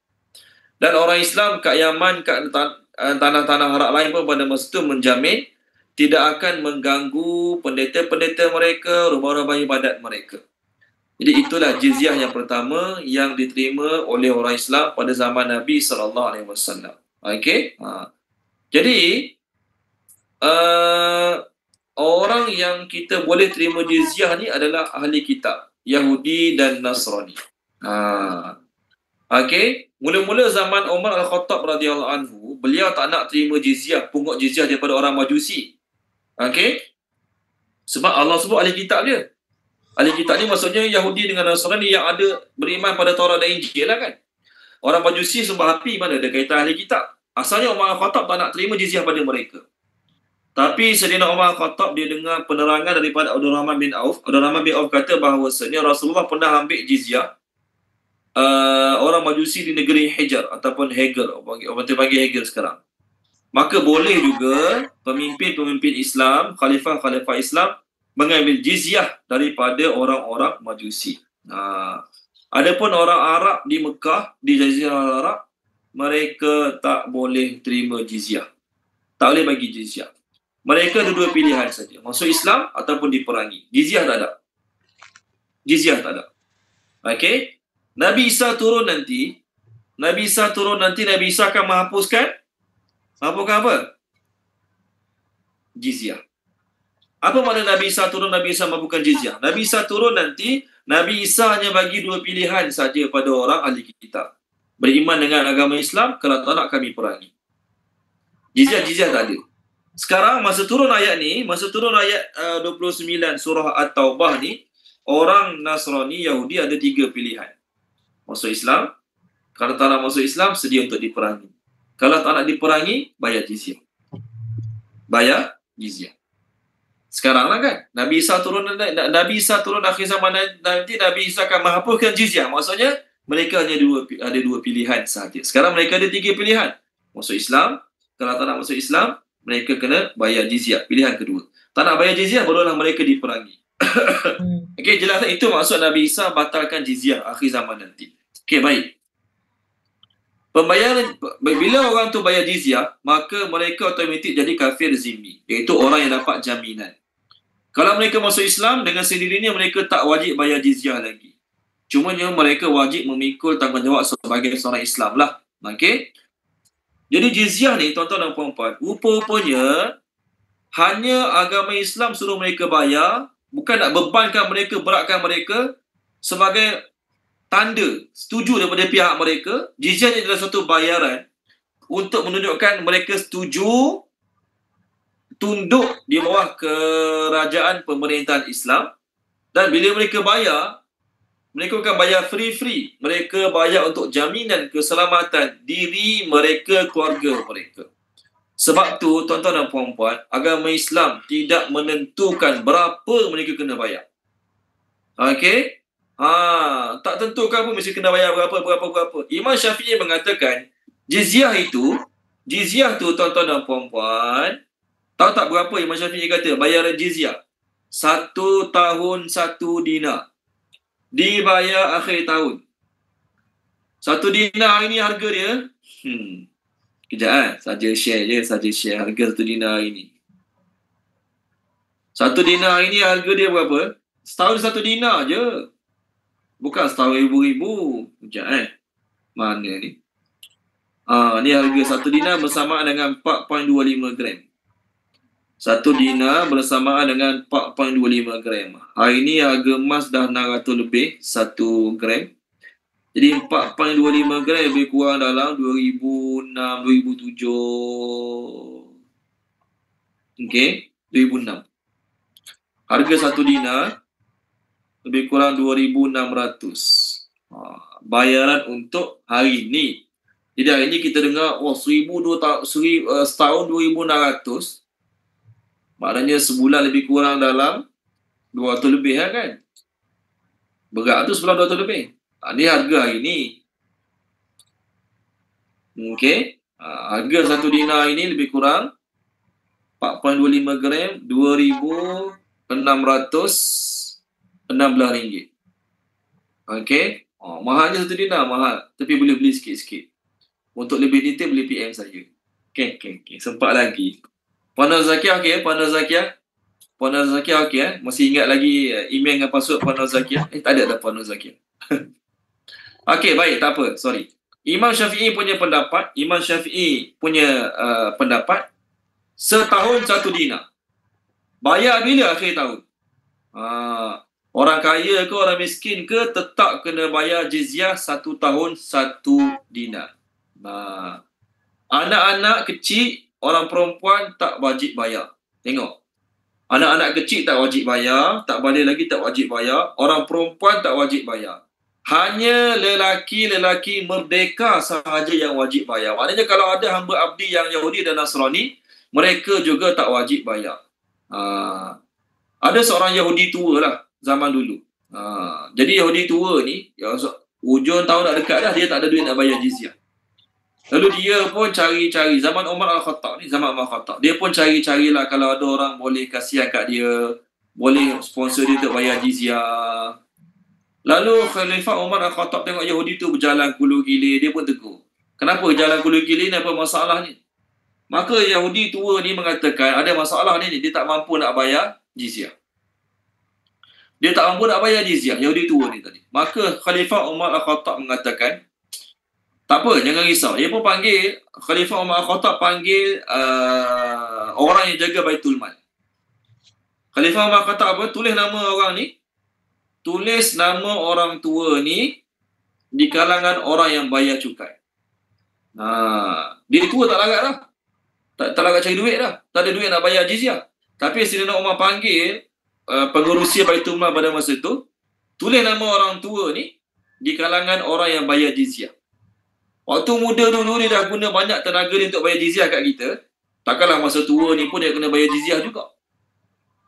Dan orang Islam kat Yaman, kat tanah-tanah Arab lain pun pada masa itu menjamin tidak akan mengganggu pendeta-pendeta mereka, rumah-rumah ibadat mereka. Jadi itulah jizyah yang pertama yang diterima oleh orang Islam pada zaman Nabi SAW. Okey? Jadi, orang yang kita boleh terima jizyah ni adalah ahli kitab, Yahudi dan Nasrani. Okey, mula-mula zaman Umar Al-Khattab radhiyallahu anhu, beliau tak nak terima jizyah, pungut jizyah daripada orang Majusi. Okey? Sebab Allah sebut ahli kitab dia. Ahli kitab ni maksudnya Yahudi dengan Nasrani yang ada beriman pada Taurat dan Injil lah kan. Orang Majusi sembah api, mana ada kaitan ahli kitab. Asalnya Umar Al-Khattab tak nak terima jizyah pada mereka. Tapi Sayyidina Umar Al-Khattab dia dengar penerangan daripada Abdul Rahman bin Auf. Abdul Rahman bin Auf kata bahawasanya Rasulullah pernah ambil jizyah orang Majusi di negeri Hijr ataupun Heger, orang panggil Heger sekarang. Maka boleh juga pemimpin-pemimpin Islam, khalifah-khalifah Islam mengambil jizyah daripada orang-orang Majusi. Adapun orang Arab di Mekah, di Jazirah Arab, mereka tak boleh terima jizyah. Tak boleh bagi jizyah. Mereka ada dua pilihan saja. Masuk Islam ataupun diperangi. Jizyah tak ada. Jizyah tak ada. Okey? Nabi Isa turun nanti, Nabi Isa akan menghapuskan apa? Jizyah. Apa makna Nabi Isa turun, Nabi Isa menghapuskan jizyah? Nabi Isa turun nanti, Nabi Isa hanya bagi dua pilihan saja pada orang ahli kitab. Beriman dengan agama Islam, kalau tak nak kami perangi. Jizyah tak ada. Sekarang masa turun ayat 29 surah At-Taubah ni, orang Nasrani, Yahudi ada 3 pilihan. Masuk Islam, kalau tak nak masuk Islam, sedia untuk diperangi. Kalau tak nak diperangi, bayar jizyah. Bayar jizyah. Sekarang lah kan, Nabi Isa turun akhir zaman nanti, Nabi Isa akan menghapuskan jizyah. Maksudnya, mereka hanya ada dua pilihan sahaja. Sekarang mereka ada 3 pilihan. Masuk Islam, kalau tak nak masuk Islam, mereka kena bayar jizyah. Pilihan kedua. Tak nak bayar jizyah, barulah mereka diperangi. Okey, jelas tak? Itu maksud Nabi Isa batalkan jizyah akhir zaman nanti. Okey, baik. Pembayaran, bila orang tu bayar jizyah, maka mereka otomatik jadi kafir zimmi, iaitu orang yang dapat jaminan. Kalau mereka masuk Islam, dengan sendirinya mereka tak wajib bayar jizyah lagi. Cumanya mereka wajib memikul tanggungjawab sebagai seorang Islam lah. Okey? Jadi jizyah ni, tuan-tuan dan puan-puan, rupa-rupanya hanya agama Islam suruh mereka bayar, bukan nak bebankan mereka, beratkan mereka, sebagai tanda setuju daripada pihak mereka. Jizyah ni adalah satu bayaran untuk menunjukkan mereka setuju tunduk di bawah kerajaan pemerintahan Islam. Dan bila mereka bayar, mereka akan bayar free. Mereka bayar untuk jaminan keselamatan diri mereka, keluarga mereka. Sebab tu, tuan-tuan dan puan-puan, agama Islam tidak menentukan berapa mereka kena bayar. Okey? Tak tentukan pun mesti kena bayar berapa. Imam Syafi'i mengatakan, jizyah tu tuan-tuan dan puan-puan, tahu tak berapa Imam Syafi'i kata bayaran jizyah? 1 tahun 1 dinar. Dibayar akhir tahun. 1 dinar ini harga dia. Kejap saja share harga 1 dinar ini. 1 dinar ini harga dia berapa? Setahun 1 dinar je. Bukan setahun ribu-ribu. Kejap mana ni? Ni harga 1 dinar bersamaan dengan 4.25 gram. 1 dinar bersamaan dengan 4.25 gram. Hari ni harga emas dah 600 lebih 1 gram. Jadi 4.25 gram lebih kurang dalam 2006, 2007. Okey, 2006. Harga 1 dinar lebih kurang 2,600. Bayaran untuk hari ni. Jadi hari ni kita dengar setahun 2,600. Maknanya sebulan lebih kurang dalam 200 lebih kan? Berat tu sebulan 200 lebih. Ini harga hari ni. Okey. Harga 1 dinar ini lebih kurang 4.25 gram, RM2,616. Okey. Mahalnya 1 dinar, mahal. Tapi boleh beli sikit-sikit. Untuk lebih detail boleh PM saya. Okey. Sempat lagi. Puan Zakiah okey, Puan Zakiah. Puan Zakiah okey Masih ingat lagi email dengan password Puan Zakiah? Tak ada dah Puan Zakiah. Okey, baik, tak apa, sorry. Imam Syafi'i punya pendapat, setahun 1 dinar. Bayar bila akhir tahun? Orang kaya ke orang miskin ke tetap kena bayar jizyah 1 tahun 1 dinar. Anak-anak kecil, orang perempuan tak wajib bayar. Tengok. Anak-anak kecil tak wajib bayar, tak balik lagi tak wajib bayar, orang perempuan tak wajib bayar. Hanya lelaki-lelaki merdeka sahaja yang wajib bayar. Maknanya kalau ada hamba abdi yang Yahudi dan Nasrani, mereka juga tak wajib bayar. Ada seorang Yahudi tua lah zaman dulu. Jadi Yahudi tua ni, hujung tahun nak dekat dah, dia tak ada duit nak bayar jizyah. Lalu dia pun cari-cari, zaman Umar Al-Khattab ni, dia pun cari-carilah kalau ada orang boleh kasihan kat dia, boleh sponsor dia untuk bayar jizyah. Lalu Khalifah Umar Al-Khattab tengok Yahudi tu berjalan kulu gilir, dia pun tegur. Kenapa jalan kulu gilir ni, apa masalah ni? Maka Yahudi tua ni mengatakan ada masalah ni, dia tak mampu nak bayar jizyah. Yahudi tua ni tadi. Maka Khalifah Umar Al-Khattab mengatakan, tak apa, jangan risau. Dia pun panggil, Khalifah Umar Al-Khattab panggil orang yang jaga Baitul Mal. Khalifah Umar Al-Khattab apa? Tulis nama orang ni. Tulis nama orang tua ni di kalangan orang yang bayar cukai. Dia tua tak larat dah. Tak larat cari duit dah. Tak ada duit nak bayar jizyah. Tapi Sayyidina Umar panggil pengurusi Baitul Mal pada masa tu, tulis nama orang tua ni di kalangan orang yang bayar jizyah. Waktu muda dulu dia dah guna banyak tenaga dia untuk bayar jizyah kat kita. Takkanlah masa tua ni pun dia kena bayar jizyah juga.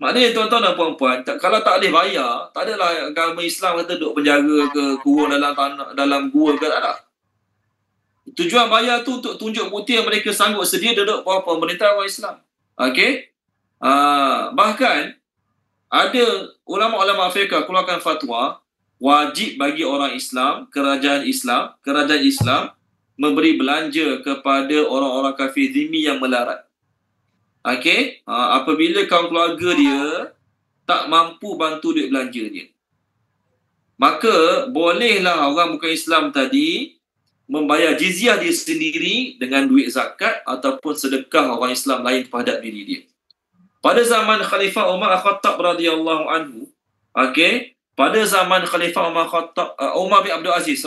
Maknanya tuan-tuan dan puan-puan, kalau tak boleh bayar, tak adalah agama Islam kata duduk penjara ke kurung dalam gua ke, tak ada. Tujuan bayar tu untuk tunjuk bukti yang mereka sanggup sedia duduk bawah pemerintahan orang Islam. Okey? Bahkan ada ulama-ulama fiqh keluarkan fatwa wajib bagi orang Islam, kerajaan Islam memberi belanja kepada orang-orang kafir zimmi yang melarat. Okey, apabila kaum keluarga dia tak mampu bantu duit belanja dia, maka bolehlah orang bukan Islam tadi membayar jizyah dia sendiri dengan duit zakat ataupun sedekah orang Islam lain terhadap diri dia. Pada zaman Khalifah Umar Al-Khattab radhiyallahu anhu, okey, pada zaman Khalifah Umar bin Abdul Aziz,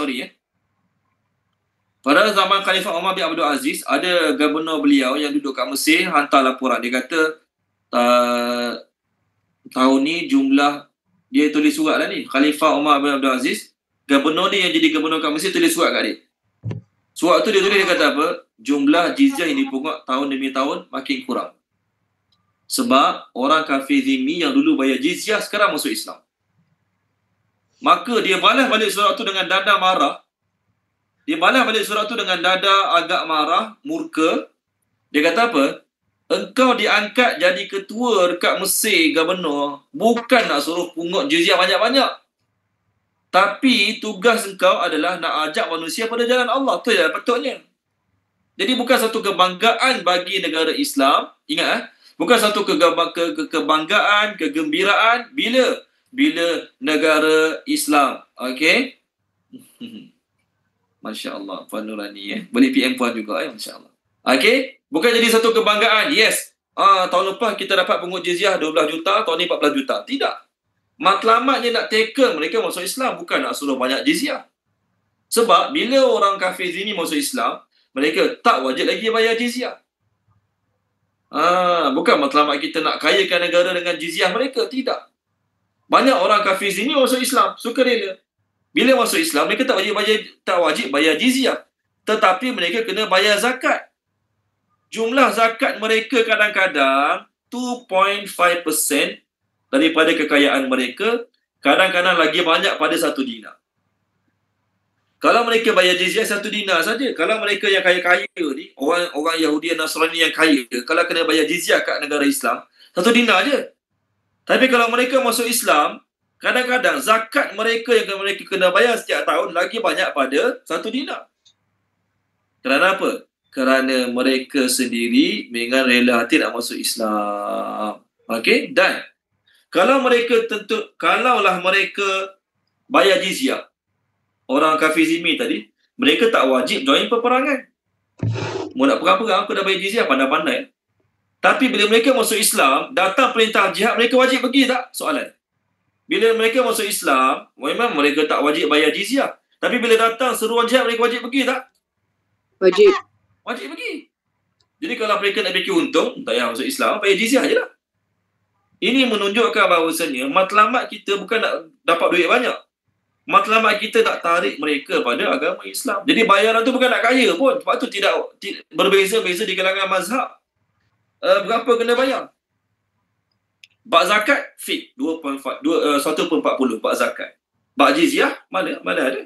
pada zaman Khalifah Umar bin Abdul Aziz, ada gubernur beliau yang duduk kat Mesir hantar laporan. Dia kata, tahun ni jumlah, dia tulis surat lah ni, Khalifah Umar bin Abdul Aziz, gubernur ni yang jadi gubernur kat Mesir tulis surat kat dia. Surat tu dia tulis, dia kata apa? Jumlah jizyah yang dipungut tahun demi tahun makin kurang. Sebab orang kafir zimmi yang dulu bayar jizyah sekarang masuk Islam. Maka dia balas balik surat tu dengan dada marah. Agak marah, murka. Dia kata apa? Engkau diangkat jadi ketua dekat Mesir, gubernur, bukan nak suruh pungut jizyah banyak-banyak. Tapi tugas engkau adalah nak ajak manusia pada jalan Allah. Itu yang patutnya. Jadi bukan satu kebanggaan bagi negara Islam. Ingat, bukan satu kebanggaan, kegembiraan bila negara Islam. Okey? Masya Allah, Puan Nurani boleh PM Puan juga Masya Allah. Okey, bukan jadi satu kebanggaan. Yes, tahun lepas kita dapat pungut jizyah 12 juta, tahun ni 14 juta. Tidak. Matlamatnya nak tackle mereka masuk Islam, bukan nak suruh banyak jizyah. Sebab bila orang kafir ini masuk Islam, mereka tak wajib lagi bayar jizyah. Bukan matlamat kita nak kayakan negara dengan jizyah mereka, tidak. Banyak orang kafir ini masuk Islam, sukarela. Bila masuk Islam, mereka tak wajib bayar jizyah. Tetapi mereka kena bayar zakat. Jumlah zakat mereka kadang-kadang 2.5% daripada kekayaan mereka. Kadang-kadang lagi banyak pada 1 dinar. Kalau mereka bayar jizyah 1 dinar saja. Kalau mereka yang kaya-kaya ni, orang Yahudi dan Nasrani yang kaya, kalau kena bayar jizyah kat negara Islam, 1 dinar je. Tapi kalau mereka masuk Islam, kadang-kadang zakat mereka yang mereka kena bayar setiap tahun lagi banyak pada 1 dinar. Kerana apa? Kerana mereka sendiri dengan rela hati nak masuk Islam. Okey? Dan kalaulah mereka bayar jizyah, orang kafir zimmi tadi, mereka tak wajib join peperangan. Mau nak perang-perang, aku dah bayar jizyah, pandai-pandai. Tapi bila mereka masuk Islam, datang perintah jihad, mereka wajib pergi tak? Soalan. Bila mereka masuk Islam, memang mereka tak wajib bayar jizyah. Tapi bila datang seruan jihad, mereka wajib pergi tak? Wajib. Wajib pergi. Jadi kalau mereka nak fikir untung, tak payah masuk Islam, bayar jizyah je lah. Ini menunjukkan bahawasanya matlamat kita bukan nak dapat duit banyak. Matlamat kita nak tarik mereka pada agama Islam. Jadi bayaran tu bukan nak kaya pun. Sebab tu tidak berbeza-beza di kalangan mazhab. Berapa kena bayar? Bak zakat, fix 1/40 bak zakat. Bak jizyah, mana ada?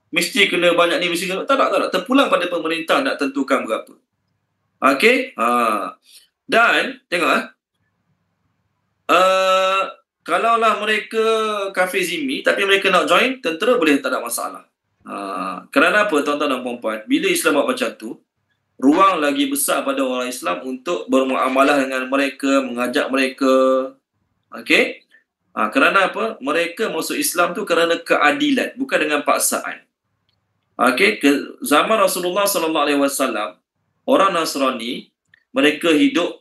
Mesti kena banyak ni, mesti kena. Tak. Terpulang pada pemerintah nak tentukan berapa. Okey? Dan, tengok kalaulah mereka kafir zimmi tapi mereka nak join tentera, boleh, tak ada masalah. Kerana apa, tuan-tuan dan puan-puan? Bila Islam buat macam tu, ruang lagi besar pada orang Islam untuk bermuamalah dengan mereka, mengajak mereka. Okey? Kerana apa? Mereka masuk Islam tu kerana keadilan, bukan dengan paksaan. Okey, zaman Rasulullah SAW, orang Nasrani mereka hidup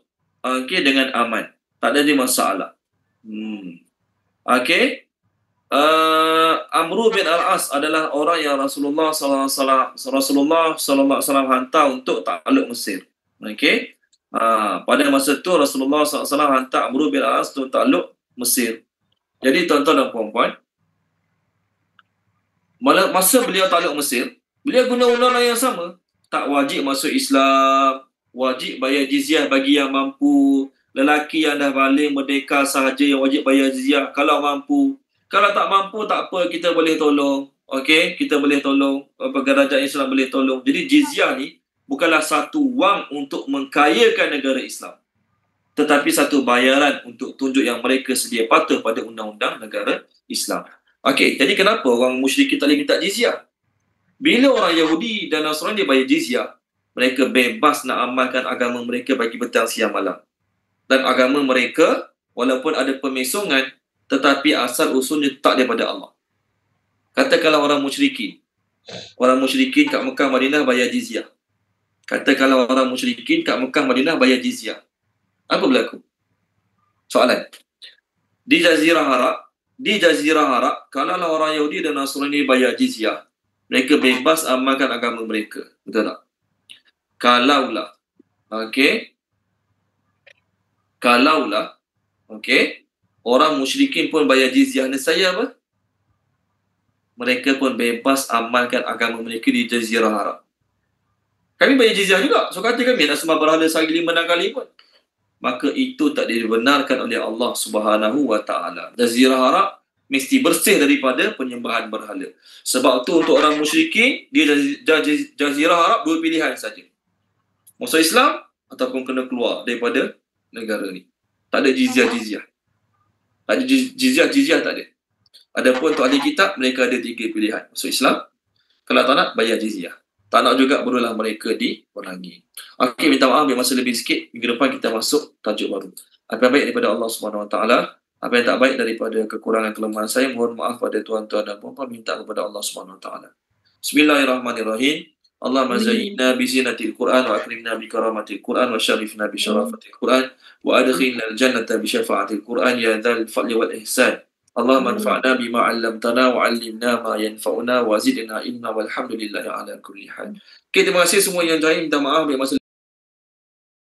dengan aman. Tak ada masalah. Okey. Amru bin Al-As adalah orang yang Rasulullah SAW hantar untuk takluk Mesir. Okey. Pada masa tu Rasulullah SAW hantar Amru bin Al-As untuk takluk Mesir. Jadi tuan-tuan dan puan-puan, masa beliau takluk Mesir, beliau guna undang-undang yang sama. Tak wajib masuk Islam, wajib bayar jizyah bagi yang mampu. Lelaki yang dah balik merdeka sahaja yang wajib bayar jizyah kalau mampu. Kalau tak mampu, tak apa, kita boleh tolong. Okey, kita boleh tolong. Kerajaan Islam boleh tolong. Jadi jizyah ni bukanlah satu wang untuk mengkayakan negara Islam, tetapi satu bayaran untuk tunjuk yang mereka sedia patuh pada undang-undang negara Islam. Okey, jadi kenapa orang musyrik tak boleh minta jizyah? Bila orang Yahudi dan Nasrani dia bayar jizyah, mereka bebas nak amalkan agama mereka bagi petang siang malam. Dan agama mereka, walaupun ada pemesongan, tetapi asal usulnya tak daripada Allah. Katakanlah orang musyrikin kat Mekah Madinah bayar jizyah. Katakanlah orang musyrikin kat Mekah Madinah bayar jizyah. Apa berlaku? Soalan. Di Jazirah Arab, kalaulah orang Yahudi dan Nasrani bayar jizyah, mereka bebas amalkan agama mereka. Betul tak? Kalaulah, orang musyrikin pun bayar jizyah, nescaya apa? Mereka pun bebas amalkan agama mereka di Jazirah Arab. Kami bayar jizyah juga. So kata kami nak sembah berhala sehari 5-6 kali pun. Maka itu tak dibenarkan oleh Allah Subhanahu wa Ta'ala. Jazirah Arab mesti bersih daripada penyembahan berhala. Sebab tu untuk orang musyrikin, dia Jazirah Arab 2 pilihan saja. Masuk Islam ataupun kena keluar daripada negara ni. Tak ada jizyah. Tak ada jizyah tak ada. Adapun untuk ahli kitab, mereka ada 3 pilihan. Masuk Islam, kalau tak nak, bayar jizyah. Tak nak juga, barulah mereka diperangi. Okey, minta maaf, biar masa lebih sikit. Minggu depan kita masuk tajuk baru. Apa yang baik daripada Allah Subhanahu Wa Taala, apa yang tak baik daripada kekurangan kelemahan saya, mohon maaf pada tuan-tuan dan puan-puan, minta kepada Allah Subhanahu Wa Taala. Bismillahirrahmanirrahim. Allahumma zayyinna bi zinatil Qur'an wa akrimna bi karamatil Qur'an wa syarifna bi syarafatil Qur'an wa adkhilna al-jannata bi syafa'atil Qur'an ya dzal fadli wal ihsan. Allahumma anfa'na bima 'allamtana wa 'allimna ma yanfa'una wa zidna ilma walhamdulillahi ala kulli hal. Okay, terima kasih semua yang join. Minta maaf biar masa